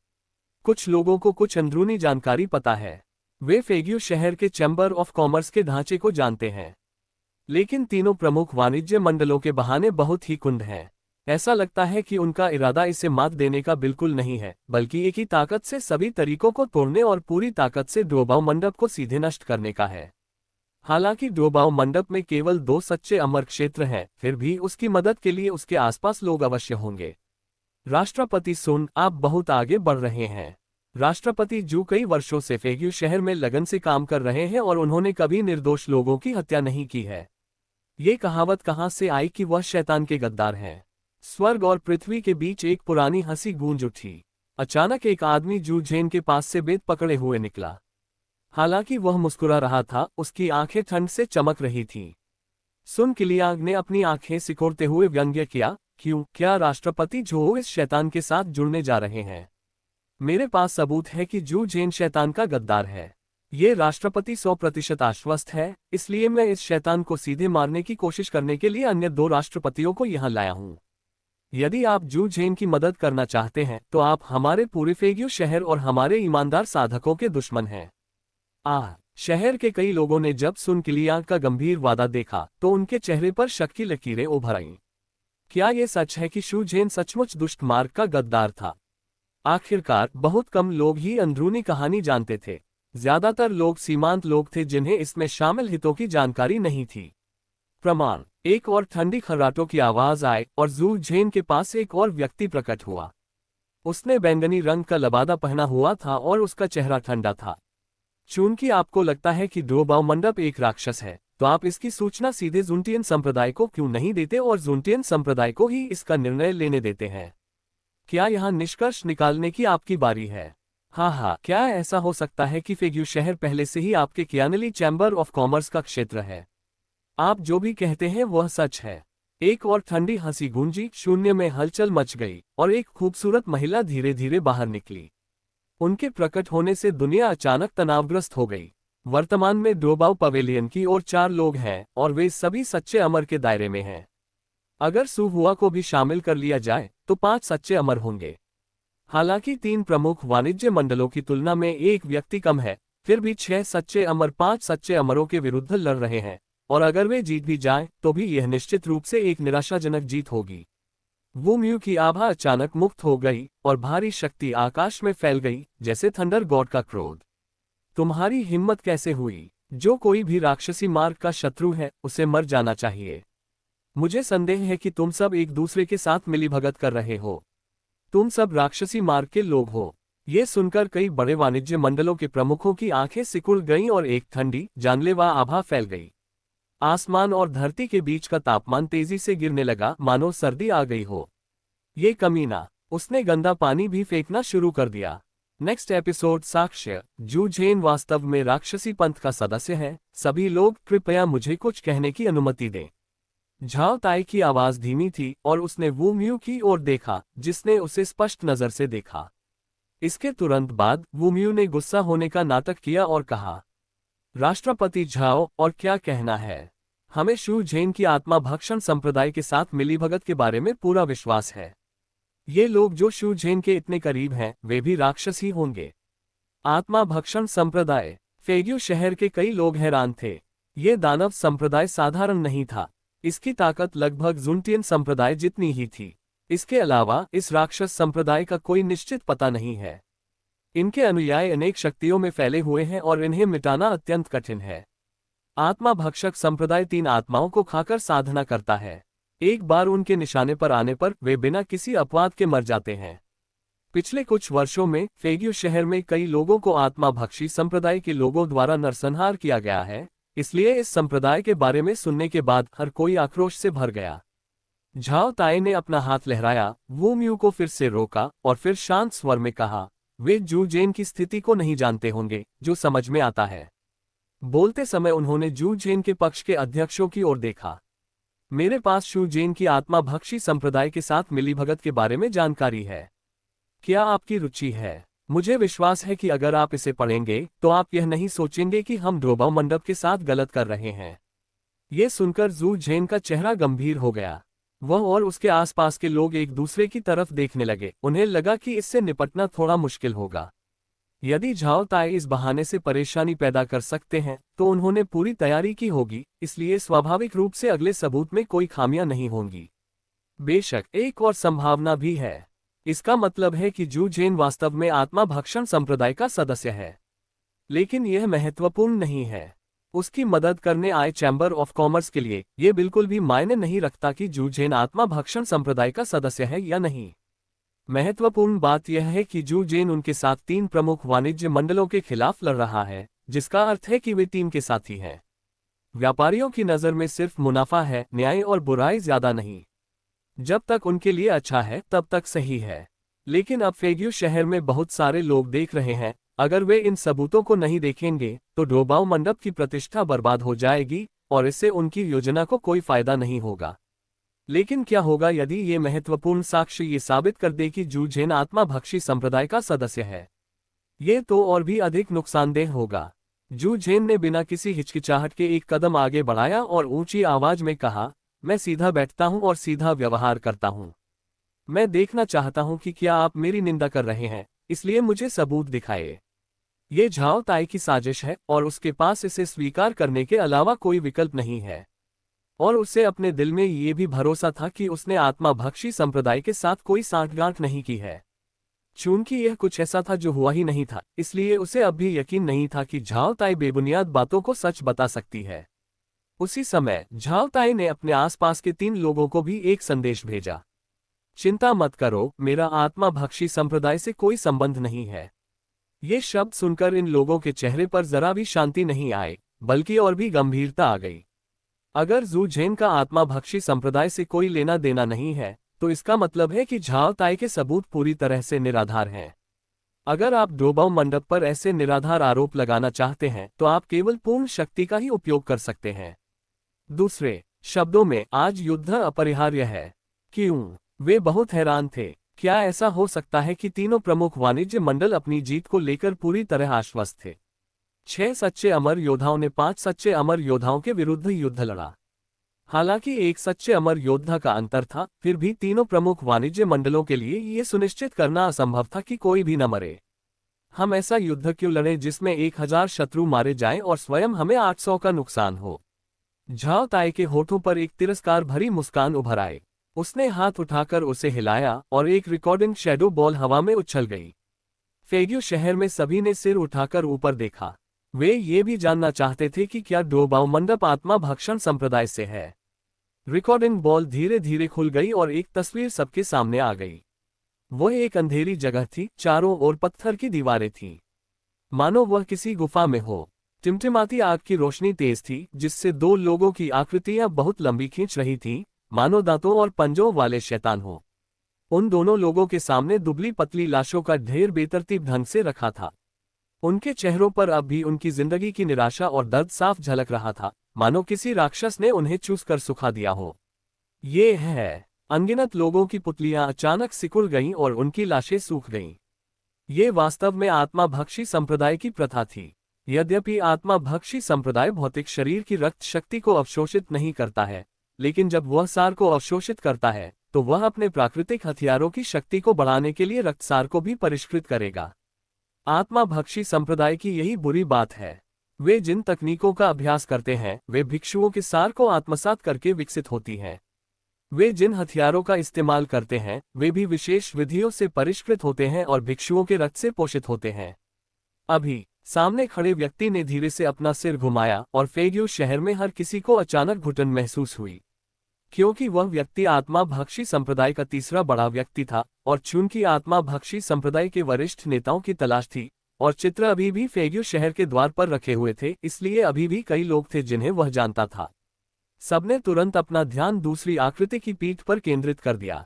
कुछ लोगों को कुछ अंदरूनी जानकारी पता है। वे फेग्यू शहर के चैम्बर ऑफ कॉमर्स के ढांचे को जानते हैं। लेकिन तीनों प्रमुख वाणिज्य मंडलों के बहाने बहुत ही कुंद हैं। ऐसा लगता है कि उनका इरादा इसे मात देने का बिल्कुल नहीं है, बल्कि एक ही ताकत से सभी तरीकों को तोड़ने और पूरी ताकत से डोबाव मंडप को सीधे नष्ट करने का है। हालांकि डोबाव मंडप में केवल 2 सच्चे अमर क्षेत्र हैं, फिर भी उसकी मदद के लिए उसके आसपास लोग अवश्य होंगे। राष्ट्रपति सुन, आप बहुत आगे बढ़ रहे हैं। राष्ट्रपति जू कई वर्षों से फेग्यू शहर में लगन से काम कर रहे हैं और उन्होंने कभी निर्दोष लोगों की हत्या नहीं की है। ये कहावत कहाँ से आई कि वह शैतान के गद्दार हैं? स्वर्ग और पृथ्वी के बीच एक पुरानी हंसी गूंज उठी। अचानक एक आदमी जू झेन के पास से बेत पकड़े हुए निकला। हालांकि वह मुस्कुरा रहा था, उसकी आंखें ठंड से चमक रही थीं। सुन किलियांग ने अपनी आंखें सिकोड़ते हुए व्यंग्य किया, क्यों? क्या राष्ट्रपति जो इस शैतान के साथ जुड़ने जा रहे हैं? मेरे पास सबूत है कि जू झेन शैतान का गद्दार है। ये राष्ट्रपति 100% आश्वस्त है, इसलिए मैं इस शैतान को सीधे मारने की कोशिश करने के लिए अन्य 2 राष्ट्रपतियों को यहाँ लाया हूँ। यदि आप जू झेन की मदद करना चाहते हैं तो आप हमारे पूरे फेग्यू शहर और हमारे ईमानदार साधकों के दुश्मन हैं। शहर के कई लोगों ने जब सुन किलियांग का गंभीर वादा देखा तो उनके चेहरे पर शक की लकीरें उभर आईं। क्या ये सच है कि शू झेन सचमुच दुष्ट मार्ग का गद्दार था? आखिरकार बहुत कम लोग ही अंदरूनी कहानी जानते थे। ज्यादातर लोग सीमांत लोग थे जिन्हें इसमें शामिल हितों की जानकारी नहीं थी। प्रमाण। एक और ठंडी खर्राटों की आवाज आए और जू झेन के पास एक और व्यक्ति प्रकट हुआ। उसने बैंगनी रंग का लबादा पहना हुआ था और उसका चेहरा ठंडा था। चूंकि आपको लगता है कि डोबाव मंडप एक राक्षस है, तो आप इसकी सूचना सीधे जुनटियन संप्रदाय को क्यों नहीं देते और जुनटियन संप्रदाय को ही इसका निर्णय लेने देते हैं? क्या यहाँ निष्कर्ष निकालने की आपकी बारी है? हाँ, क्या ऐसा हो सकता है कि फेग्यू शहर पहले से ही आपके कियानली चैम्बर ऑफ कॉमर्स का क्षेत्र है? आप जो भी कहते हैं वह सच है। एक और ठंडी हंसी गूंजी, शून्य में हलचल मच गई और एक खूबसूरत महिला धीरे धीरे बाहर निकली। उनके प्रकट होने से दुनिया अचानक तनावग्रस्त हो गई। वर्तमान में डोबाव पवेलियन की ओर 4 लोग हैं और वे सभी सच्चे अमर के दायरे में हैं। अगर सुहुआ को भी शामिल कर लिया जाए तो 5 सच्चे अमर होंगे। हालांकि 3 प्रमुख वाणिज्य मंडलों की तुलना में एक व्यक्ति कम है, फिर भी 6 सच्चे अमर 5 सच्चे अमरों के विरुद्ध लड़ रहे हैं, और अगर वे जीत भी जाएं तो भी यह निश्चित रूप से एक निराशाजनक जीत होगी। वू म्यू की आभा अचानक मुक्त हो गई और भारी शक्ति आकाश में फैल गई, जैसे थंडर गॉड का क्रोध। तुम्हारी हिम्मत कैसे हुई? जो कोई भी राक्षसी मार्ग का शत्रु है उसे मर जाना चाहिए। मुझे संदेह है कि तुम सब एक दूसरे के साथ मिलीभगत कर रहे हो। तुम सब राक्षसी मार्ग के लोग हो। ये सुनकर कई बड़े वाणिज्य मंडलों के प्रमुखों की आंखें सिकुड़ गईं और एक ठंडी, जानलेवा आभा फैल गई। आसमान और धरती के बीच का तापमान तेजी से गिरने लगा, मानो सर्दी आ गई हो। ये कमीना, उसने गंदा पानी भी फेंकना शुरू कर दिया। नेक्स्ट एपिसोड साक्ष्य, जू झेन वास्तव में राक्षसी पंथ का सदस्य है। सभी लोग कृपया मुझे कुछ कहने की अनुमति दें। झाओ ताई की आवाज धीमी थी और उसने वू म्यू की ओर देखा, जिसने उसे स्पष्ट नजर से देखा। इसके तुरंत बाद वू म्यू ने गुस्सा होने का नाटक किया और कहा, राष्ट्रपति झाओ, और क्या कहना है? हमें शू झेन की आत्मा भक्षण संप्रदाय के साथ मिलीभगत के बारे में पूरा विश्वास है। ये लोग जो शू झेन के इतने करीब हैं, वे भी राक्षस ही होंगे। आत्मा भक्षण संप्रदाय। फेग्यू शहर के कई लोग हैरान थे। ये दानव संप्रदाय साधारण नहीं था। इसकी ताकत लगभग जुनटियन संप्रदाय जितनी ही थी। इसके अलावा इस राक्षस संप्रदाय का कोई निश्चित पता नहीं है। इनके अनुयायी अनेक शक्तियों में फैले हुए हैं और इन्हें मिटाना अत्यंत कठिन है। आत्मा भक्षक संप्रदाय 3 आत्माओं को खाकर साधना करता है। एक बार उनके निशाने पर आने पर वे बिना किसी अपवाद के मर जाते हैं। पिछले कुछ वर्षों में फेग्यू शहर में कई लोगों को आत्मा भक्षी संप्रदाय के लोगों द्वारा नरसंहार किया गया है, इसलिए इस संप्रदाय के बारे में सुनने के बाद हर कोई आक्रोश से भर गया। झाओ ताई ने अपना हाथ लहराया, वू म्यू को फिर से रोका और फिर शांत स्वर में कहा, वे जू झेन की स्थिति को नहीं जानते होंगे, जो समझ में आता है। बोलते समय उन्होंने जू झेन के पक्ष के अध्यक्षों की ओर देखा। मेरे पास शू झेन की आत्मा भक्षी संप्रदाय के साथ मिलीभगत के बारे में जानकारी है। क्या आपकी रुचि है? मुझे विश्वास है कि अगर आप इसे पढ़ेंगे तो आप यह नहीं सोचेंगे कि हम ड्रोबाओ मंडप के साथ गलत कर रहे हैं। ये सुनकर जू झेन का चेहरा गंभीर हो गया। वह और उसके आसपास के लोग एक दूसरे की तरफ देखने लगे। उन्हें लगा कि इससे निपटना थोड़ा मुश्किल होगा। यदि झाओ ताई इस बहाने से परेशानी पैदा कर सकते हैं तो उन्होंने पूरी तैयारी की होगी, इसलिए स्वाभाविक रूप से अगले सबूत में कोई खामियां नहीं होंगी। बेशक एक और संभावना भी है। इसका मतलब है कि जू झेन वास्तव में आत्मा भक्षण संप्रदाय का सदस्य है। लेकिन यह महत्वपूर्ण नहीं है। उसकी मदद करने आए चैम्बर ऑफ कॉमर्स के लिए यह बिल्कुल भी मायने नहीं रखता कि जू झेन आत्मा भक्षण संप्रदाय का सदस्य है या नहीं। महत्वपूर्ण बात यह है कि जू झेन उनके साथ 3 प्रमुख वाणिज्य मंडलों के खिलाफ लड़ रहा है, जिसका अर्थ है कि वे टीम के साथी हैं। व्यापारियों की नज़र में सिर्फ मुनाफा है, न्याय और बुराई ज्यादा नहीं। जब तक उनके लिए अच्छा है तब तक सही है। लेकिन अब फेग्यू शहर में बहुत सारे लोग देख रहे हैं। अगर वे इन सबूतों को नहीं देखेंगे तो ड्रोबाओ मंडप की प्रतिष्ठा बर्बाद हो जाएगी और इससे उनकी योजना को कोई फायदा नहीं होगा। लेकिन क्या होगा यदि ये महत्वपूर्ण साक्ष्य ये साबित कर दे कि जू झेन आत्मा भक्षी संप्रदाय का सदस्य है? ये तो और भी अधिक नुकसानदेह होगा। जू झेन ने बिना किसी हिचकिचाहट के एक कदम आगे बढ़ाया और ऊंची आवाज में कहा, मैं सीधा बैठता हूं और सीधा व्यवहार करता हूं। मैं देखना चाहता हूं कि क्या आप मेरी निंदा कर रहे हैं, इसलिए मुझे सबूत दिखाए। ये झाओ ताई की साजिश है और उसके पास इसे स्वीकार करने के अलावा कोई विकल्प नहीं है। और उसे अपने दिल में ये भी भरोसा था कि उसने आत्मा भक्षी संप्रदाय के साथ कोई सांठगांठ नहीं की है। चूंकि यह कुछ ऐसा था जो हुआ ही नहीं था, इसलिए उसे अब भी यकीन नहीं था कि झाओ ताई बेबुनियाद बातों को सच बता सकती है। उसी समय झाओ ताई ने अपने आसपास के 3 लोगों को भी एक संदेश भेजा। चिंता मत करो, मेरा आत्मा भक्षी संप्रदाय से कोई संबंध नहीं है। ये शब्द सुनकर इन लोगों के चेहरे पर जरा भी शांति नहीं आई, बल्कि और भी गंभीरता आ गई। अगर जू झेन का आत्मा भक्षी संप्रदाय से कोई लेना देना नहीं है, तो इसका मतलब है कि झाओ ताई के सबूत पूरी तरह से निराधार हैं। अगर आप ड्रोबाओ मंडप पर ऐसे निराधार आरोप लगाना चाहते हैं तो आप केवल पूर्ण शक्ति का ही उपयोग कर सकते हैं। दूसरे शब्दों में, आज युद्ध अपरिहार्य है। क्यों? वे बहुत हैरान थे। क्या ऐसा हो सकता है कि तीनों प्रमुख वाणिज्य मंडल अपनी जीत को लेकर पूरी तरह आश्वस्त थे? 6 सच्चे अमर योद्धाओं ने 5 सच्चे अमर योद्धाओं के विरुद्ध युद्ध लड़ा। हालांकि एक सच्चे अमर योद्धा का अंतर था, फिर भी तीनों प्रमुख वाणिज्य मंडलों के लिए ये सुनिश्चित करना असंभव था कि कोई भी न मरे। हम ऐसा युद्ध क्यों लड़ें जिसमें 1000 शत्रु मारे जाएं और स्वयं हमें 800 का नुकसान हो। झाओ ताई के होठों पर एक तिरस्कार भरी मुस्कान उभर आई। उसने हाथ उठाकर उसे हिलाया और एक रिकॉर्डिंग शैडो बॉल हवा में उछल गई। फेग्यू शहर में सभी ने सिर उठाकर ऊपर देखा। वे ये भी जानना चाहते थे कि क्या डोबाओ मंडप आत्मा भक्षण संप्रदाय से है। रिकॉर्डिंग बॉल धीरे धीरे खुल गई और एक तस्वीर सबके सामने आ गई। वह एक अंधेरी जगह थी, चारों ओर पत्थर की दीवारें थीं। मानो वह किसी गुफा में हो। टिमटिमाती आग की रोशनी तेज थी, जिससे दो लोगों की आकृतियां बहुत लंबी खींच रही थीं, मानो दांतों और पंजों वाले शैतान हो। उन दोनों लोगों के सामने दुबली पतली लाशों का ढेर बेतरतीब ढंग से रखा था। उनके चेहरों पर अब भी उनकी जिंदगी की निराशा और दर्द साफ झलक रहा था, मानो किसी राक्षस ने उन्हें चूस कर सुखा दिया हो। ये है। अनगिनत लोगों की पुतलियां अचानक सिकुड़ गईं और उनकी लाशें सूख गईं। ये वास्तव में आत्माभक्षी संप्रदाय की प्रथा थी। यद्यपि आत्माभक्षी संप्रदाय भौतिक शरीर की रक्त शक्ति को अवशोषित नहीं करता है, लेकिन जब वह सार को अवशोषित करता है तो वह अपने प्राकृतिक हथियारों की शक्ति को बढ़ाने के लिए रक्तसार को भी परिष्कृत करेगा। आत्माभक्षी संप्रदाय की यही बुरी बात है। वे जिन तकनीकों का अभ्यास करते हैं वे भिक्षुओं के सार को आत्मसात करके विकसित होती हैं। वे जिन हथियारों का इस्तेमाल करते हैं वे भी विशेष विधियों से परिष्कृत होते हैं और भिक्षुओं के रक्त से पोषित होते हैं। अभी सामने खड़े व्यक्ति ने धीरे से अपना सिर घुमाया और फेग्यू शहर में हर किसी को अचानक घुटन महसूस हुई, क्योंकि वह व्यक्ति आत्माभक्षी संप्रदाय का तीसरा बड़ा व्यक्ति था। और चूंकि आत्माभक्षी संप्रदाय के वरिष्ठ नेताओं की तलाश थी और चित्र अभी भी फेग्यू शहर के द्वार पर रखे हुए थे, इसलिए अभी भी कई लोग थे जिन्हें वह जानता था। सबने तुरंत अपना ध्यान दूसरी आकृति की पीठ पर केंद्रित कर दिया।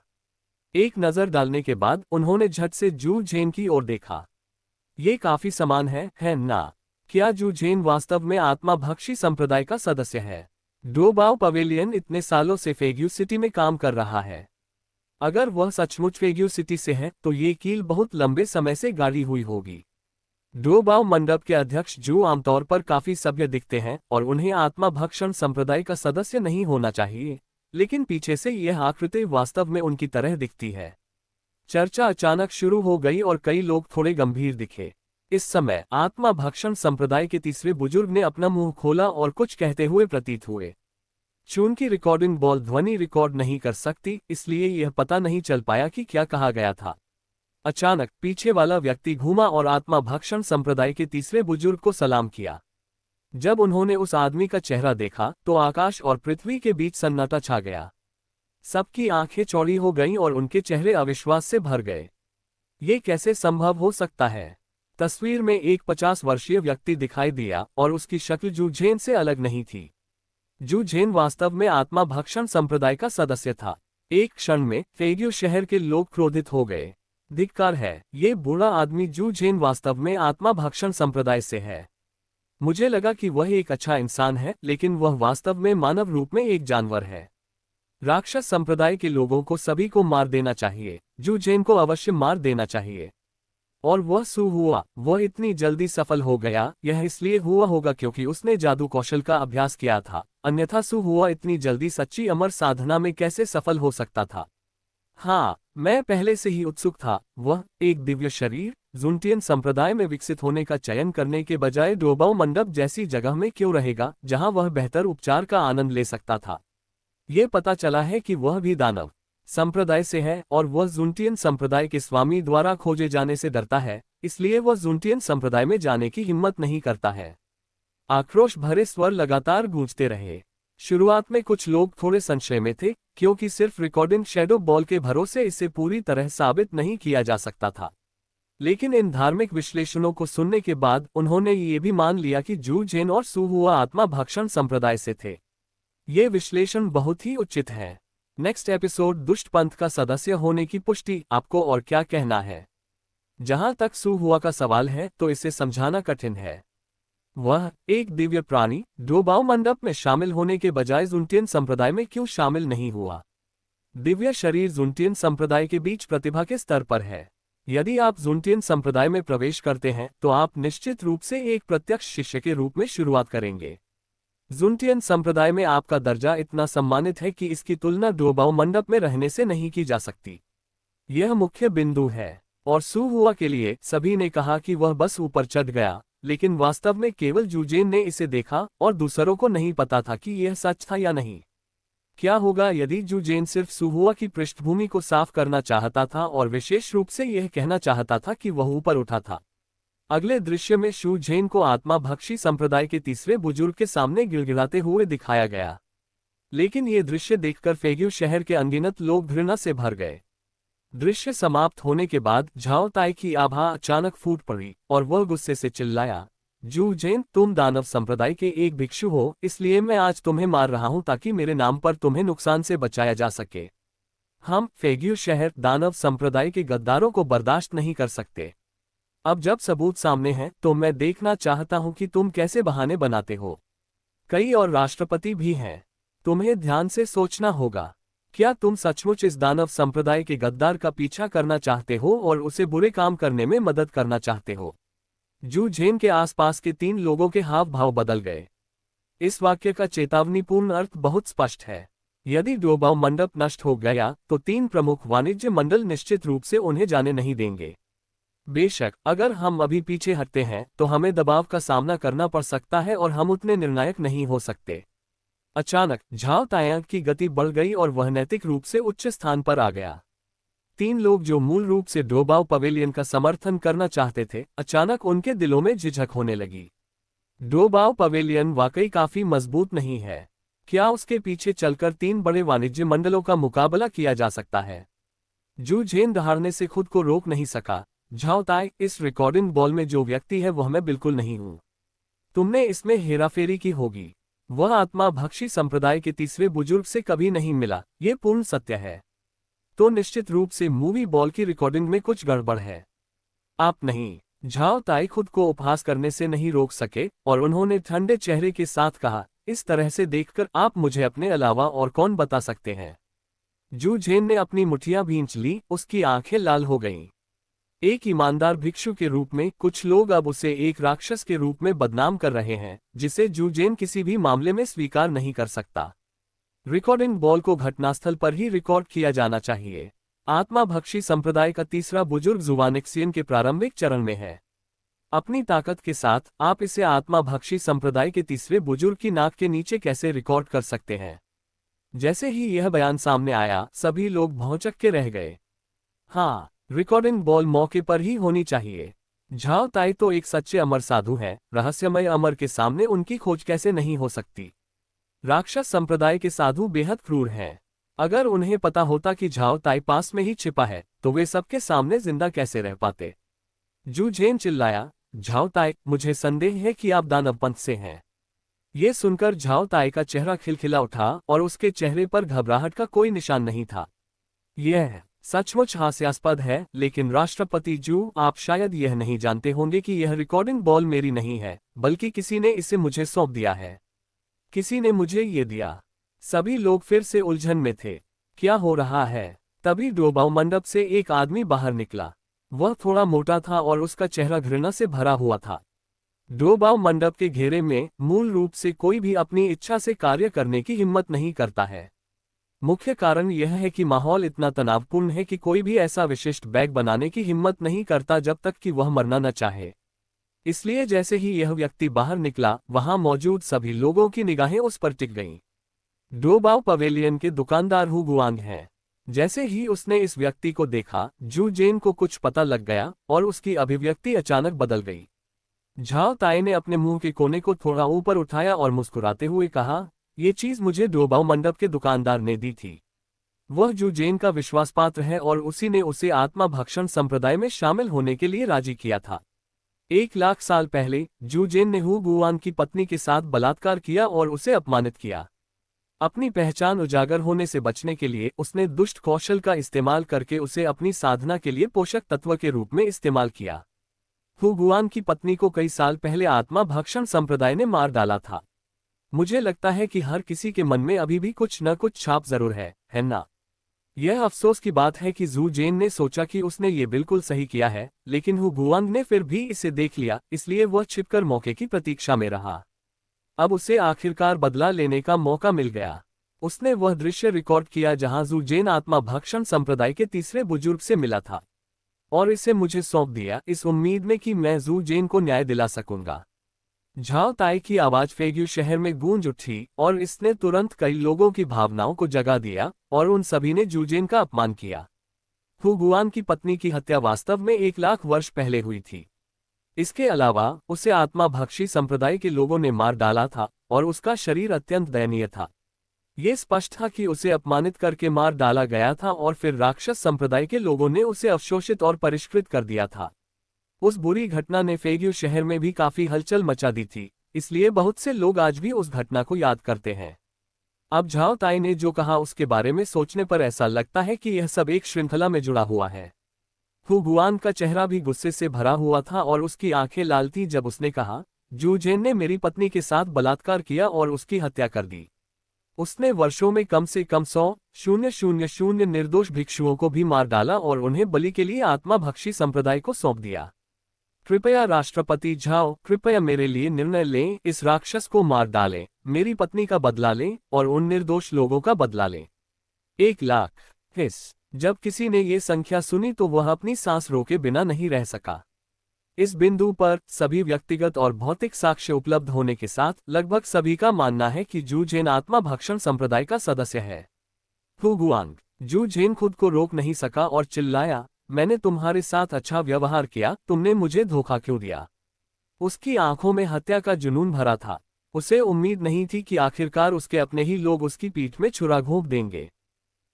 एक नजर डालने के बाद उन्होंने झट से जू झेन की ओर देखा। ये काफी समान है ना? क्या जू झेन वास्तव में आत्माभक्षी संप्रदाय का सदस्य है? डोबाओ पवेलियन इतने सालों से फेग्यू सिटी में काम कर रहा है। अगर वह सचमुच फेग्यू सिटी से है तो ये कील बहुत लंबे समय से गाड़ी हुई होगी। डोबाओ मंडप के अध्यक्ष जू आमतौर पर काफी सभ्य दिखते हैं और उन्हें आत्माभक्षण संप्रदाय का सदस्य नहीं होना चाहिए, लेकिन पीछे से यह आकृति वास्तव में उनकी तरह दिखती है। चर्चा अचानक शुरू हो गई और कई लोग थोड़े गंभीर दिखे। इस समय आत्माभक्षण संप्रदाय के तीसरे बुजुर्ग ने अपना मुंह खोला और कुछ कहते हुए प्रतीत हुए। चूंकि रिकॉर्डिंग बॉल ध्वनि रिकॉर्ड नहीं कर सकती, इसलिए यह पता नहीं चल पाया कि क्या कहा गया था। अचानक पीछे वाला व्यक्ति घूमा और आत्माभक्षण संप्रदाय के तीसरे बुजुर्ग को सलाम किया। जब उन्होंने उस आदमी का चेहरा देखा तो आकाश और पृथ्वी के बीच सन्नाटा छा गया। सबकी आंखें चौड़ी हो गईं और उनके चेहरे अविश्वास से भर गए। ये कैसे संभव हो सकता है? तस्वीर में एक 50 वर्षीय व्यक्ति दिखाई दिया और उसकी शक्ल जू झेन से अलग नहीं थी। जू झेन वास्तव में आत्माभक्षण संप्रदाय का सदस्य था। एक क्षण में फेग्यू शहर के लोग क्रोधित हो गए। धिक्कार है, ये बूढ़ा आदमी जू झेन वास्तव में आत्माभक्षण संप्रदाय से है। मुझे लगा कि वह एक अच्छा इंसान है, लेकिन वह वास्तव में मानव रूप में एक जानवर है। राक्षस संप्रदाय के लोगों को सभी को मार देना चाहिए। जू झेन को अवश्य मार देना चाहिए। और वह सू हुआ, वह इतनी जल्दी सफल हो गया, यह इसलिए हुआ होगा क्योंकि उसने जादू कौशल का अभ्यास किया था, अन्यथा सू हुआ इतनी जल्दी सच्ची अमर साधना में कैसे सफल हो सकता था? हाँ, मैं पहले से ही उत्सुक था। वह एक दिव्य शरीर जुनटियन संप्रदाय में विकसित होने का चयन करने के बजाय डोबाओ मंडप जैसी जगह में क्यों रहेगा, जहां वह बेहतर उपचार का आनंद ले सकता था। ये पता चला है कि वह भी दानव संप्रदाय से है और वह जुनटियन संप्रदाय के स्वामी द्वारा खोजे जाने से डरता है, इसलिए वह जुनटियन संप्रदाय में जाने की हिम्मत नहीं करता है। आक्रोश भरे स्वर लगातार गूंजते रहे। शुरुआत में कुछ लोग थोड़े संशय में थे, क्योंकि सिर्फ रिकॉर्डिंग शैडो बॉल के भरोसे इसे पूरी तरह साबित नहीं किया जा सकता था। लेकिन इन धार्मिक विश्लेषणों को सुनने के बाद उन्होंने ये भी मान लिया कि जू झेन और सू हुआ आत्माभक्षण संप्रदाय से थे। ये विश्लेषण बहुत ही उचित है। नेक्स्ट एपिसोड दुष्ट पंथ का सदस्य होने की पुष्टि। आपको और क्या कहना है? जहां तक सू हुआ का सवाल है तो इसे समझाना कठिन है। वह एक दिव्य प्राणी डोबाओ मंडप में शामिल होने के बजाय जुनटियन संप्रदाय में क्यों शामिल नहीं हुआ? दिव्य शरीर जुनटियन संप्रदाय के बीच प्रतिभा के स्तर पर है। यदि आप जुनटियन संप्रदाय में प्रवेश करते हैं तो आप निश्चित रूप से एक प्रत्यक्ष शिष्य के रूप में शुरुआत करेंगे। जुनटियन संप्रदाय में आपका दर्जा इतना सम्मानित है कि इसकी तुलना डोबाओ मंडप में रहने से नहीं की जा सकती। यह मुख्य बिंदु है। और सू हुआ के लिए सभी ने कहा कि वह बस ऊपर चढ़ गया, लेकिन वास्तव में केवल जूजेन ने इसे देखा और दूसरों को नहीं पता था कि यह सच था या नहीं। क्या होगा यदि जूजेन सिर्फ सुहुआ की पृष्ठभूमि को साफ करना चाहता था और विशेष रूप से यह कहना चाहता था कि वह ऊपर उठा था। अगले दृश्य में शू झेन को आत्मा भक्षी संप्रदाय के तीसरे बुजुर्ग के सामने गिड़गिड़ाते हुए दिखाया गया। लेकिन ये दृश्य देखकर फेग्यू शहर के अनगिनत लोग घृणा से भर गए। दृश्य समाप्त होने के बाद झाओ ताई की आभा अचानक फूट पड़ी और वह गुस्से से चिल्लाया, जू जेन, तुम दानव संप्रदाय के एक भिक्षु हो, इसलिए मैं आज तुम्हें मार रहा हूं ताकि मेरे नाम पर तुम्हें नुकसान से बचाया जा सके। हम फेग्यू शहर दानव संप्रदाय के गद्दारों को बर्दाश्त नहीं कर सकते। अब जब सबूत सामने हैं तो मैं देखना चाहता हूं कि तुम कैसे बहाने बनाते हो। कई और राष्ट्रपति भी हैं। तुम्हें ध्यान से सोचना होगा। क्या तुम सचमुच इस दानव संप्रदाय के गद्दार का पीछा करना चाहते हो और उसे बुरे काम करने में मदद करना चाहते हो? जू झेन के आसपास के 3 लोगों के हाव भाव बदल गए। इस वाक्य का चेतावनीपूर्ण अर्थ बहुत स्पष्ट है। यदि डोबाओ मंडप नष्ट हो गया तो 3 प्रमुख वाणिज्य मंडल निश्चित रूप से उन्हें जाने नहीं देंगे। बेशक अगर हम अभी पीछे हटते हैं तो हमें दबाव का सामना करना पड़ सकता है और हम उतने निर्णायक नहीं हो सकते। अचानक झाओ तायांग की गति बढ़ गई और वह नैतिक रूप से उच्च स्थान पर आ गया। 3 लोग जो मूल रूप से डोबाओ पवेलियन का समर्थन करना चाहते थे, अचानक उनके दिलों में झिझक होने लगी। डोबाओ पवेलियन वाकई काफी मजबूत नहीं है। क्या उसके पीछे चलकर 3 बड़े वाणिज्य मंडलों का मुकाबला किया जा सकता है? जू झेन दहाड़ने से खुद को रोक नहीं सका। झाओ ताई, इस रिकॉर्डिंग बॉल में जो व्यक्ति है वह मैं बिल्कुल नहीं हूं। तुमने इसमें हेराफेरी की होगी। वह आत्मा भक्षी संप्रदाय के तीसरे बुजुर्ग से कभी नहीं मिला, ये पूर्ण सत्य है। तो निश्चित रूप से मूवी बॉल की रिकॉर्डिंग में कुछ गड़बड़ है। आप नहीं। झाओ ताई खुद को उपहास करने से नहीं रोक सके और उन्होंने ठंडे चेहरे के साथ कहा, इस तरह से देखकर आप मुझे अपने अलावा और कौन बता सकते हैं? जू झेन ने अपनी मुठियां भींच ली, उसकी आंखें लाल हो गईं। एक ईमानदार भिक्षु के रूप में कुछ लोग अब उसे एक राक्षस के रूप में बदनाम कर रहे हैं, जिसे जू झेन किसी भी मामले में स्वीकार नहीं कर सकता। रिकॉर्डिंग बॉल को घटनास्थल पर ही रिकॉर्ड किया जाना चाहिए। आत्मा भक्षी संप्रदाय का तीसरा बुजुर्ग जुवानिक्सियन के प्रारंभिक चरण में है। अपनी ताकत के साथ आप इसे आत्मा भक्षी संप्रदाय के तीसरे बुजुर्ग की नाक के नीचे कैसे रिकॉर्ड कर सकते हैं? जैसे ही यह बयान सामने आया, सभी लोग भौंचक के रह गए। हाँ, रिकॉर्डिंग बॉल मौके पर ही होनी चाहिए। झाओ ताई तो एक सच्चे अमर साधु है, रहस्यमय अमर के सामने उनकी खोज कैसे नहीं हो सकती? राक्षस संप्रदाय के साधु बेहद क्रूर हैं। अगर उन्हें पता होता कि झाओ ताई पास में ही छिपा है तो वे सबके सामने जिंदा कैसे रह पाते? जू झेन चिल्लाया, झाओ ताई, मुझे संदेह है कि आप दानव पंथ से हैं। ये सुनकर झाओ ताई का चेहरा खिलखिला उठा और उसके चेहरे पर घबराहट का कोई निशान नहीं था। यह सचमुच हास्यास्पद है, लेकिन राष्ट्रपति जू, आप शायद यह नहीं जानते होंगे कि यह रिकॉर्डिंग बॉल मेरी नहीं है, बल्कि किसी ने इसे मुझे सौंप दिया है। किसी ने मुझे ये दिया। सभी लोग फिर से उलझन में थे। क्या हो रहा है? तभी डोबाओ मंडप से एक आदमी बाहर निकला। वह थोड़ा मोटा था और उसका चेहरा घृणा से भरा हुआ था। डोबाओ मंडप के घेरे में मूल रूप से कोई भी अपनी इच्छा से कार्य करने की हिम्मत नहीं करता है। मुख्य कारण यह है कि माहौल इतना तनावपूर्ण है कि कोई भी ऐसा विशिष्ट बैग बनाने की हिम्मत नहीं करता जब तक कि वह मरना न चाहे। इसलिए जैसे ही यह व्यक्ति बाहर निकला, वहां मौजूद सभी लोगों की निगाहें उस पर टिक गईं। डोबाओ पवेलियन के दुकानदार हु गुआंग हैं। जैसे ही उसने इस व्यक्ति को देखा, जू जेन को कुछ पता लग गया और उसकी अभिव्यक्ति अचानक बदल गई। झाओ ताई ने अपने मुंह के कोने को थोड़ा ऊपर उठाया और मुस्कुराते हुए कहा, ये चीज मुझे डोबाओ मंडप के दुकानदार ने दी थी। वह जू जेन का विश्वासपात्र है और उसी ने उसे आत्मा भक्षण संप्रदाय में शामिल होने के लिए राजी किया था। 1,00,000 साल पहले जू जेन ने हु गुआन की पत्नी के साथ बलात्कार किया और उसे अपमानित किया। अपनी पहचान उजागर होने से बचने के लिए उसने दुष्ट कौशल का इस्तेमाल करके उसे अपनी साधना के लिए पोषक तत्व के रूप में इस्तेमाल किया। हु गुआन की पत्नी को कई साल पहले आत्मा भक्षण संप्रदाय ने मार डाला था। मुझे लगता है कि हर किसी के मन में अभी भी कुछ न कुछ छाप जरूर है ना? यह अफसोस की बात है कि जू जेन ने सोचा कि उसने ये बिल्कुल सही किया है, लेकिन हु गुआंग ने फिर भी इसे देख लिया, इसलिए वह छिपकर मौके की प्रतीक्षा में रहा। अब उसे आखिरकार बदला लेने का मौका मिल गया। उसने वह दृश्य रिकॉर्ड किया जहां जू जेन आत्मा भक्षण संप्रदाय के तीसरे बुजुर्ग से मिला था, और इसे मुझे सौंप दिया, इस उम्मीद में कि मैं जू जेन को न्याय दिला सकूंगा। झाओ ताई की आवाज फेग्यू शहर में गूंज उठी और इसने तुरंत कई लोगों की भावनाओं को जगा दिया, और उन सभी ने जू जेन का अपमान किया। हु गुआन की पत्नी की हत्या वास्तव में 1 लाख वर्ष पहले हुई थी। इसके अलावा उसे आत्माभक्षी संप्रदाय के लोगों ने मार डाला था, और उसका शरीर अत्यंत दयनीय था। ये स्पष्ट था कि उसे अपमानित करके मार डाला गया था, और फिर राक्षस संप्रदाय के लोगों ने उसे अवशोषित और परिष्कृत कर दिया था। उस बुरी घटना ने फेग्यू शहर में भी काफी हलचल मचा दी थी, इसलिए बहुत से लोग आज भी उस घटना को याद करते हैं। अब झाओ ताई ने जो कहा उसके बारे में सोचने पर ऐसा लगता है कि यह सब एक श्रृंखला में जुड़ा हुआ है। हु गुआन का चेहरा भी गुस्से से भरा हुआ था और उसकी आंखें लाल थीं जब उसने कहा, जू जेन ने मेरी पत्नी के साथ बलात्कार किया और उसकी हत्या कर दी। उसने वर्षों में कम से कम 100,000 निर्दोष भिक्षुओं को भी मार डाला और उन्हें बलि के लिए आत्माभक्षी संप्रदाय को सौंप दिया। कृपया राष्ट्रपति झाओ, कृपया मेरे लिए निर्णय लें, इस राक्षस को मार डालें, मेरी पत्नी का बदला लें और उन निर्दोष लोगों का बदला लें। 1 लाख। जब किसी ने ये संख्या सुनी तो वह अपनी सांस रोके बिना नहीं रह सका। इस बिंदु पर सभी व्यक्तिगत और भौतिक साक्ष्य उपलब्ध होने के साथ लगभग सभी का मानना है कि जू जेन आत्मा भक्षण संप्रदाय का सदस्य है। हु गुआंग, जू जेन खुद को रोक नहीं सका और चिल्लाया, मैंने तुम्हारे साथ अच्छा व्यवहार किया, तुमने मुझे धोखा क्यों दिया? उसकी आंखों में हत्या का जुनून भरा था। उसे उम्मीद नहीं थी कि आखिरकार उसके अपने ही लोग उसकी पीठ में छुरा घोंप देंगे।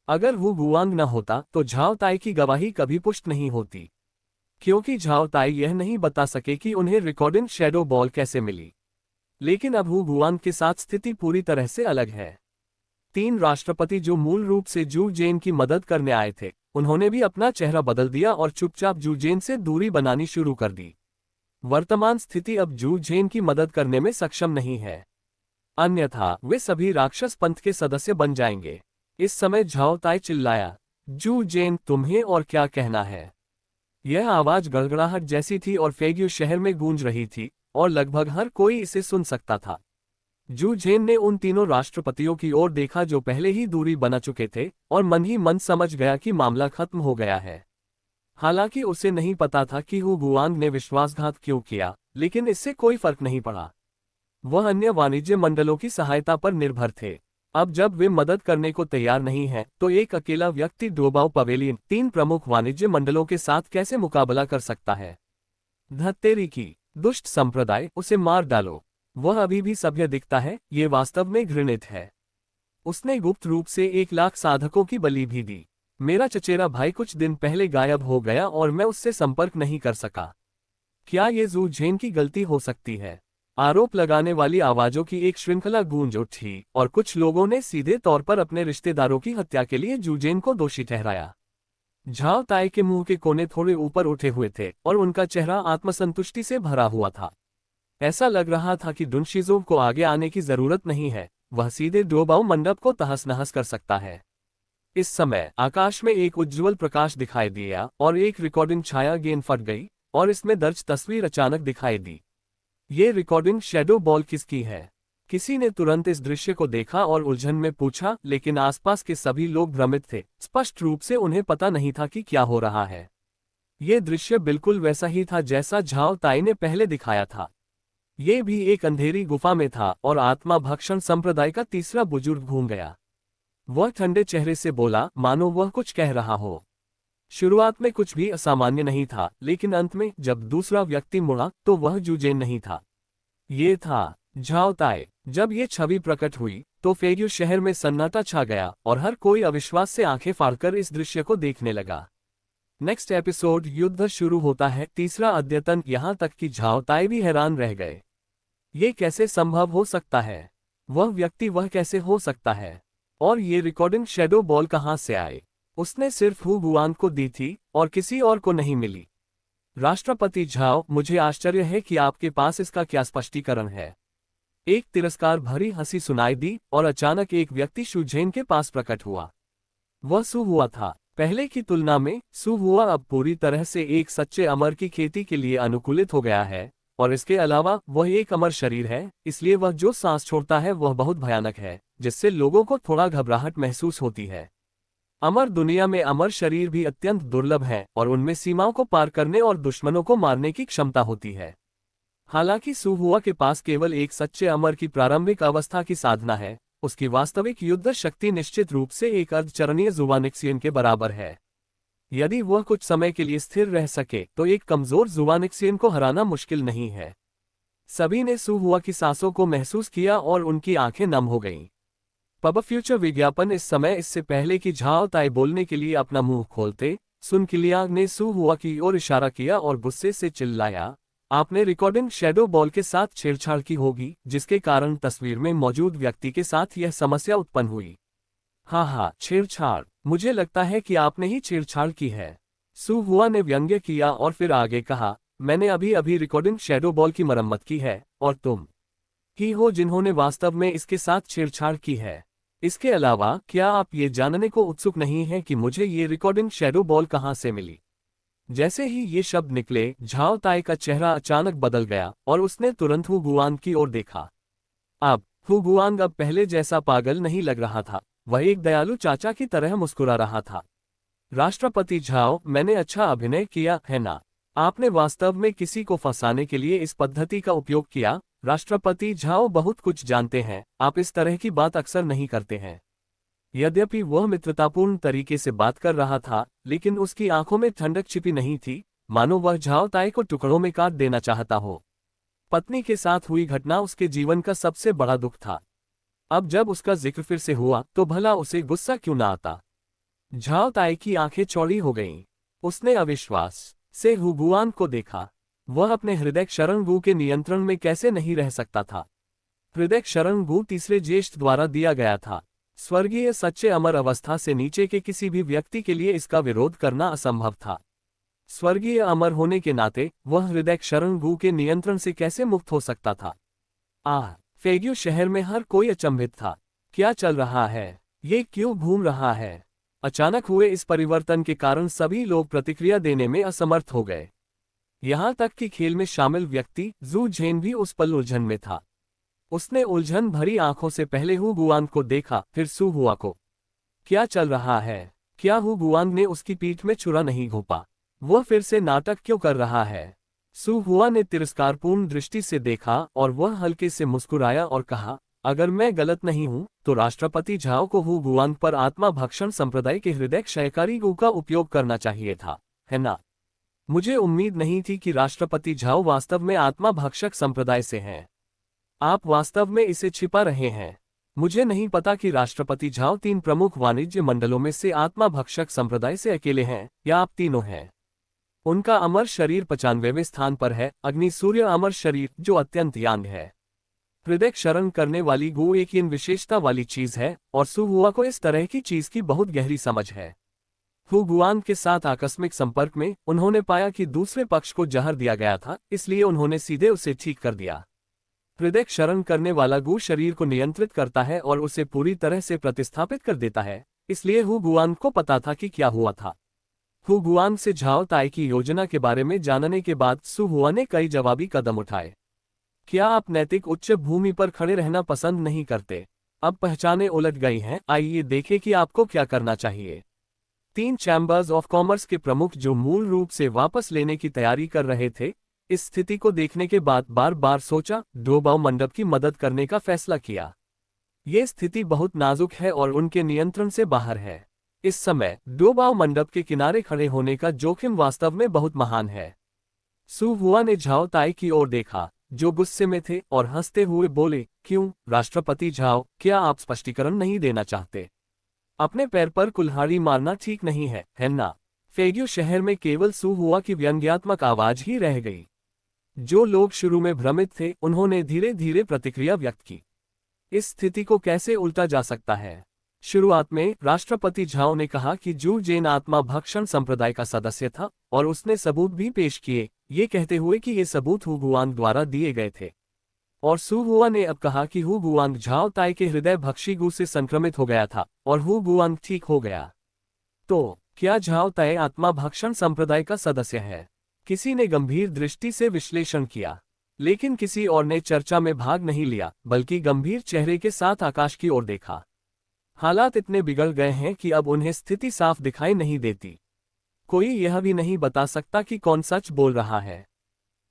अगर हु गुआंग न होता तो झाओ ताई की गवाही कभी पुष्ट नहीं होती, क्योंकि झाओ ताई यह नहीं बता सके कि उन्हें रिकॉर्डिंग शैडो बॉल कैसे मिली। लेकिन अब हु गुआंग के साथ स्थिति पूरी तरह से अलग है। 3 राष्ट्रपति जो मूल रूप से जू जेन की मदद करने आए थे, उन्होंने भी अपना चेहरा बदल दिया और चुपचाप जू जेन से दूरी बनानी शुरू कर दी। वर्तमान स्थिति अब जू जेन की मदद करने में सक्षम नहीं है, अन्यथा वे सभी राक्षस पंथ के सदस्य बन जाएंगे। इस समय झाओ ताई चिल्लाया, जू जेन, तुम्हें और क्या कहना है? यह आवाज गड़गड़ाहट जैसी थी और फेग्यू शहर में गूंज रही थी, और लगभग हर कोई इसे सुन सकता था। जू जेन ने उन तीनों राष्ट्रपतियों की ओर देखा जो पहले ही दूरी बना चुके थे, और मन ही मन समझ गया कि मामला खत्म हो गया है। हालांकि उसे नहीं पता था कि हु गुआंग ने विश्वासघात क्यों किया, लेकिन इससे कोई फर्क नहीं पड़ा। वह अन्य वाणिज्य मंडलों की सहायता पर निर्भर थे। अब जब वे मदद करने को तैयार नहीं हैं, तो एक अकेला व्यक्ति डोबाओ पवेलियन 3 प्रमुख वाणिज्य मंडलों के साथ कैसे मुकाबला कर सकता है? धत्तेरी की दुष्ट संप्रदाय, उसे मार डालो। वह अभी भी सभ्य दिखता है, ये वास्तव में घृणित है। उसने गुप्त रूप से 1 लाख साधकों की बलि भी दी। मेरा चचेरा भाई कुछ दिन पहले गायब हो गया और मैं उससे संपर्क नहीं कर सका। क्या ये जू जेन की गलती हो सकती है? आरोप लगाने वाली आवाजों की एक श्रृंखला गूंज उठी और कुछ लोगों ने सीधे तौर पर अपने रिश्तेदारों की हत्या के लिए जू जेन को दोषी ठहराया। झाओ ताई के मुंह के कोने थोड़े ऊपर उठे हुए थे और उनका चेहरा आत्मसंतुष्टि से भरा हुआ था। ऐसा लग रहा था कि डुनशिजोव को आगे आने की जरूरत नहीं है, वह सीधे डोबाओ मंडप को तहस नहस कर सकता है। इस समय आकाश में एक उज्ज्वल प्रकाश दिखाई दिया और एक रिकॉर्डिंग छाया गेंद फट गई और इसमें दर्ज तस्वीर अचानक दिखाई दी। ये रिकॉर्डिंग शैडो बॉल किसकी है? किसी ने तुरंत इस दृश्य को देखा और उलझन में पूछा, लेकिन आसपास के सभी लोग भ्रमित थे। स्पष्ट रूप से उन्हें पता नहीं था कि क्या हो रहा है। ये दृश्य बिल्कुल वैसा ही था जैसा झाओ ताई ने पहले दिखाया था। ये भी एक अंधेरी गुफा में था और आत्मा भक्षण संप्रदाय का तीसरा बुजुर्ग घूम गया। वह ठंडे चेहरे से बोला, मानो वह कुछ कह रहा हो। शुरुआत में कुछ भी असामान्य नहीं था, लेकिन अंत में जब दूसरा व्यक्ति मुड़ा तो वह जू जेन नहीं था, ये था झाओ ताई। जब ये छवि प्रकट हुई तो फेग्यू शहर में सन्नाटा छा गया और हर कोई अविश्वास से आंखें फाड़कर इस दृश्य को देखने लगा। नेक्स्ट एपिसोड युद्ध शुरू होता है। तीसरा अद्यतन, यहाँ तक कि झाओ ताई भी हैरान रह गए। ये कैसे संभव हो सकता है? वह व्यक्ति वह कैसे हो सकता है? और ये रिकॉर्डिंग शैडो बॉल कहाँ से आए? उसने सिर्फ हु गुआंग को दी थी और किसी और को नहीं मिली। राष्ट्रपति झाओ, मुझे आश्चर्य है कि आपके पास इसका क्या स्पष्टीकरण है। एक तिरस्कार भरी हंसी सुनाई दी और अचानक एक व्यक्ति शू जेन के पास प्रकट हुआ। वह सु हुआ था। पहले की तुलना में सु हुआ अब पूरी तरह से एक सच्चे अमर की खेती के लिए अनुकूलित हो गया है और इसके अलावा वह एक अमर शरीर है, इसलिए वह जो सांस छोड़ता है वह बहुत भयानक है, जिससे लोगों को थोड़ा घबराहट महसूस होती है। अमर दुनिया में अमर शरीर भी अत्यंत दुर्लभ हैं और उनमें सीमाओं को पार करने और दुश्मनों को मारने की क्षमता होती है। हालांकि सु हुआ के पास केवल एक सच्चे अमर की प्रारंभिक अवस्था की साधना है, उसकी वास्तविक युद्ध शक्ति निश्चित रूप से एक अर्धचरणीय जुवानिक्सियन के बराबर है। यदि वह कुछ समय के लिए स्थिर रह सके तो एक कमजोर जुवानिक्सियन को हराना मुश्किल नहीं है। सभी ने सु हुआ की सांसों को महसूस किया और उनकी आंखें नम हो गईं। पब फ्यूचर विज्ञापन इस समय इससे पहले कि झाओ ताई बोलने के लिए अपना मुंह खोलते, सुन किलियांग ने सु हुआ की ओर इशारा किया और गुस्से से चिल्लाया, आपने रिकॉर्डिंग शैडो बॉल के साथ छेड़छाड़ की होगी, जिसके कारण तस्वीर में मौजूद व्यक्ति के साथ यह समस्या उत्पन्न हुई। हाँ, छेड़छाड़, मुझे लगता है कि आपने ही छेड़छाड़ की है, सु हुआ ने व्यंग्य किया और फिर आगे कहा, मैंने अभी अभी रिकॉर्डिंग शैडो बॉल की मरम्मत की है और तुम ही हो जिन्होंने वास्तव में इसके साथ छेड़छाड़ की है। इसके अलावा क्या आप ये जानने को उत्सुक नहीं हैं कि मुझे ये रिकॉर्डिंग शैडो बॉल कहाँ से मिली? जैसे ही ये शब्द निकले, झाओ ताई का चेहरा अचानक बदल गया और उसने तुरंत हु गुआंग की ओर देखा। अब हु गुआंग अब पहले जैसा पागल नहीं लग रहा था, वह एक दयालु चाचा की तरह मुस्कुरा रहा था। राष्ट्रपति झाओ, मैंने अच्छा अभिनय किया है ना? आपने वास्तव में किसी को फंसाने के लिए इस पद्धति का उपयोग किया। राष्ट्रपति झाओ बहुत कुछ जानते हैं, आप इस तरह की बात अक्सर नहीं करते हैं। यद्यपि वह मित्रतापूर्ण तरीके से बात कर रहा था, लेकिन उसकी आंखों में ठंडक छिपी नहीं थी, मानो वह झाओ ताई को टुकड़ों में काट देना चाहता हो। पत्नी के साथ हुई घटना उसके जीवन का सबसे बड़ा दुख था। अब जब उसका जिक्र फिर से हुआ तो भला उसे गुस्सा क्यों ना आता? झाओ ताई की आंखें चौड़ी हो गईं। उसने अविश्वास से हु गुआन को देखा। वह अपने हृदय शरण गु के नियंत्रण में कैसे नहीं रह सकता था। हृदय शरण गु तीसरे ज्येष्ठ द्वारा दिया गया था। स्वर्गीय सच्चे अमर अवस्था से नीचे के किसी भी व्यक्ति के लिए इसका विरोध करना असंभव था। स्वर्गीय अमर होने के नाते वह हृदय शरण गु के नियंत्रण से कैसे मुक्त हो सकता था? फेग्यू शहर में हर कोई अचंभित था। क्या चल रहा है? ये क्यों घूम रहा है? अचानक हुए इस परिवर्तन के कारण सभी लोग प्रतिक्रिया देने में असमर्थ हो गए। यहां तक कि खेल में शामिल व्यक्ति जू झेन भी उस पल उलझन में था। उसने उलझन भरी आंखों से पहले हु गुआंग को देखा, फिर सु हुआ को। क्या चल रहा है? क्या हु गुआंग ने उसकी पीठ में छुरा नहीं घोंपा? वह फिर से नाटक क्यों कर रहा है? सु हुआ ने तिरस्कारपूर्ण दृष्टि से देखा और वह हल्के से मुस्कुराया और कहा, अगर मैं गलत नहीं हूं तो राष्ट्रपति झाओ को हु गुआंग पर आत्मा भक्षण संप्रदाय के हृदय क्षयकारी गु का उपयोग करना चाहिए था, है ना? मुझे उम्मीद नहीं थी कि राष्ट्रपति झाओ वास्तव में आत्मा भक्षक संप्रदाय से हैं। आप वास्तव में इसे छिपा रहे हैं। मुझे नहीं पता कि राष्ट्रपति झाओ 3 प्रमुख वाणिज्य मंडलों में से आत्मा भक्षक संप्रदाय से अकेले हैं या आप तीनों हैं। उनका अमर शरीर 95वें स्थान पर है, अग्नि सूर्य अमर शरीर जो अत्यंत यांग है। हृदय शरण करने वाली गु एक इन विशेषता वाली चीज है और सु हुआ को इस तरह की चीज की बहुत गहरी समझ है। हु गुआंग के साथ आकस्मिक संपर्क में उन्होंने पाया कि दूसरे पक्ष को जहर दिया गया था, इसलिए उन्होंने सीधे उसे ठीक कर दिया। हृदय शरण करने वाला गु शरीर को नियंत्रित करता है और उसे पूरी तरह से प्रतिस्थापित कर देता है, इसलिए हु गुआंग को पता था कि क्या हुआ था। हु गुआंग से झाओ ताई की योजना के बारे में जानने के बाद सु हुआ ने कई जवाबी कदम उठाए। क्या आप नैतिक उच्च भूमि पर खड़े रहना पसंद नहीं करते? अब पहचानें उलट गई हैं, आइए देखें कि आपको क्या करना चाहिए। 3 चैम्बर्स ऑफ कॉमर्स के प्रमुख जो मूल रूप से वापस लेने की तैयारी कर रहे थे, इस स्थिति को देखने के बाद बार बार सोचा, डोबाओ मंडप की मदद करने का फैसला किया। ये स्थिति बहुत नाजुक है और उनके नियंत्रण से बाहर है। इस समय डोबाओ मंडप के किनारे खड़े होने का जोखिम वास्तव में बहुत महान है। सु हुआ ने झाओ ताई की ओर देखा, जो गुस्से में थे, और हंसते हुए बोले, क्यों राष्ट्रपति झाओ, क्या आप स्पष्टीकरण नहीं देना चाहते? अपने पैर पर कुल्हाड़ी मारना ठीक नहीं है ना? फेग्यू शहर में केवल सु हुआ की व्यंग्यात्मक आवाज ही रह गई। जो लोग शुरू में भ्रमित थे, उन्होंने धीरे धीरे प्रतिक्रिया व्यक्त की। इस स्थिति को कैसे उल्टा जा सकता है? शुरुआत में राष्ट्रपति झाओ ने कहा कि जू जेन आत्मा भक्षण संप्रदाय का सदस्य था और उसने सबूत भी पेश किए, ये कहते हुए कि ये सबूत हु गुआंग द्वारा दिए गए थे। और सु हुआ ने अब कहा कि हु गुआंग झाओ ताई के हृदय भक्षी गु से संक्रमित हो गया था और हु गुआंग ठीक हो गया। तो क्या झाओ ताई आत्मा भक्षण संप्रदाय का सदस्य है? किसी ने गंभीर दृष्टि से विश्लेषण किया। लेकिन किसी और ने चर्चा में भाग नहीं लिया, बल्कि गंभीर चेहरे के साथ आकाश की ओर देखा। हालात इतने बिगड़ गए हैं कि अब उन्हें स्थिति साफ दिखाई नहीं देती। कोई यह भी नहीं बता सकता कि कौन सच बोल रहा है।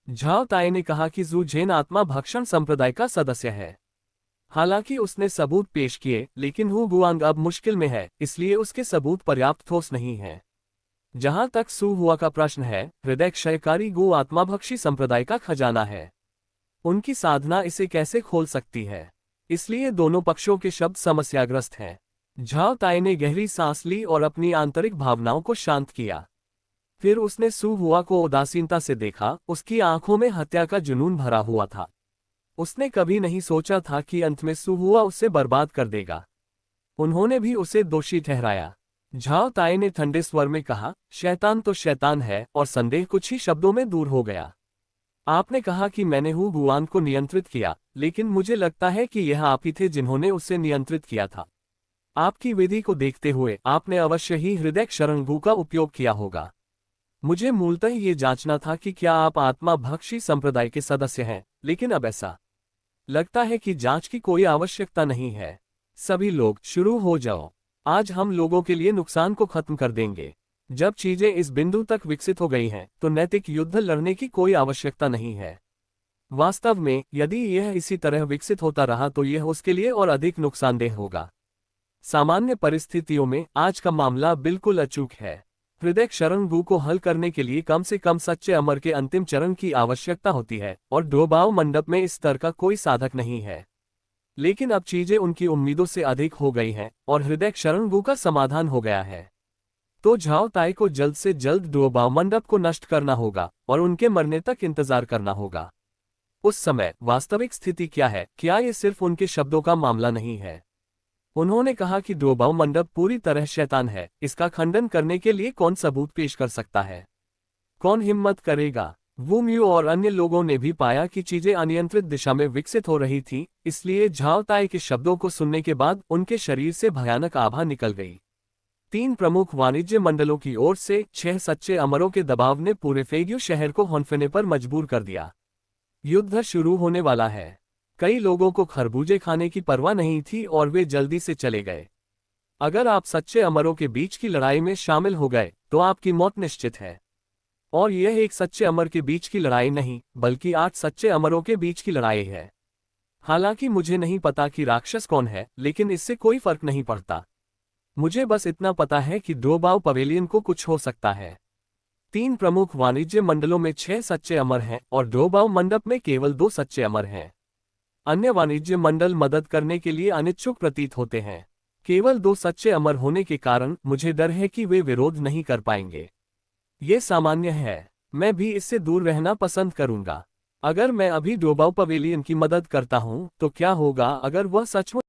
झाओ ताई ने कहा कि जू झेन आत्मा भक्षण संप्रदाय का सदस्य है। हालांकि उसने सबूत पेश किए, लेकिन हु गुआंग अब मुश्किल में है, इसलिए उसके सबूत पर्याप्त ठोस नहीं है। जहां तक सू हुआ का प्रश्न है, हृदय क्षयकारी गो आत्माभक्षी संप्रदाय का खजाना है। उनकी साधना इसे कैसे खोल सकती है, इसलिए दोनों पक्षों के शब्द समस्याग्रस्त हैं। झाओ ताई ने गहरी सांस ली और अपनी आंतरिक भावनाओं को शांत किया। फिर उसने सू हुआ को उदासीनता से देखा, उसकी आंखों में हत्या का जुनून भरा हुआ था। उसने कभी नहीं सोचा था कि अंत में सू हुआ उसे बर्बाद कर देगा। उन्होंने भी उसे दोषी ठहराया। झाओ ताई ने ठंडे स्वर में कहा, शैतान तो शैतान है, और संदेह कुछ ही शब्दों में दूर हो गया। आपने कहा कि मैंने हु गुआन को नियंत्रित किया, लेकिन मुझे लगता है कि यह आप ही थे जिन्होंने उसे नियंत्रित किया था। आपकी विधि को देखते हुए आपने अवश्य ही हृदय क्षरणगु का उपयोग किया होगा। मुझे मूलतः ये जांचना था कि क्या आप आत्मा भक्षी संप्रदाय के सदस्य हैं, लेकिन अब ऐसा लगता है कि जांच की कोई आवश्यकता नहीं है। सभी लोग शुरू हो जाओ। आज हम लोगों के लिए नुकसान को खत्म कर देंगे। जब चीजें इस बिंदु तक विकसित हो गई हैं, तो नैतिक युद्ध लड़ने की कोई आवश्यकता नहीं है। वास्तव में यदि यह इसी तरह विकसित होता रहा तो यह उसके लिए और अधिक नुकसानदेह होगा। सामान्य परिस्थितियों में आज का मामला बिल्कुल अचूक है। हृदय क्षरणगु को हल करने के लिए कम से कम सच्चे अमर के अंतिम चरण की आवश्यकता होती है, और डोबाओ मंडप में इस स्तर का कोई साधक नहीं है। लेकिन अब चीजें उनकी उम्मीदों से अधिक हो गई हैं, और हृदय क्षरणगु का समाधान हो गया है। तो झाओ ताई को जल्द से जल्द डोबाओ मंडप को नष्ट करना होगा, और उनके मरने तक इंतजार करना होगा। उस समय वास्तविक स्थिति क्या है? क्या ये सिर्फ उनके शब्दों का मामला नहीं है? उन्होंने कहा कि डोबाओ मंडप पूरी तरह शैतान है। इसका खंडन करने के लिए कौन सबूत पेश कर सकता है? कौन हिम्मत करेगा? वू म्यू और अन्य लोगों ने भी पाया कि चीजें अनियंत्रित दिशा में विकसित हो रही थी, इसलिए झाओ ताई के शब्दों को सुनने के बाद उनके शरीर से भयानक आभा निकल गई। 3 प्रमुख वाणिज्य मंडलों की ओर से 6 सच्चे अमरों के दबाव ने पूरे फेग्यू शहर को होंफने पर मजबूर कर दिया। युद्ध शुरू होने वाला है। कई लोगों को खरबूजे खाने की परवाह नहीं थी और वे जल्दी से चले गए। अगर आप सच्चे अमरों के बीच की लड़ाई में शामिल हो गए तो आपकी मौत निश्चित है। और यह एक सच्चे अमर के बीच की लड़ाई नहीं, बल्कि 8 सच्चे अमरों के बीच की लड़ाई है। हालांकि मुझे नहीं पता कि राक्षस कौन है, लेकिन इससे कोई फर्क नहीं पड़ता। मुझे बस इतना पता है कि डोबाओ पवेलियन को कुछ हो सकता है। 3 प्रमुख वाणिज्य मंडलों में 6 सच्चे अमर हैं, और डोबाओ मंडप में केवल 2 सच्चे अमर हैं। अन्य वाणिज्य मंडल मदद करने के लिए अनिच्छुक प्रतीत होते हैं। केवल 2 सच्चे अमर होने के कारण मुझे डर है कि वे विरोध नहीं कर पाएंगे। ये सामान्य है। मैं भी इससे दूर रहना पसंद करूंगा। अगर मैं अभी डोबाओ पवेलियन की मदद करता हूं, तो क्या होगा अगर वह सचमुच